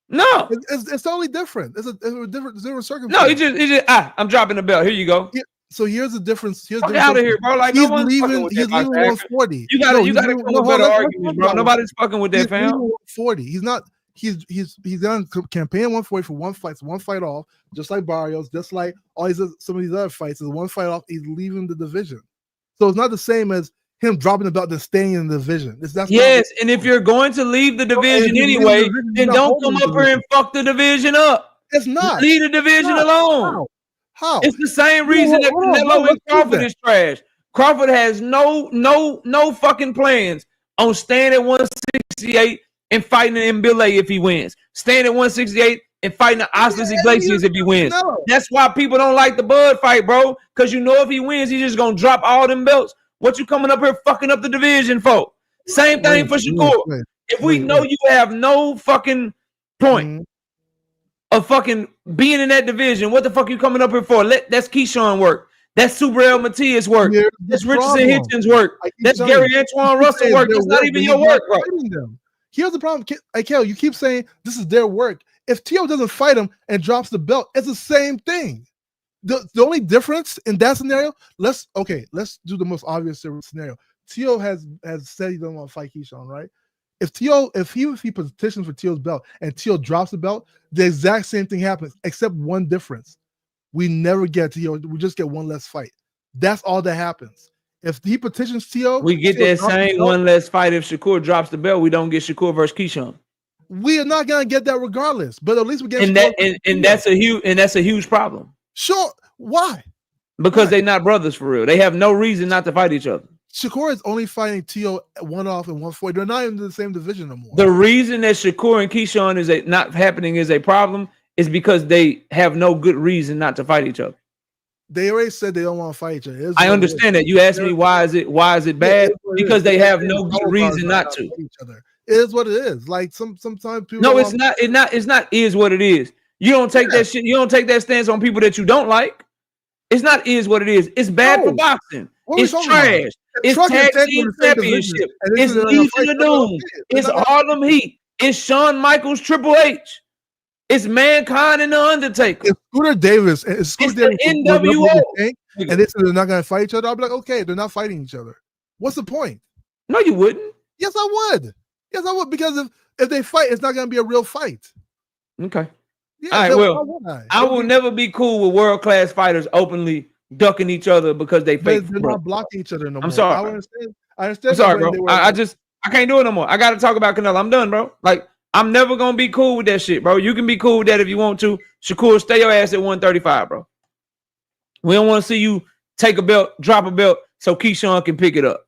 No, it's totally different. It's a different circumstance. No, he just I'm dropping the belt. Here you go. Yeah. So here's the difference. Here's the out of here, bro. Like he's leaving 140. You gotta come with better arguments, bro. Nobody's fucking with that, fam. 140. He's not. He's done campaign 140 for one fight. So one fight off, just like Barrios, just like some of these other fights. Is one fight off. He's leaving the division. So it's not the same as him dropping the belt and staying in the division. Yes, and if you're going to leave the division anyway, then don't come up here and fuck the division up. It's not. Leave the division alone. How? It's the same reason that Canelo and Crawford is trash. Crawford has no fucking plans on staying at 168 and fighting in Mbile if he wins. Staying at 168 and fighting Oscar Iglesias if he wins. That's why people don't like the Bud fight, bro. Because you know if he wins, he's just gonna drop all them belts. What you coming up here fucking up the division for? Same thing for Shakur. If we know you have no fucking point of fucking being in that division, what the fuck you coming up here for? That's Keyshawn work. That's Super L. Matias work. That's Richardson Hitchens work. That's Gary Antoine Russell work. It's not even your work, bro. Here's the problem, Kel. You keep saying this is their work. If Tio doesn't fight him and drops the belt, it's the same thing. The only difference in that scenario, let's do the most obvious scenario. Tio has said he doesn't want to fight Keyshawn, right? If he petitions for Tio's belt and Tio drops the belt, the exact same thing happens, except one difference. We never get Tio. We just get one less fight. That's all that happens. If he petitions Tio, we get that same one less fight. If Shakur drops the belt, we don't get Shakur versus Keyshawn. We are not gonna get that regardless. But at least we get that's a huge problem. Sure. Why? Because Why? they're not brothers for real. They have no reason not to fight each other. Shakur is only fighting Tio one off and 140. They're not in the same division no more. The reason that Shakur and Keyshawn is not happening is a problem is because they have no good reason not to fight each other. They already said they don't want to fight each other. I understand that. You asked me why is it bad? Because they have no good reason not to. Each other. It is what it is. Like sometimes people. No, it's not. It's not. Is what it is. You don't take that shit. You don't take that stance on people that you don't like. It's not. Is what it is. It's bad for boxing. It's trash. It's tag team championship. It's Legion of Doom. It's Harlem Heat. It's Shawn Michaels, Triple H. It's Mankind and The Undertaker. If Scooter Davis and the NWO. And they said they're not going to fight each other, I'll be like, okay, they're not fighting each other. What's the point? No, you wouldn't. Yes, I would. Yes, I would. Because if they fight, it's not going to be a real fight. Okay. Yeah, all right, well, I will never be cool with world-class fighters openly ducking each other because they fake. They're not blocking each other no more. I'm sorry. I understand. I'm sorry, bro. I can't do it no more. I got to talk about Canelo. I'm done, bro. Like, I'm never going to be cool with that shit, bro. You can be cool with that if you want to. Shakur, stay your ass at 135, bro. We don't want to see you take a belt, drop a belt, so Keyshawn can pick it up.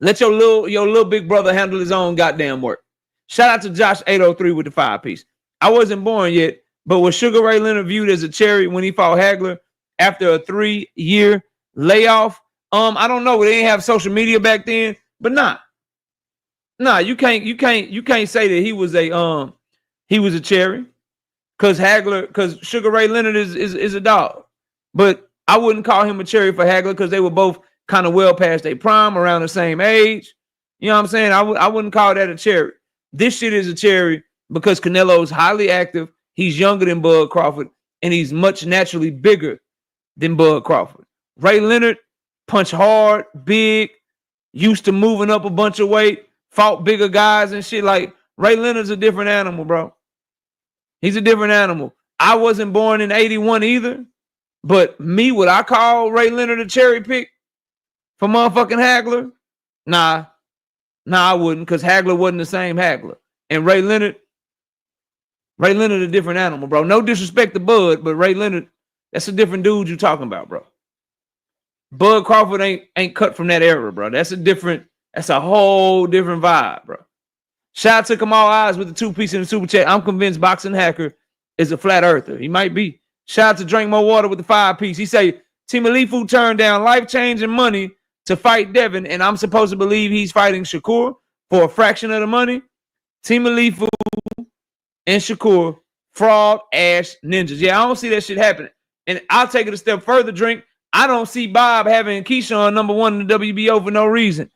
Let your little big brother handle his own goddamn work. Shout out to Josh 803 with the 5-piece. I wasn't born yet, but was Sugar Ray Leonard viewed as a cherry when he fought Hagler after a 3-year layoff? I don't know. They didn't have social media back then, but nah, you can't say that he was a cherry because Sugar Ray Leonard is a dog. But I wouldn't call him a cherry for Hagler because they were both kind of well past their prime, around the same age. You know what I'm saying? I wouldn't call that a cherry. This shit is a cherry because Canelo is highly active. He's younger than Bud Crawford, and he's much naturally bigger than Bud Crawford. Ray Leonard punched hard, big, used to moving up a bunch of weight, fought bigger guys and shit. Like, Ray Leonard's a different animal, bro. He's a different animal. I wasn't born in 81 either, but me, would I call Ray Leonard a cherry pick for motherfucking Hagler? Nah, I wouldn't, because Hagler wasn't the same Hagler. And Ray Leonard a different animal, bro. No disrespect to Bud, but Ray Leonard, that's a different dude you talking about, bro. Bud Crawford ain't cut from that era, bro. That's a whole different vibe, bro. Shout out to Kamal Eyes with the 2-piece in the super chat. I'm convinced Boxing Hacker is a flat earther. He might be. Shout out to Drink More Water with the 5-piece. He say, Timalifu turned down life-changing money to fight Devin, and I'm supposed to believe he's fighting Shakur for a fraction of the money. Timalifu and Shakur, fraud ass ninjas. Yeah, I don't see that shit happening. And I'll take it a step further, Drink. I don't see Bob having Keyshawn #1 in the WBO for no reason.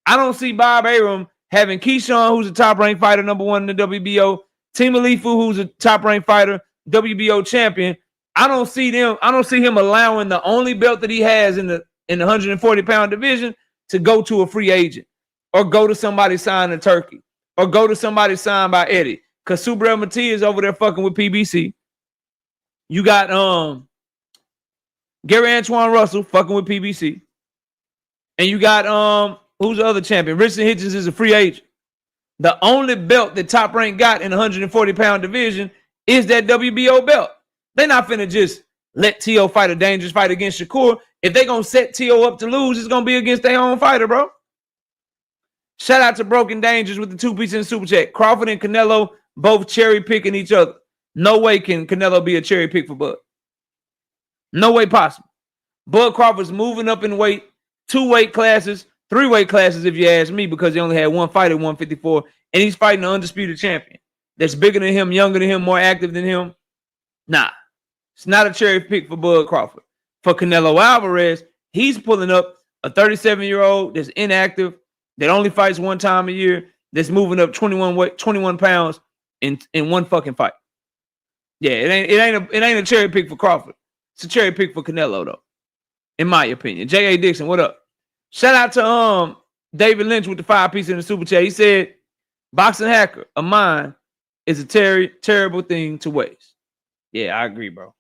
I don't see Bob Arum having Keyshawn, who's a top-ranked fighter, #1 in the WBO, Timalifu, who's a top-ranked fighter, WBO champion. I don't see him allowing the only belt that he has in the 140-pound division to go to a free agent or go to somebody signed in Turkey or go to somebody signed by Eddie. Because Subriel Matias is over there fucking with PBC. You got Gary Antoine Russell fucking with PBC. And you got who's the other champion? Richard Hitchens is a free agent. The only belt that Top Rank got in the 140-pound division is that WBO belt. They're not finna just let T.O. fight a dangerous fight against Shakur. If they're going to set T.O. up to lose, it's going to be against their own fighter, bro. Shout out to Broken Dangers with the 2-piece in the super chat. Crawford and Canelo both cherry picking each other. No way can Canelo be a cherry pick for Bud. No way possible. Bud Crawford's moving up in weight, 2 weight classes, 3 weight classes if you ask me, because he only had 1 fight at 154, and he's fighting the undisputed champion that's bigger than him, younger than him, more active than him. Nah, it's not a cherry pick for Bud Crawford. For Canelo Alvarez, he's pulling up a 37-year-old that's inactive, that only fights 1 time a year, that's moving up 21 pounds in 1 fucking fight. Yeah, it ain't a cherry pick for Crawford. It's a cherry pick for Canelo, though, in my opinion. J.A. Dixon, what up? Shout out to David Lynch with the 5-piece in the super chat. He said, Boxing Hacker, a mind is a terrible thing to waste. Yeah, I agree, bro.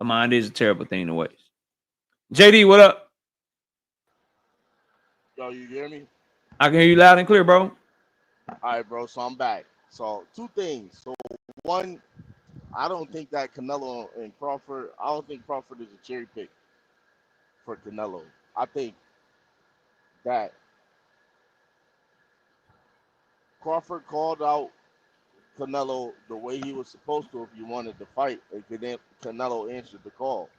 A mind is a terrible thing to waste. JD, what up? Yo, you hear me? I can hear you loud and clear, bro. All right, bro. So I'm back. So 2 things. So 1, I don't think that Canelo and Crawford. I don't think Crawford is a cherry pick for Canelo. I think that Crawford called out Canelo the way he was supposed to if you wanted to fight, and Canelo answered the call,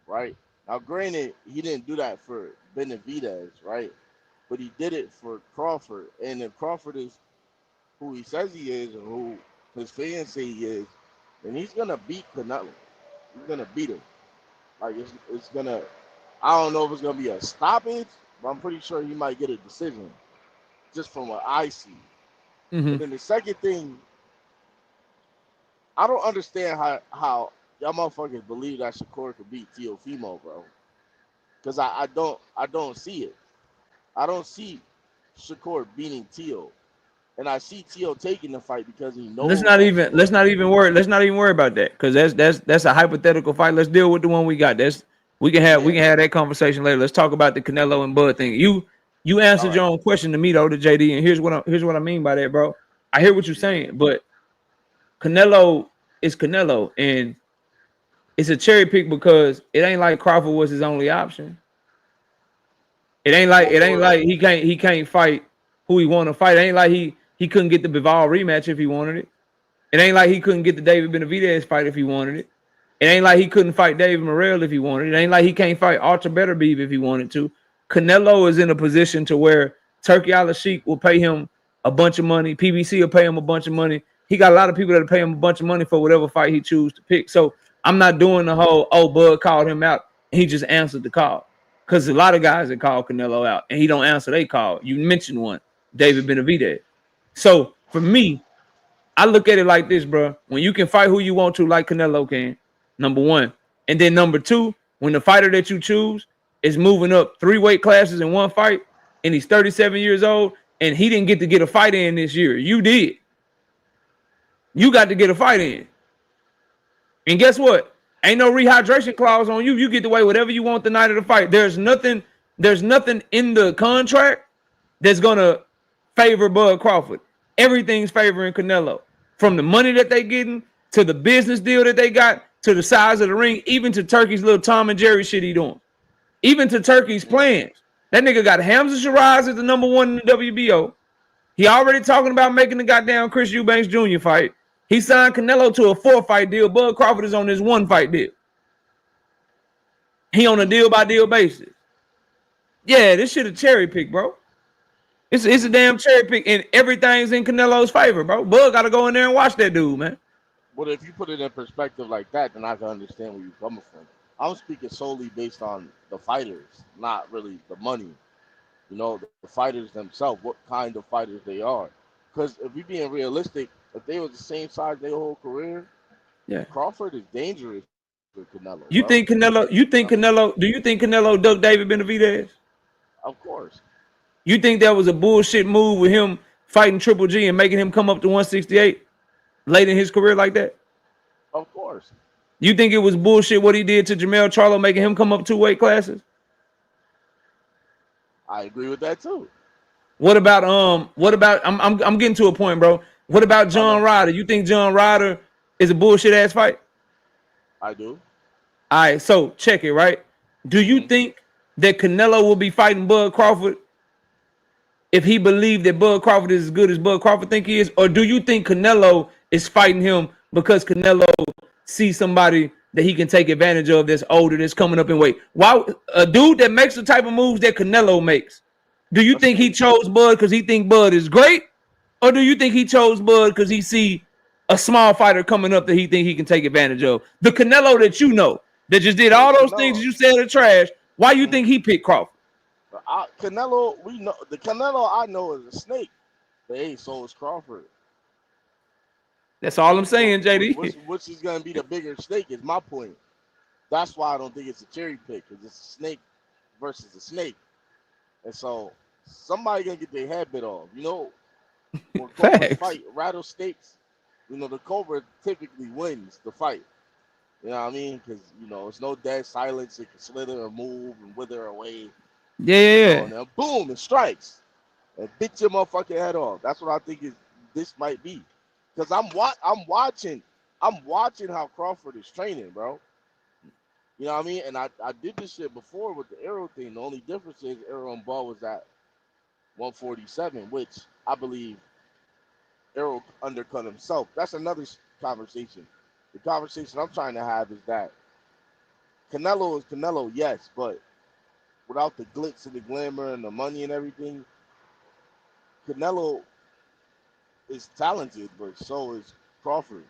right? Now, granted, he didn't do that for Benavidez, right? But he did it for Crawford, and if Crawford is who he says he is and who his fans say he is, then he's gonna beat Canelo. He's gonna beat him. Like it's gonna. I don't know if it's gonna be a stoppage, but I'm pretty sure he might get a decision, just from what I see. Mm-hmm. And then the second thing, I don't understand how y'all motherfuckers believe that Shakur could beat Teofimo, bro. Because I don't see it. I don't see Shakur beating Teo. And I see Teo taking the fight because he knows Let's not that even Shakur worry about that, because that's a hypothetical fight. Let's deal with the one we got. We can have that conversation later. Let's talk about the Canelo and Bud thing. You answered your own question to me though, to JD, and here's what I mean by that, bro. I hear what you're saying, but Canelo is Canelo, and it's a cherry pick because it ain't like Crawford was his only option. It ain't like he can't fight who he want to fight. It ain't like he couldn't get the Bivol rematch if he wanted it. It ain't like he couldn't get the David Benavidez fight if he wanted it. It ain't like he couldn't fight David Morrell if he wanted it. It ain't like he can't fight Archer Betterbeef if he wanted to. Canelo is in a position to where Turkey Al-Sheikh will pay him a bunch of money. PBC will pay him a bunch of money. He got a lot of people that pay him a bunch of money for whatever fight he chooses to pick. So I'm not doing the whole, Bud called him out and he just answered the call. Because a lot of guys that call Canelo out and he don't answer they call. You mentioned one, David Benavidez. So for me, I look at it like this, bro. When you can fight who you want to, like Canelo can, number one. And then number two, when the fighter that you choose is moving up 3 weight classes in one fight, and he's 37 years old, and he didn't get a fight in this year. You did. You got to get a fight in. And guess what? Ain't no rehydration clause on you. You get to weigh whatever you want the night of the fight. There's nothing in the contract that's gonna favor Bud Crawford. Everything's favoring Canelo. From the money that they getting, to the business deal that they got, to the size of the ring, even to Turkey's little Tom and Jerry shit he doing. Even to Turkey's plans. That nigga got Hamza Shiraz as the number 1 in the WBO. He already talking about making the goddamn Chris Eubanks Jr. fight. He signed Canelo to a 4-fight deal. Bud Crawford is on this 1-fight deal. He on a deal-by-deal basis. Yeah, this shit a cherry pick, bro. It's a damn cherry pick, and everything's in Canelo's favor, bro. Bud got to go in there and watch that dude, man. Well, if you put it in perspective like that, then I can understand where you're coming from. I'm speaking solely based on the fighters, not really the money. You know, the fighters themselves, what kind of fighters they are. Because if you're being realistic, if they were the same size their whole career, Yeah. Crawford is dangerous for Canelo. Do you think Canelo ducked David Benavidez? Of course. You think that was a bullshit move with him fighting Triple G and making him come up to 168 late in his career like that? Of course. You think it was bullshit what he did to Jermell Charlo, making him come up 2 weight classes? I agree with that too. What about I'm getting to a point, bro. What about John Ryder? You think John Ryder is a bullshit ass fight? I do. All right, so check it, right? Do you think that Canelo will be fighting Bud Crawford if he believed that Bud Crawford is as good as Bud Crawford think he is? Or do you think Canelo is fighting him because Canelo sees somebody that he can take advantage of that's older, that's coming up in weight? Why a dude that makes the type of moves that Canelo makes, do you think he chose Bud because he think Bud is great? Or do you think he chose Bud because he see a small fighter coming up that he think he can take advantage of? The Canelo that you know, that just did all those things you said are trash, why you think he picked Crawford? Canelo, we know the Canelo I know is a snake. But hey, so is Crawford. That's all I'm saying, JD. Which is going to be the bigger snake is my point. That's why I don't think it's a cherry pick, because it's a snake versus a snake. And so somebody going to get their head bit off. You know, when cobras fight rattlesnakes, you know, the cobra typically wins the fight. You know what I mean? Because, you know, it's no dead silence. It can slither or move and wither away. Yeah. You know, and then boom, it strikes. And bit your motherfucking head off. That's what I think this might be. Because I'm watching I'm watching how Crawford is training, bro. You know what I mean? And I did this shit before with the arrow thing. The only difference is arrow and ball was at 147, which I believe Arrow undercut himself. That's another conversation. The conversation I'm trying to have is that Canelo is Canelo, yes, but without the glitz and the glamour and the money and everything, Canelo is talented, but so is Crawford.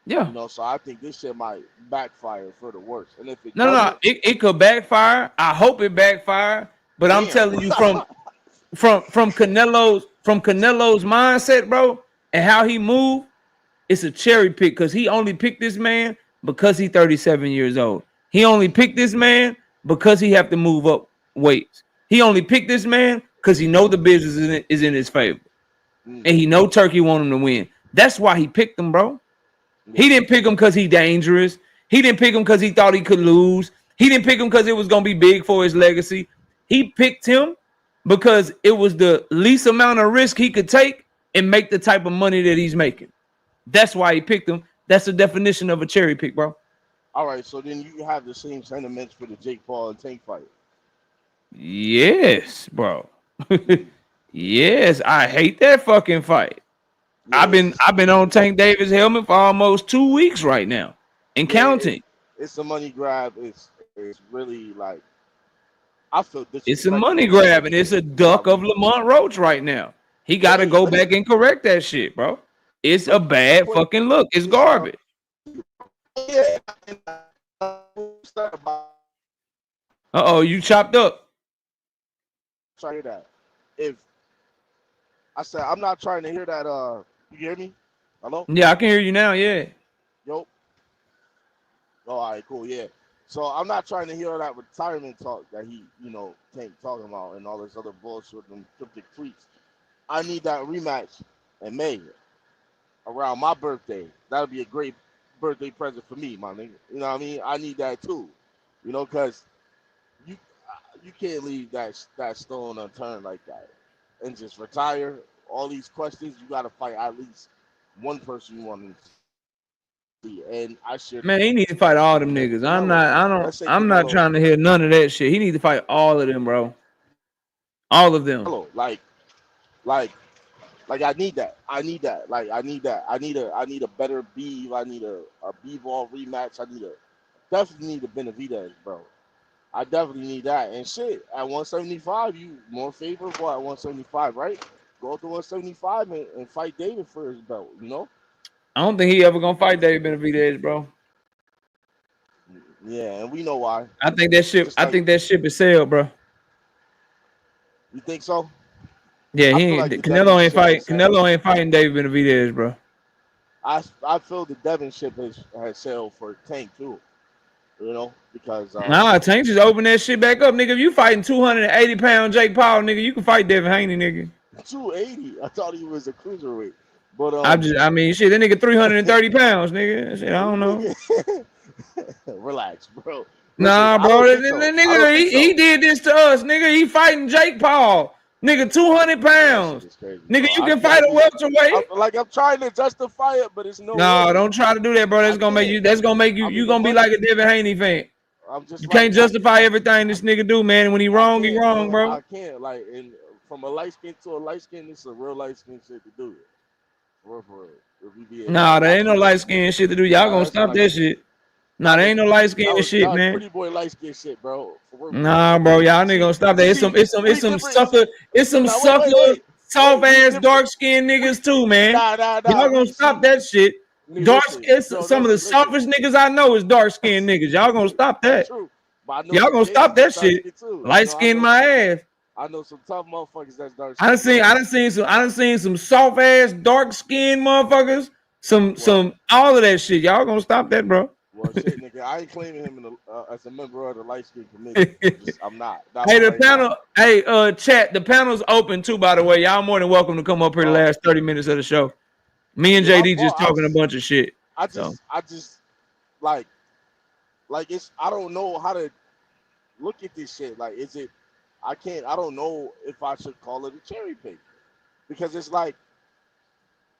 Yeah. You know, so I think this shit might backfire for the worse. And if it No, doesn't, it could backfire. I hope it backfire. But I'm damn. telling you from Canelo's mindset, bro, and how he moved, it's a cherry pick because he only picked this man because he's 37 years old. He only picked this man because he have to move up weights. He only picked this man because he know the business is in his favor. And he know Turkey want him to win. That's why he picked him, bro. Yeah. He didn't pick him because he's dangerous. He didn't pick him because he thought he could lose. He didn't pick him because it was going to be big for his legacy. He picked him because it was the least amount of risk he could take and make the type of money that he's making. That's why he picked him. That's the definition of a cherry pick, bro. All right, so then you have the same sentiments for the Jake Paul and Tank fight. Yes, bro. Yes, I hate that fucking fight. Yeah, I've been on Tank Davis' helmet for almost 2 weeks right now and counting. It's a money grab. It's really like I feel disrespected. It's a money grab and it's a duck of Lamont Roach right now. He got to go back and correct that shit, bro. It's a bad fucking look. It's garbage. Uh-oh, you chopped up. Try to hear that. If I said I'm not trying to hear that, you hear me? Hello? Yeah, I can hear you now. Yeah. Yo. Oh, all right, cool, yeah. So I'm not trying to hear that retirement talk that he, Tank talking about and all this other bullshit and cryptic tweets. I need that rematch in May around my birthday. That'll be a great birthday present for me, my nigga. You know what I mean? I need that too. Because you can't leave that stone unturned like that and just retire. All these questions, you got to fight at least one person you want to see. And I should. Man, he need to fight all them niggas. I'm not trying to hear none of that shit. He need to fight all of them, bro. All of them. Like I need that. I need that. Like I need that. I need a better Beeve. I need a B-ball rematch. Definitely need a Benavidez, bro. I definitely need that. And shit, at 175, you more favorable at 175, right? Go to 175 and fight David for his belt, I don't think he ever gonna fight David Benavidez, bro. Yeah, and we know why. I think that ship is sailed, bro. You think so? Yeah, Canelo ain't fighting David Benavidez, bro. I feel the Devin ship has sailed for Tank too. Because Tank just open that shit back up, nigga. If you fighting 280-pound Jake Paul, nigga, you can fight Devin Haney, nigga. 280? I thought he was a cruiserweight. But I mean, shit, that nigga 330 pounds, nigga. Shit, I don't know. Relax, bro. Nah, bro, that nigga, he did this to us, nigga. He fighting Jake Paul, nigga, 200 pounds. Nigga, you can fight a welterweight. I'm trying to justify it, but it's no. No, don't try to do that, bro. That's gonna make you. You gonna be like a Devin Haney fan. You can't justify everything this nigga do, man. When he wrong, bro. I can't and from a light skin to a light skin, it's a real light skin shit to do it. For real. Nah, there ain't no light skin shit to do. Y'all gonna stop that shit. Nah, there ain't no light skin shit, man. Pretty boy light skin shit, bro. Nah, bro, y'all nigga gonna stop that. It's some sucker, soft ass dark skinned niggas too, man. Y'all gonna stop that shit. Dark skin, some of the softest niggas I know is dark skinned niggas. Y'all gonna stop that. Y'all gonna stop that shit. Light skin my ass. I know some tough motherfuckers that's dark. I done seen some soft ass dark skinned motherfuckers. Some all of that shit. Y'all gonna stop that, bro. Well, shit, nigga, I ain't claiming him as a member of the light skin committee. I'm not. Hey, the panel. Hey, chat. The panel's open too. By the way, y'all more than welcome to come up here the last 30 minutes of the show. Me and JD just talking a bunch of shit. I just like it's. I don't know how to look at this shit. Like, is it? I don't know if I should call it a cherry pick because it's like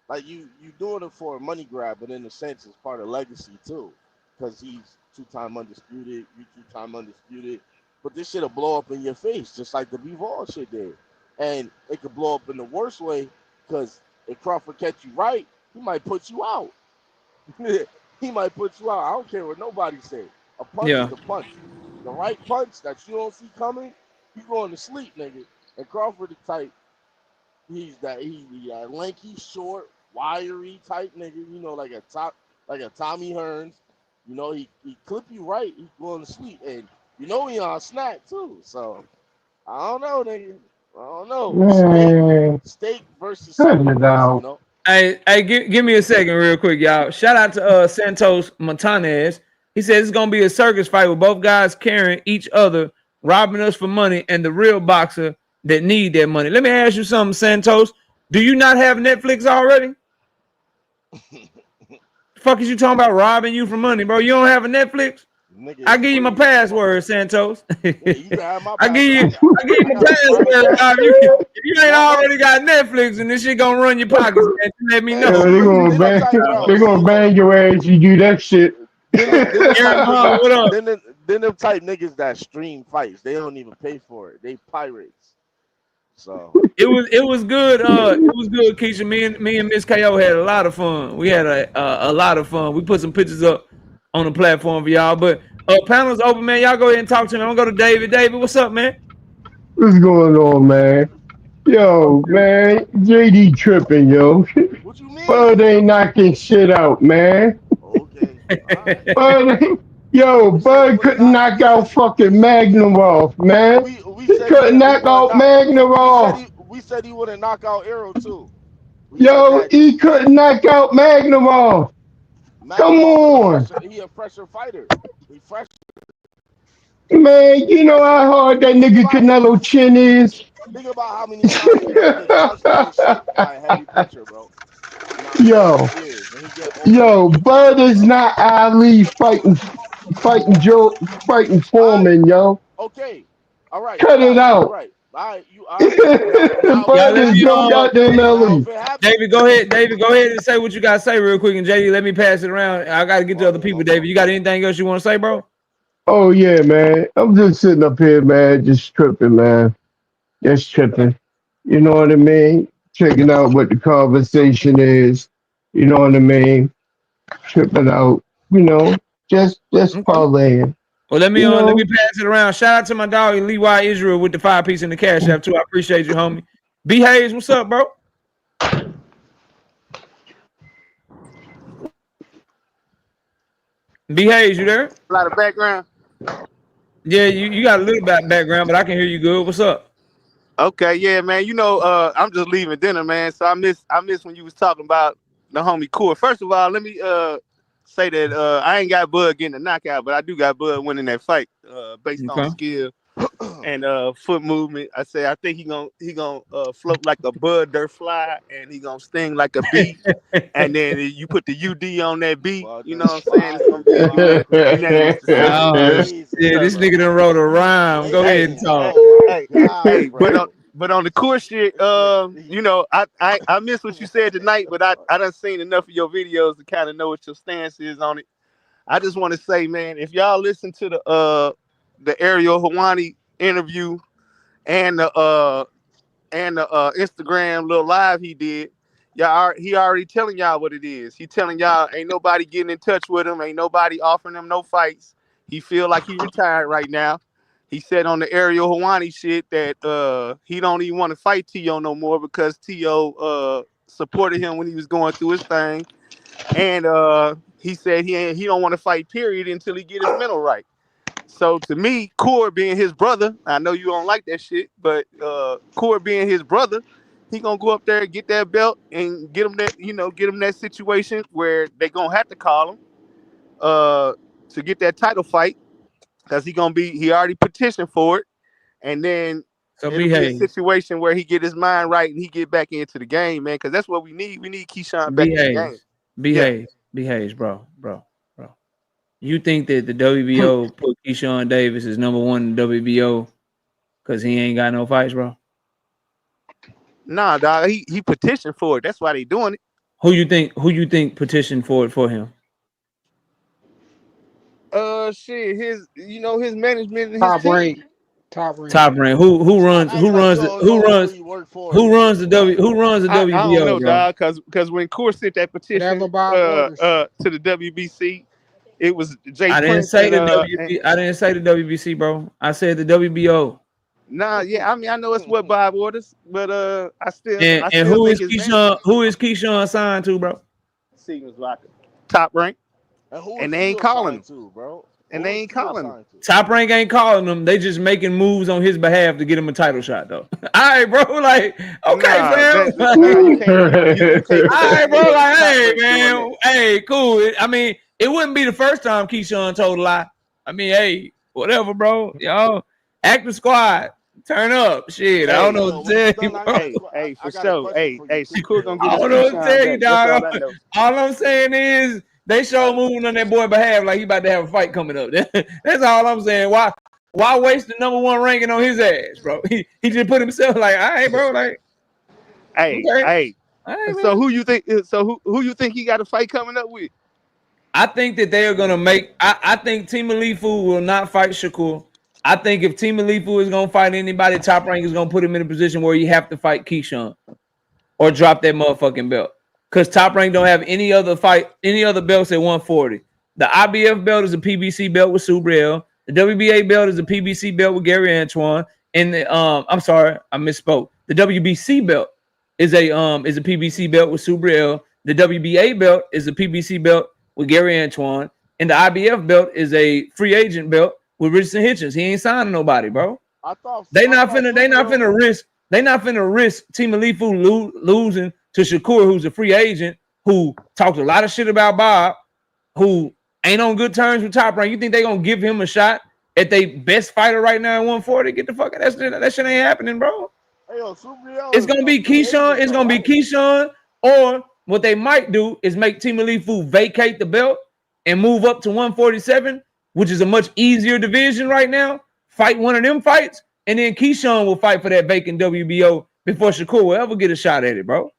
like you doing it for a money grab, but in a sense, it's part of legacy too, because he's 2-time undisputed, you 2-time undisputed. But this shit'll blow up in your face, just like the Bivol shit did, and it could blow up in the worst way, because if Crawford catch you right, he might put you out. He might put you out. I don't care what nobody say. A punch is a punch. The right punch that you don't see coming, you going to sleep, nigga. And Crawford the type, he's the lanky, short, wiry type nigga. You know, like a Tommy Hearns. You know, he clip you right, he going to sleep, and you know he on snack too. So I don't know, nigga. I don't know. Man, Steak versus cut something it else, you out. know. Hey, give me a second, real quick, y'all. Shout out to Santos Montanez. He says it's gonna be a circus fight with both guys carrying each other, robbing us for money, and the real boxer that need that money. Let me ask you something, Santos. Do you not have Netflix already? The fuck is you talking about robbing you for money, bro? You don't have a Netflix? Nigga, I give you my free. password, Santos. Yeah, you can have my I give you my password. password. If you ain't already got Netflix and this shit gonna run your pockets, man, you let me Yeah, know. they gonna bang your ass. You do that shit. Then them type niggas that stream fights, they don't even pay for it. They pirates. So it was good. It was good, Keisha. Me and Miss KO had a lot of fun. We had a lot of fun. We put some pictures up on the platform for y'all. But panel's open, man. Y'all go ahead and talk to me. I'm gonna go to David. David, what's up, man? What's going on, man? Yo, man, JD tripping, yo. what you mean? Bud ain't knocking shit out, man. Okay. Right. Bud couldn't knock out fucking Magnum off, man. We He couldn't knock out Magnum off. We said he wouldn't knock out Arrow too. He couldn't knock out Magnum off. Come on. He a fresher fighter. He fresh. Man, you know how hard that nigga Canelo chin is? Think about how many times he get constantly shit by heavy pressure, bro. Bud is not Ali fighting Foreman, yo. Okay. All right. Cut it out. Right. All right. Bud is no goddamn Ali. David, go ahead. David, go ahead and say what you gotta say real quick. And JD, let me pass it around. I gotta get to other people. David, you got anything else you want to say, bro? Oh yeah, man. I'm just sitting up here, man, just tripping, man. Just tripping. You know what I mean? Checking out what the conversation is. You know what I mean? Tripping out. You know, just parlaying. Well, let me pass it around. Shout out to my dog Levi Israel with the 5-piece in the Cash App too. I appreciate you, homie. B Hayes, what's up, bro? B Hayes, you there? A lot of background. Yeah, you got a little bit of background, but I can hear you good. What's up? Okay, yeah, man. You know, I'm just leaving dinner, man. So I miss when you was talking about the homie Core. First of all, let me say that I ain't got Bud getting a knockout, but I do got Bud winning that fight based on skill and foot movement. I think he gonna float like a Bud dirt fly, and he gonna sting like a bee. And then you put the UD on that beat. You know what I'm saying? It's gonna be a unanimous decision. Yeah, this nigga done wrote a rhyme. Go ahead and talk. Hey, but on the course shit, you know, I missed what you said tonight, but I done seen enough of your videos to kind of know what your stance is on it. I just want to say, man, if y'all listen to the Ariel Hawani interview and the Instagram little live he did, he already telling y'all what it is. He telling y'all ain't nobody getting in touch with him, ain't nobody offering him no fights. He feel like he retired right now. He said on the Ariel Hawani shit that he don't even want to fight T.O. no more because T.O. supported him when he was going through his thing. And he said he don't want to fight, period, until he get his mental right. So to me, Core being his brother, I know you don't like that shit, but Core being his brother, he gonna go up there and get that belt and get him that situation where they gonna have to call him to get that title fight. Because he already petitioned for it, and then it'll be a situation where he get his mind right and he get back into the game, man. Because that's what we need. We need Keyshawn back in the game. Behave, bro. You think that the WBO put Keyshawn Davis as number one in the WBO because he ain't got no fights, bro? Nah, dog. He petitioned for it. That's why they doing it. Who you think petitioned for it for him? Shit, his management and his Top team. rank. Top rank. Top rank. Who runs Stop acting like you don't know who you work for. who runs the WBO? I don't know, dog, because when Court sent that petition Whatever Bob orders. to the WBC, it was Jay I didn't Prince say and, I didn't say the WBC, bro. I said the WBO. Nah, yeah, I mean I know it's what Bob orders, but I still who is Keyshawn? Who is Keyshawn signed to, bro? Seems like top rank, and they ain't calling him, to, bro. And they ain't calling him. Top rank ain't calling him. They just making moves on his behalf to get him a title shot, though. All right, bro. Like, okay, fam. All right, bro. Like, hey, man. Hey, cool. I mean, it wouldn't be the first time Keyshawn told a lie. I mean, hey, whatever, bro. Y'all, active squad, turn up. Shit, I don't know what to tell you, bro. Hey, for sure. Hey, Shakur gonna get I don't know what to tell you, dog. All I'm saying is, they show moving on that boy behalf like he about to have a fight coming up. That's all I'm saying. Why waste the #1 ranking on his ass, bro? He just put himself like, all right, bro, like, hey. Right, so who you think? So who you think he got a fight coming up with? I think that they are gonna make. I think Teofimo will not fight Shakur. I think if Teofimo is gonna fight anybody, Top Rank is gonna put him in a position where you have to fight Keyshawn or drop that motherfucking belt. Because Top Rank don't have any other belts at 140. The IBF belt is a PBC belt with Subriel. The WBA belt is a PBC belt with Gary Antoine. And the I'm sorry, I misspoke. The WBC belt is a PBC belt with Subriel. The WBA belt is a PBC belt with Gary Antoine. And the IBF belt is a free agent belt with Richardson Hitchens. He ain't signing nobody, bro. They not finna risk Teofimo losing to Shakur, who's a free agent, who talked a lot of shit about Bob, who ain't on good terms with Top Rank. You think they gonna give him a shot at their best fighter right now at 140? Get the fuck out. That shit ain't happening, bro. It's gonna be Keyshawn. It's gonna be Keyshawn. Or what they might do is make Teofimo vacate the belt and move up to 147, which is a much easier division right now. Fight one of them fights, and then Keyshawn will fight for that vacant WBO before Shakur will ever get a shot at it, bro.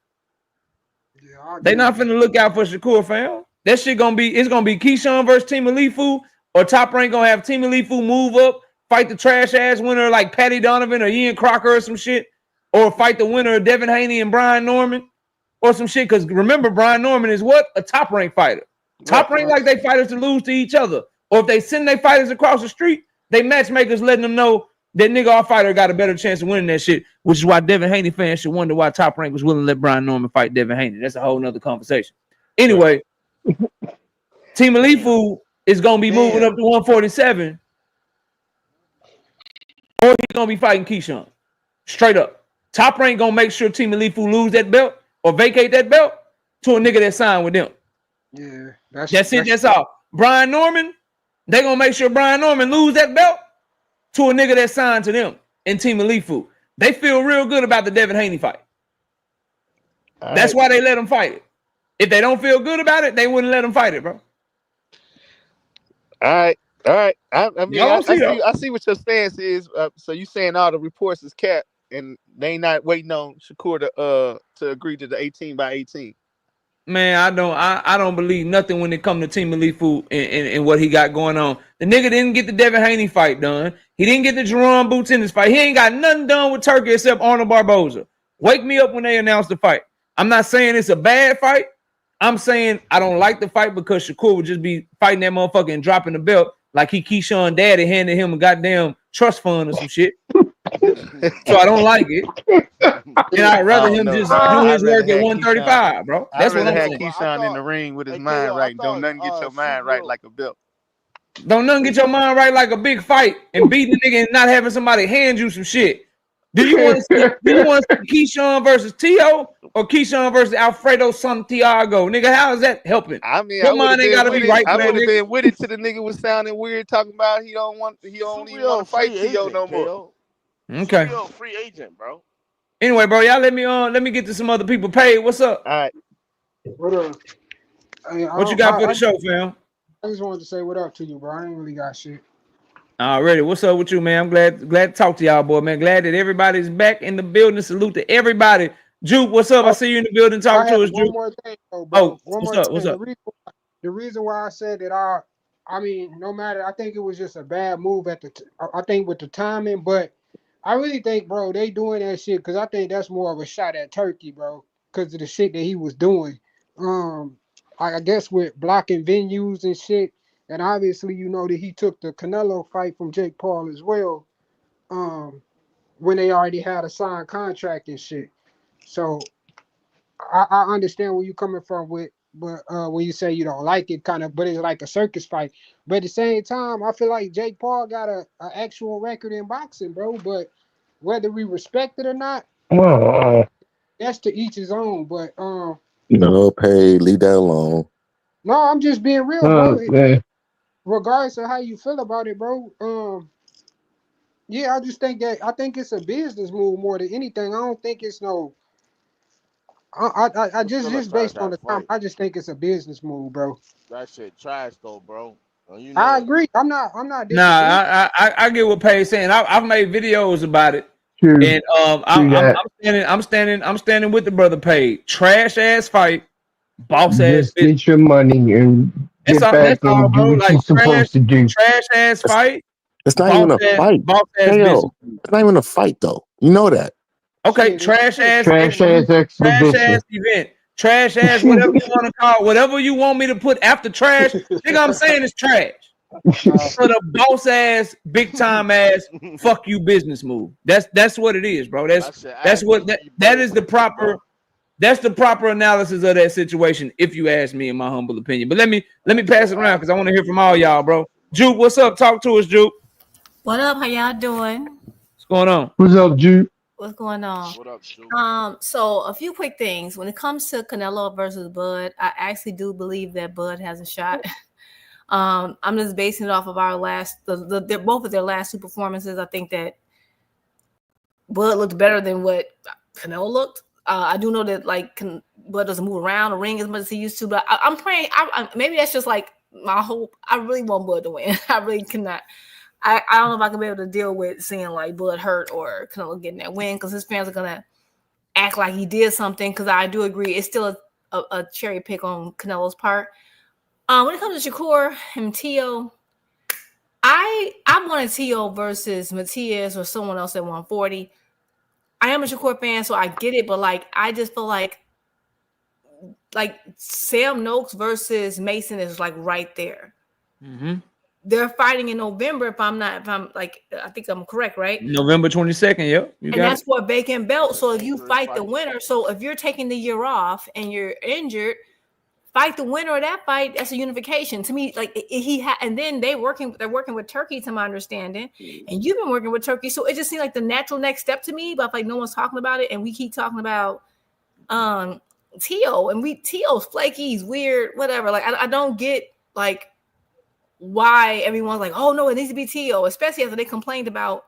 They not finna look out for Shakur, fam. That shit gonna be Keyshawn versus Teofimo, or Top Rank gonna have Teofimo move up, fight the trash ass winner like Patty Donovan or Ian Crocker or some shit, or fight the winner of Devin Haney and Brian Norman or some shit. Because remember, Brian Norman is what? A Top Rank fighter. Top Rank like they fighters to lose to each other, or if they send their fighters across the street, they matchmakers letting them know that nigga, our fighter got a better chance of winning that shit, which is why Devin Haney fans should wonder why Top Rank was willing to let Brian Norman fight Devin Haney. That's a whole nother conversation. Anyway, Teofimo is going to be moving up to 147, or he's going to be fighting Keyshawn. Straight up. Top Rank going to make sure Teofimo lose that belt or vacate that belt to a nigga that signed with them. Yeah. That's it. That's all. Brian Norman, they going to make sure Brian Norman lose that belt to a nigga that signed to them in Teofimo. They feel real good about the Devin Haney fight. That's why they let him fight it. If they don't feel good about it, they wouldn't let him fight it, bro. All right. I mean, I see what your stance is. So you saying all the reports is capped, and they not waiting on Shakur to agree to the 18-by-18. Man, I don't believe nothing when it comes to Teofimo and what he got going on. The nigga didn't get the Devin Haney fight done. He didn't get the Jerome Boots in this fight. He ain't got nothing done with Turkey except Arnold Barboza. Wake me up when they announce the fight. I'm not saying it's a bad fight. I'm saying I don't like the fight because Shakur would just be fighting that motherfucker and dropping the belt like he Keyshawn daddy handed him a goddamn trust fund or some shit. So I don't like it. And I'd rather him just do his work at 135, bro. That's what I'm saying. Keyshawn in the ring with his mind right. Don't nothing get your mind right like a belt. Don't nothing get your mind right like a big fight and beating the nigga and not having somebody hand you some shit. Do you want to see Keyshawn versus Tio or Keyshawn versus Alfredo Santiago? Nigga, how is that helping? I mean, your mind ain't gotta be right. I would have been with it till the nigga was sounding weird, talking about he don't even want to fight Tio no more. Okay. Free agent, bro. Anyway, bro, y'all let me get to some other people paid. What's up? All right. What up? What you got for the show, fam? I just wanted to say what up to you, bro. I ain't really got shit. Already. What's up with you, man? I'm glad to talk to y'all, boy, man. Glad that everybody's back in the building. Salute to everybody Juke, what's up? I Oh, see you in the building. Talk I to had us, one Juke. more thing though, Oh, bro. One what's more up? What's thing. up? The reason why I said that I mean, no matter, I think it was just a bad move at I think with the timing, but I really think, bro, they doing that shit because I think that's more of a shot at Turkey, bro, because of the shit that he was doing. Um, I guess with blocking venues and shit, and obviously you know that he took the Canelo fight from Jake Paul as well. When they already had a signed contract and shit. So I understand where you coming from with, but when you say you don't like it, kind of, but it's like a circus fight. But at the same time, I feel like Jake Paul got a actual record in boxing, bro. But whether we respect it or not, Oh, that's to each his own. But No, pay, leave that alone. no, I'm just being real, bro. man. Regardless of how you feel about it, bro. Yeah, I think it's a business move more than anything. I don't think it's no. I just Facilitate based on that the time, fight. I just think it's a business move, bro. That shit trash though, bro. And you I know it. agree. I'm not disagreeing. Nah, I get what Pay's saying. I've made videos about it, True, and true that. I'm standing with the brother Pay. Trash ass fight, boss ass Just business. get your money and get That's back all, and do bro. what Like you're supposed to do. trash ass It's, fight, it's not even a fight. boss ass business. KO. It's not even a fight though. You know that. Okay, Shit, trash ass Trash ass exhibition, trash ass exhibition. event, trash ass whatever you want to call, whatever you want me to put after trash. Nigga, I'm saying it's trash. For the boss ass, big time ass, fuck you business move. That's what it is, bro. That shit That's ass. what You that better is the fix it, proper. bro. That's the proper analysis of that situation, if you ask me, in my humble opinion. But let me That pass shit it around ass, because I want to bro. hear from You all better y'all, fix bro. it, bro. Juke, what's up? Talk to us, Juke. What up? How y'all doing? What's going on? What's up, Jude? What's going on? What up, Juke? So a few quick things. When it comes to Canelo versus Bud, I actually do believe that Bud has a shot. I'm just basing it off of our both of their last two performances. I think that Bud looked better than what Canelo looked. I do know that Bud doesn't move around the ring as much as he used to, but I'm praying. Maybe that's just like my hope. I really want Bud to win. I really cannot. I don't know if I can be able to deal with seeing like Bud hurt or Canelo getting that win because his fans are gonna act like he did something. Because I do agree, it's still a cherry pick on Canelo's part. When it comes to Shakur and Teo, I wanted Teo versus Matias or someone else at 140. I am a Shakur fan, so I get it, but like I just feel like Sam Noakes versus Mason is like right there. Mm-hmm. They're fighting in November. I think I'm correct, right? November 22nd. Yep, you and got that's it. for a vacant belt. So if you First fight the fight. winner, so if you're taking the year off and you're injured, fight the winner of that fight. That's a unification to me. Like and then they're working with Turkey, to my understanding, and you've been working with Turkey, so it just seems like the natural next step to me. But like no one's talking about it, and we keep talking about Teo, and Teo's flaky, he's weird, whatever. Like I don't get like why everyone's like, oh no, it needs to be Teo, especially after they complained about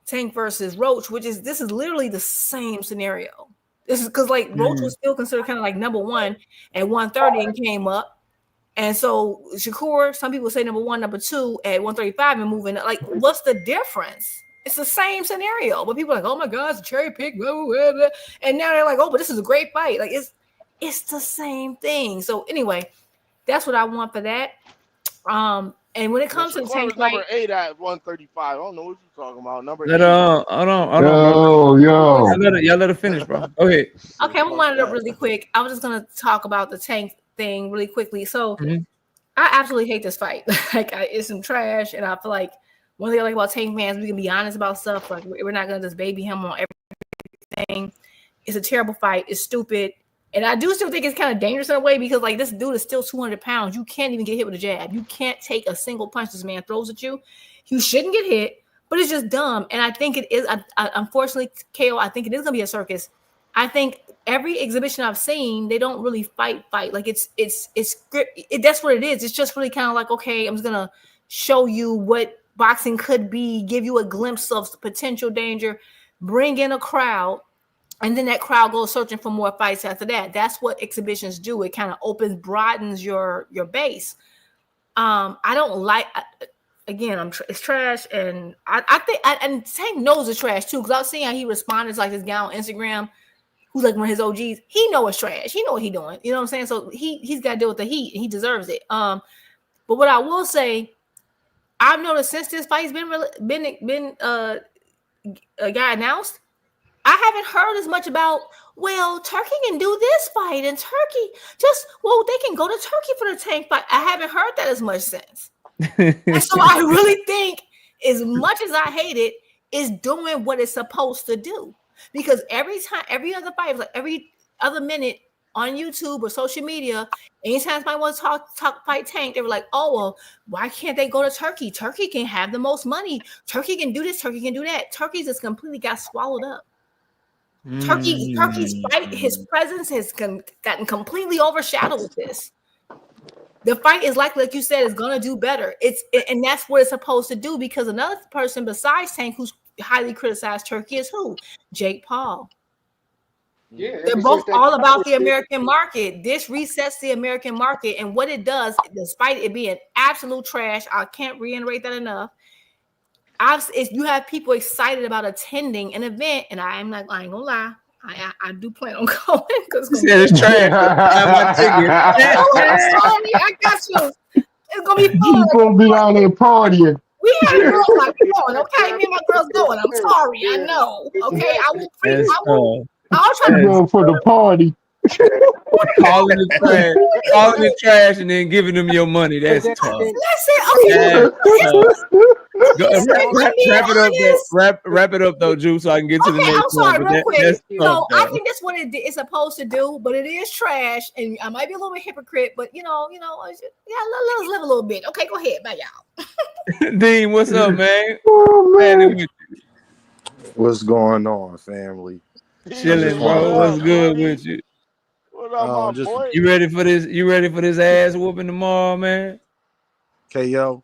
Tank versus Roach, this is literally the same scenario. This is because like Roach was still considered kind of like number one at 130 and came up. And so Shakur, some people say number one, number two at 135 and moving. Like, what's the difference? It's the same scenario. But people are like, oh my God, it's a cherry pick, blah, blah, blah. And now they're like, oh, but this is a great fight. Like it's the same thing. So anyway, that's what I want for that. And when it comes to the Tank was fight, number 8 at 135. I don't know what you're talking about. Number 8. Hold on, bro. Yo. Y'all let her finish, bro. Go ahead. Okay, I'm gonna wind it up really quick. I was just gonna talk about the Tank thing really quickly. So I absolutely hate this fight. It's some trash, and I feel like one thing I like about Tank fans, we can be honest about stuff. Like we're not gonna just baby him on everything. It's a terrible fight. It's stupid. And I do still think it's kind of dangerous in a way because like this dude is still 200 pounds. You can't even get hit with a jab. You can't take a single punch this man throws at you. You shouldn't get hit, but it's just dumb. And I think it is, unfortunately, KO, I think it is going to be a circus. I think every exhibition I've seen, they don't really fight. Like it's that's what it is. It's just really kind of like, okay, I'm just going to show you what boxing could be, give you a glimpse of potential danger, bring in a crowd. And then that crowd goes searching for more fights after that. That's what exhibitions do. It kind of broadens your base. I don't like. Again, it's trash, and I think and Tank knows it's trash too because I was seeing how he responded to like this guy on Instagram who's like one of his OGs, he know it's trash. He know what he doing. You know what I'm saying? So he's got to deal with the heat, and he deserves it. But what I will say, I've noticed since this fight's been got announced, I haven't heard as much about, well, Turkey can do this fight, and Turkey they can go to Turkey for the Tank fight. I haven't heard that as much since. And so I really think, as much as I hate it, it's doing what it's supposed to do. Because every other fight, like every other minute on YouTube or social media, anytime somebody wants to talk fight Tank, they were like, oh, well, why can't they go to Turkey? Turkey can have the most money. Turkey can do this. Turkey can do that. Turkey just completely got swallowed up. Turkey's fight, his presence has gotten completely overshadowed with this. The fight is like you said, is gonna do better. And that's what it's supposed to do, because another person besides Tank who's highly criticized Turkey is who? Jake Paul. Yeah, They're both all about the American market. This resets the American market, and what it does, despite it being absolute trash, I can't reiterate that enough. You have people excited about attending an event, and I ain't gonna lie, I do plan on going because it's trash. I got you. It's gonna be fun. You gonna be out there partying. We had a girl like going, okay? Me and my girls going. I'm sorry, I know. Okay, I'll try to go for the party. Calling the trash and then giving them your money. That's tough. Wrap it up though, Juice, so I can get to the next I'm sorry, one. real quick. I think that's what it's supposed to do, but it is trash, and I might be a little bit hypocrite, but let us live a little bit. Okay, go ahead, bye, y'all. Dean, what's up, man? Oh, man. What's going on, family? Chilling, bro. What's good with you? What up, my boy? You ready for this? You ready for this ass whooping tomorrow, man? KO.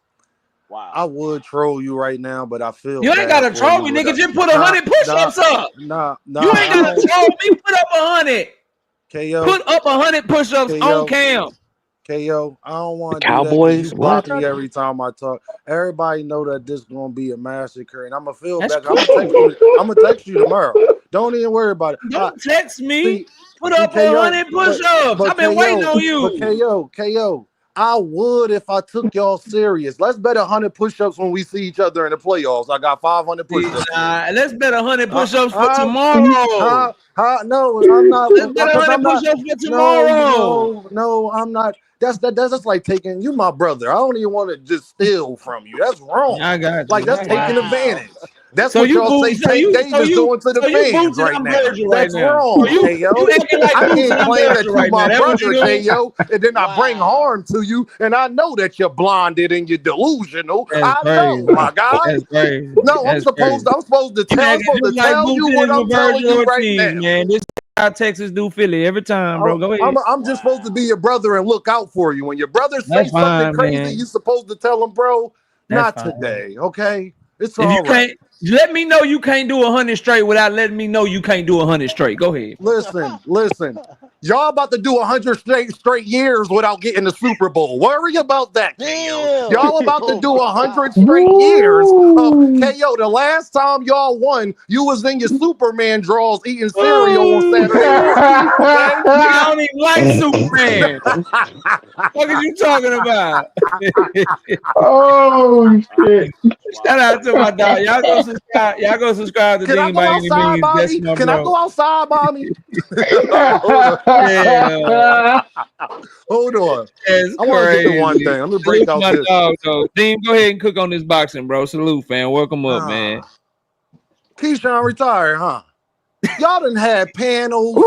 Wow. I would troll you right now, but I feel you ain't gotta troll me, nigga. Just put 100 push-ups up. Nah. You ain't gotta troll me. Put up 100. KO. Put up 100 push-ups on cam. KO, I don't want to Cowboys. You block me every time I talk. Everybody know that this gonna be a massacre, and I'm gonna feel better. Cool. I'm gonna text you tomorrow. Don't even worry about it. Don't text me. Put up 100 push-ups. I've been waiting on you. But KO, I would if I took y'all serious. Let's bet 100 push-ups when we see each other in the playoffs. I got 500 push-ups. Let's bet 100 push-ups for tomorrow. No, I'm not. Let's bet 100 push-ups for tomorrow. No, I'm not. That's just like taking you, my brother. I don't even want to just steal from you. That's wrong. I got you. Like that's taking advantage. That's so what y'all say Tank Davis doing to the fans right now. That's wrong, KO. I can't claim that you're my brother, KO, and then I bring harm to you, and I know that you're blinded and you're delusional. I know, my guy. No, I'm supposed to tell you what I'm telling you right now. Man, this is how Texas do Philly every time, bro. Go ahead. I'm just supposed to be your brother and look out for you. When your brother says something crazy, you're supposed to tell him, bro, not today, okay? It's all right. Let me know you can't do 100 straight without letting me know you can't do 100 straight. Go ahead. Listen. Y'all about to do 100 straight years without getting the Super Bowl. Worry about that, KO. Y'all about to do 100 straight years. KO, the last time y'all won, you was in your Superman draws eating cereal on Saturday. I don't even like Superman. What are you talking about? Oh shit! Shout out to my dog. Y'all go subscribe to Dean by any means. That's my Can I go outside, mommy? Yeah. Hold on. That's I want to get to one thing. I'm gonna break out this. Dean, go ahead and cook on this boxing, bro. Salute, fam. Welcome up, man. Keyshawn retired, huh? Y'all done had panels.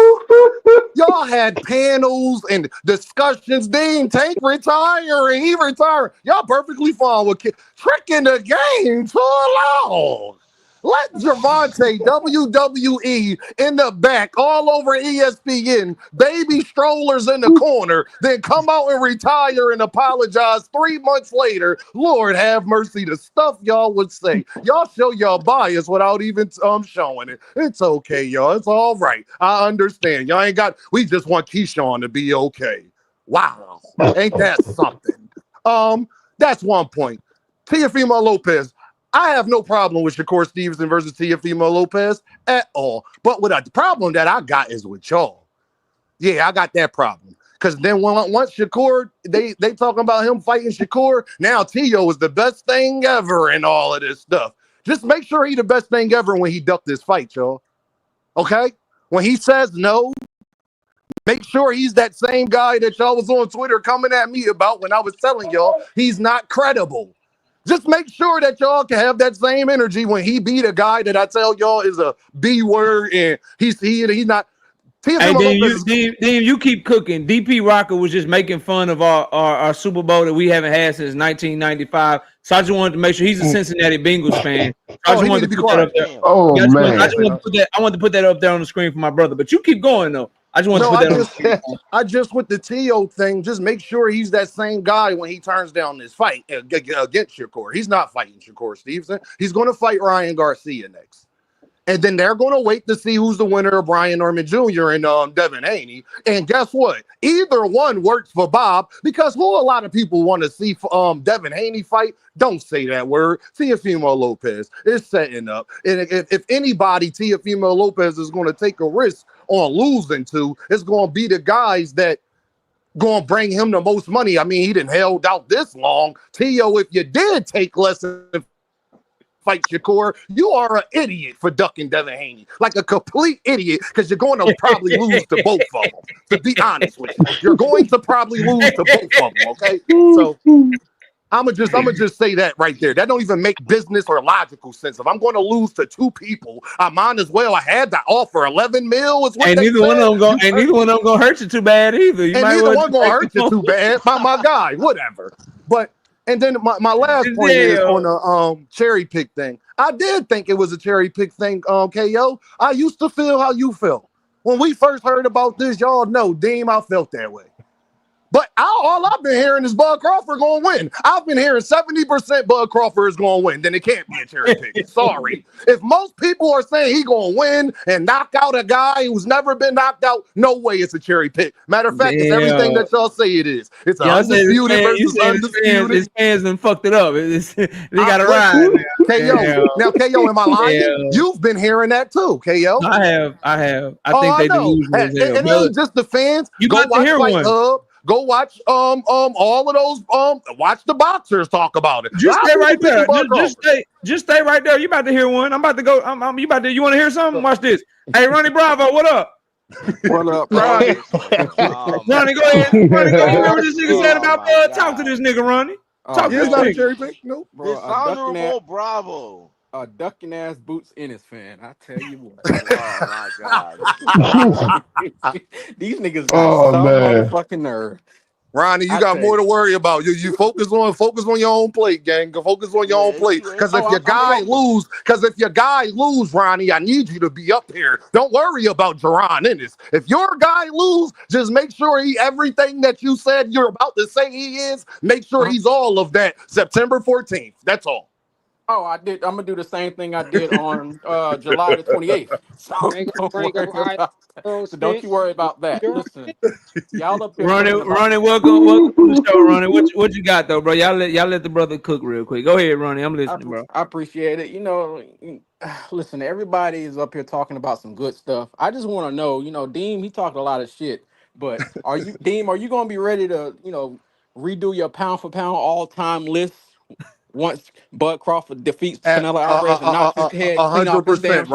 Y'all had panels and discussions. Dean Tank retiring. He retired. Y'all perfectly fine with tricking the game too long. Let Javante WWE in the back, all over ESPN, baby strollers in the corner, then come out and retire and apologize 3 months later. Lord have mercy, the stuff y'all would say. Y'all show y'all bias without even showing it. It's okay, y'all. It's all right. I understand. Y'all ain't got, we just want Keyshawn to be okay. Wow. Ain't that something? That's one point. Teofimo Lopez. I have no problem with Shakur Stevenson versus Teofimo Lopez at all. But the problem that I got is with y'all. Yeah, I got that problem. Because then once Shakur, they talking about him fighting Shakur, now Tio is the best thing ever and all of this stuff. Just make sure he the best thing ever when he ducked this fight, y'all. Okay? When he says no, make sure he's that same guy that y'all was on Twitter coming at me about when I was telling y'all he's not credible. Just make sure that y'all can have that same energy when he beat a guy that I tell y'all is a B word and he's not. Hey, Dean, you keep cooking. DP Rocker was just making fun of our Super Bowl that we haven't had since 1995. So I just wanted to make sure he's a Cincinnati Bengals fan. So I just wanted to put that up there. Oh, man. I wanted to put that up there on the screen for my brother. But you keep going, though. I just want to put that on the screen. I just with the Tio thing, just make sure he's that same guy when he turns down this fight against Shakur. He's not fighting Shakur Stevenson. He's going to fight Ryan Garcia next. And then they're going to wait to see who's the winner of Brian Norman Jr. and Devin Haney. And guess what? Either one works for Bob because who a lot of people want to see Devin Haney fight? Don't say that word. Teofimo Lopez is setting up. And if anybody Teofimo Lopez is going to take a risk on losing to, it's going to be the guys that going to bring him the most money. I mean, he didn't held out this long. Tio, if you did take less than fight Shakur, you are an idiot for ducking Devin Haney. Like a complete idiot, because you're going to probably lose to both of them. To be honest with you. You're going to probably lose to both of them, okay? So I'ma just say that right there. That don't even make business or logical sense. If I'm going to lose to two people, I might as well. I had to offer 11 mil. And neither one of them gonna hurt you too bad either. And neither one gonna hurt you too bad. My guy, whatever. But and then my last point is on the cherry pick thing. I did think it was a cherry pick thing, KO. I used to feel how you felt. When we first heard about this, y'all know, Deem, I felt that way. But all I've been hearing is Bud Crawford going to win. I've been hearing 70% Bud Crawford is going to win. Then it can't be a cherry pick. Sorry. If most people are saying he's going to win and knock out a guy who's never been knocked out, no way it's a cherry pick. Matter of fact, it's everything that y'all say it is. It's undisputed versus undisputed. His fans done fucked it up. They got to ride. Now, KO, am I lying? You've been hearing that too, KO. I have. I think they delusional as hell. And it ain't just the fans. You got to hear one. Go watch all of those watch the boxers talk about it. Just stay right there. Just stay right there. You about to hear one. I'm about to go. You about to. You want to hear something? Watch this. Hey, Ronnie Bravo, what up? What up, Ronnie? Ronnie, go ahead. Ronnie, go ahead. Remember what this nigga said about Bud? Talk to this nigga, Ronnie. Talk to this nigga. Nope. Dishonorable Bravo. A ducking ass Boots Ennis fan. I tell you what. Oh my God. These niggas got some motherfucking nerve. Ronnie, you got more to worry about. You focus on your own plate, gang. Focus on your own plate. Because if your guy lose, Ronnie, I need you to be up here. Don't worry about Jerron Ennis. If your guy lose, just make sure everything that you said you're about to say he is, make sure he's all of that September 14th. That's all. Oh, I did. I'm gonna do the same thing I did on July the 28th. So don't you worry about that. Listen, y'all up here. Ronnie, welcome to the show, Ronnie. What you got though, bro? Y'all let the brother cook real quick. Go ahead, Ronnie. I'm listening, bro. I appreciate it. You know, listen, everybody is up here talking about some good stuff. I just want to know, Deem, he talked a lot of shit, but are you gonna be ready to, redo your pound for pound all time list? Once Bud Crawford defeats Canelo Alvarez and knocks his head clean off his damn 100%,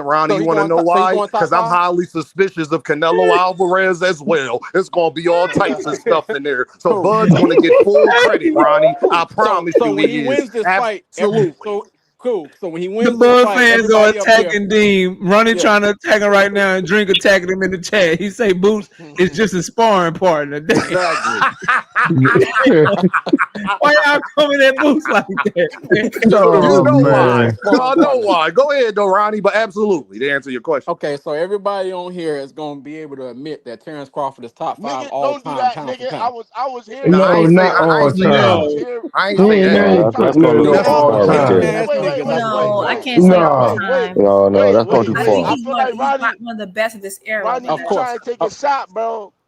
Ronnie. You want to know why? Because I'm highly suspicious of Canelo Alvarez as well. It's going to be all types of stuff in there. So Bud's going to get full credit, Ronnie. I promise you when he wins this fight, cool. So when he wins, the Bud fans are attacking Dean. Ronnie trying to attack him right now, and Drink attacking him in the chat. He say Boots is just a sparring partner. Why y'all coming at Boots like that? I know why. Go ahead, though, Ronnie. But absolutely, to answer your question. Okay, so everybody on here is going to be able to admit that Terence Crawford is top 5 all time. Don't do that, nigga. I was here. No, not all time. I ain't saying that. That's going to be all time. No, I can't say all time. No, that's going too far. I feel like he's one of the best of this era. Ronnie, you trying to take a shot, bro.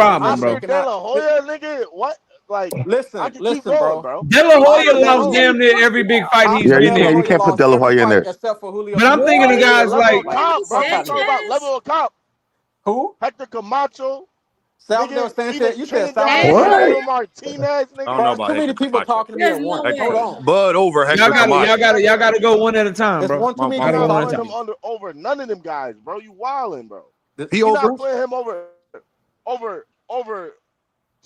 problem, bro. Oscar De La Hoya, nigga. What? Like, Listen, I can keep listen, going, bro. bro. De La Hoya Oscar De La lost Hoya. damn near every big fight he's Yeah, been you in. can't put De La Hoya in there. Except for Julio. But I'm thinking of Nigga, guys level like of comp, bro. Fuck I'm out of talking here. about level of comp. Who? Hector Camacho, Salvador nigga, Sanchez. Felix You said Trinidad, Salvador What? Emmanuel Sanchez? Martinez, I don't nigga. know Bro, about too many Hector people Camacho. talking to me There's at no once. Hold way. on. Bud over You're Hector not putting Camacho. that y'all nigga. gotta go one at a time, There's bro. one too many My You're Y'all people go not one at a putting talking time. to him me. over none of them guys, bro. You wildin', bro. This- He You're over. not putting him over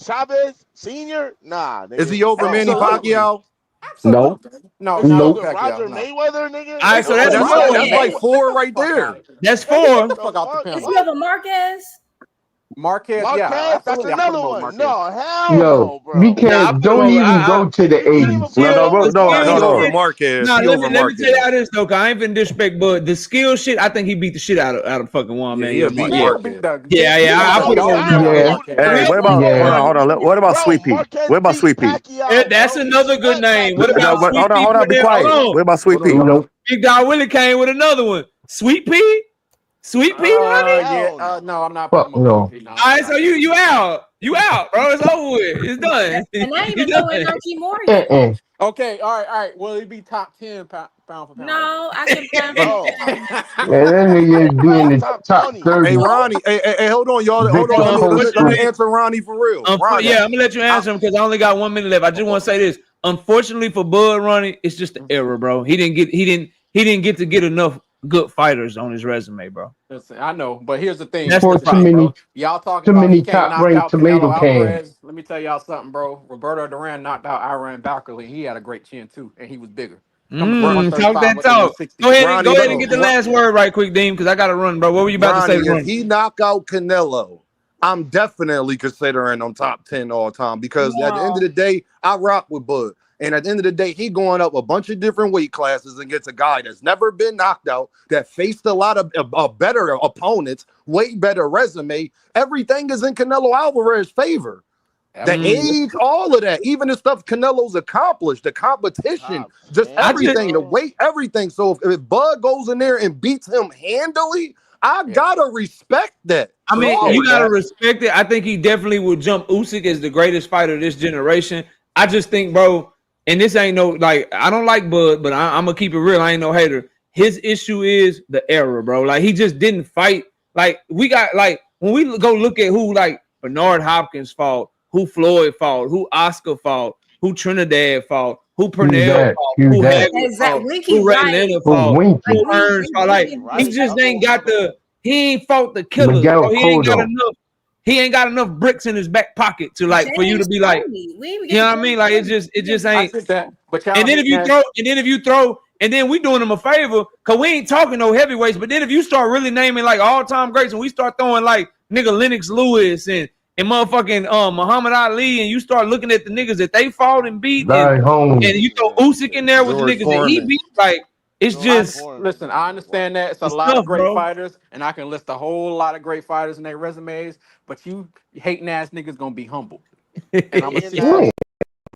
Chavez Senior. Nah, Is nigga. he over Manny Absolutely. Pacquiao? No, Absolutely. No, Is he no, nope, over Pacquiao, Roger no. Mayweather, nigga? All right, so Oh, that's Over that's Roger that's four. like Mayweather? four right Fuck there. out of here. That's Man, get four. the fuck out the Fuck? panel. Is he What? over Marquez? Marquez, Marquez, yeah, that's absolutely. I put another him over one. Marquez. No, hell Yo, no, we bro. Nah, I can't. put him Don't over. even go to the You can't even 80s. put him over The skill He over shit. Marquez. Nah, He let over me tell you how Marquez. this though, cause I ain't finna disrespect, but the skill shit, I think he beat the shit out of fucking one Yeah, man. he'll Yeah, beat yeah, He'll beat Marquez. the yeah, he yeah. gonna I No, put beat him all over them one. over Yeah, Marquez. For Hey, real, what for about real, hold on, yeah. hold on. What about bro. Sweet Pea? Marquez What about beat Sweet Pea? Pacquiao, That's bro. another good Respect name. What Pacquiao. about Hold Sweet on, Pea? hold on, be Hold quiet. on. What about Sweet Hold on, Pea? hold on. Nope. Big Dog Willie came with another one. Sweet Pea? Sweet Pea, Ronnie? Yeah. Hell no. No, I'm not putting Fuck him over no. Sweet Pea. No, All right, so not yet. you out. You out, bro. It's over with. It's done. And not You even throwing done. Archie Morgan. Uh-uh. Okay, all right. Will he be top 10 pound for pound? No, I can put him. No. Man, that nigga be in Bro, the top top 20. Hey 30. Ronnie, hey, hold on, y'all. Hold on. Victor Bro, Let me Postma. unfortunately, answer Ronnie for real. Ronnie. yeah, I'm gonna let you answer him because I only got 1 minute left. I just want to say this. Unfortunately for Bud Ronnie, it's just the error, bro. He didn't get to get enough good fighters on his resume, bro. Listen, I know, but here's the thing. That's Here's the For the too thing, problem. bro. many, Y'all talking too about he many can't top knock ranked out Canelo tomato cans. Alvarez. Let me tell y'all something, bro. Roberto Duran knocked out Iran Barkley. He had a great chin too, and he was bigger. Coming from Talk 135 that went to talk. 160. Go ahead and Ronnie, get the Ron- last word right quick, Dean, because I gotta run, bro. What were you about to say, Ronnie, if Ronnie? he knock out Canelo, I'm definitely considering him top 10 all time because at the end of No. the day, I rock with Bud. And at the end of the day, he going up a bunch of different weight classes and gets a guy that's never been knocked out, that faced a lot of better opponents, way better resume. Everything is in Canelo Alvarez's favor. The Absolutely. age, all of that, even the stuff Canelo's accomplished, the competition, Top just 10, everything, the bro. weight, everything. So if Bud goes in there and beats him handily, I Yeah. gotta respect that. I What's mean, wrong you with gotta that? respect it. I think he definitely would jump Usyk as the greatest fighter of this generation. I just think, bro, and this ain't no like I don't like Bud, but I'm gonna keep it real. I ain't no hater. His issue is the error, bro. Like he just didn't fight. Like we got like when we go look at who like Bernard Hopkins fought, who Floyd fought, who Oscar fought, who Trinidad fought, who Who's Purnell that? fought, Who's who that? Hagler Exactly. fought, We keep who Ray right. Leonard Who fought, Like Winky? who Hearns fought. Like he Right. just That's what ain't we got talking the about. he ain't fought the killers, Miguel bro. He ain't got Cotto. enough. He ain't got enough bricks in his back pocket to like for you to James be like, Toney. We even you get to know what I mean? Like James it just I ain't. get that. But y'all And then hating that. if you throw, and then we doing him a favor, cause we ain't talking no heavyweights. But then if you start really naming like all time greats, and we start throwing like nigga Lennox Lewis and motherfucking Muhammad Ali, and you start looking at the niggas that they fought and beat, and Larry Holmes. you throw Usyk in there with the George niggas that he Foreman. beat, like it's George just Foreman, Listen, I man. What? understand that it's a it's lot of tough, great bro. fighters, and I can list a whole lot of great fighters in their resumes. But you hating ass niggas gonna be humble, and I'm gonna He in see You that. that. ain't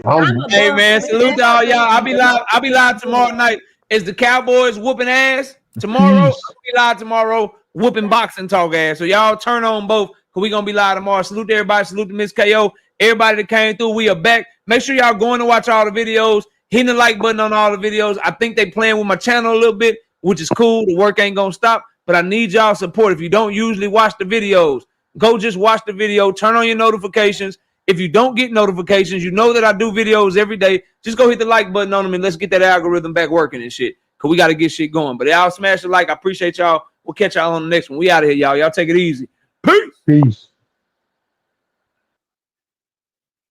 I'm humble. Hey above man, He salute in Foreman. to that all y'all. though. I'll be live tomorrow night. As the Cowboys whooping ass tomorrow, I'll Peace. be live tomorrow whooping boxing talk ass. So y'all turn on both because we gonna be live tomorrow. Salute to everybody, salute to Miss KO. Everybody that came through, we are back. Make sure y'all going to watch all the videos, hitting the like button on all the videos. I think they playing with my channel a little bit, which is cool. The work ain't gonna stop, but I need y'all support. If you don't usually watch the videos, go just watch the video, turn on your notifications. If you don't get notifications, you know that I do videos every day. Just go hit the like button on them and let's get that algorithm back working and shit. Cause we got to get shit going. But y'all smash the like. I appreciate y'all. We'll catch y'all on the next one. We out of here, y'all. Y'all take it easy. Peace. Peace.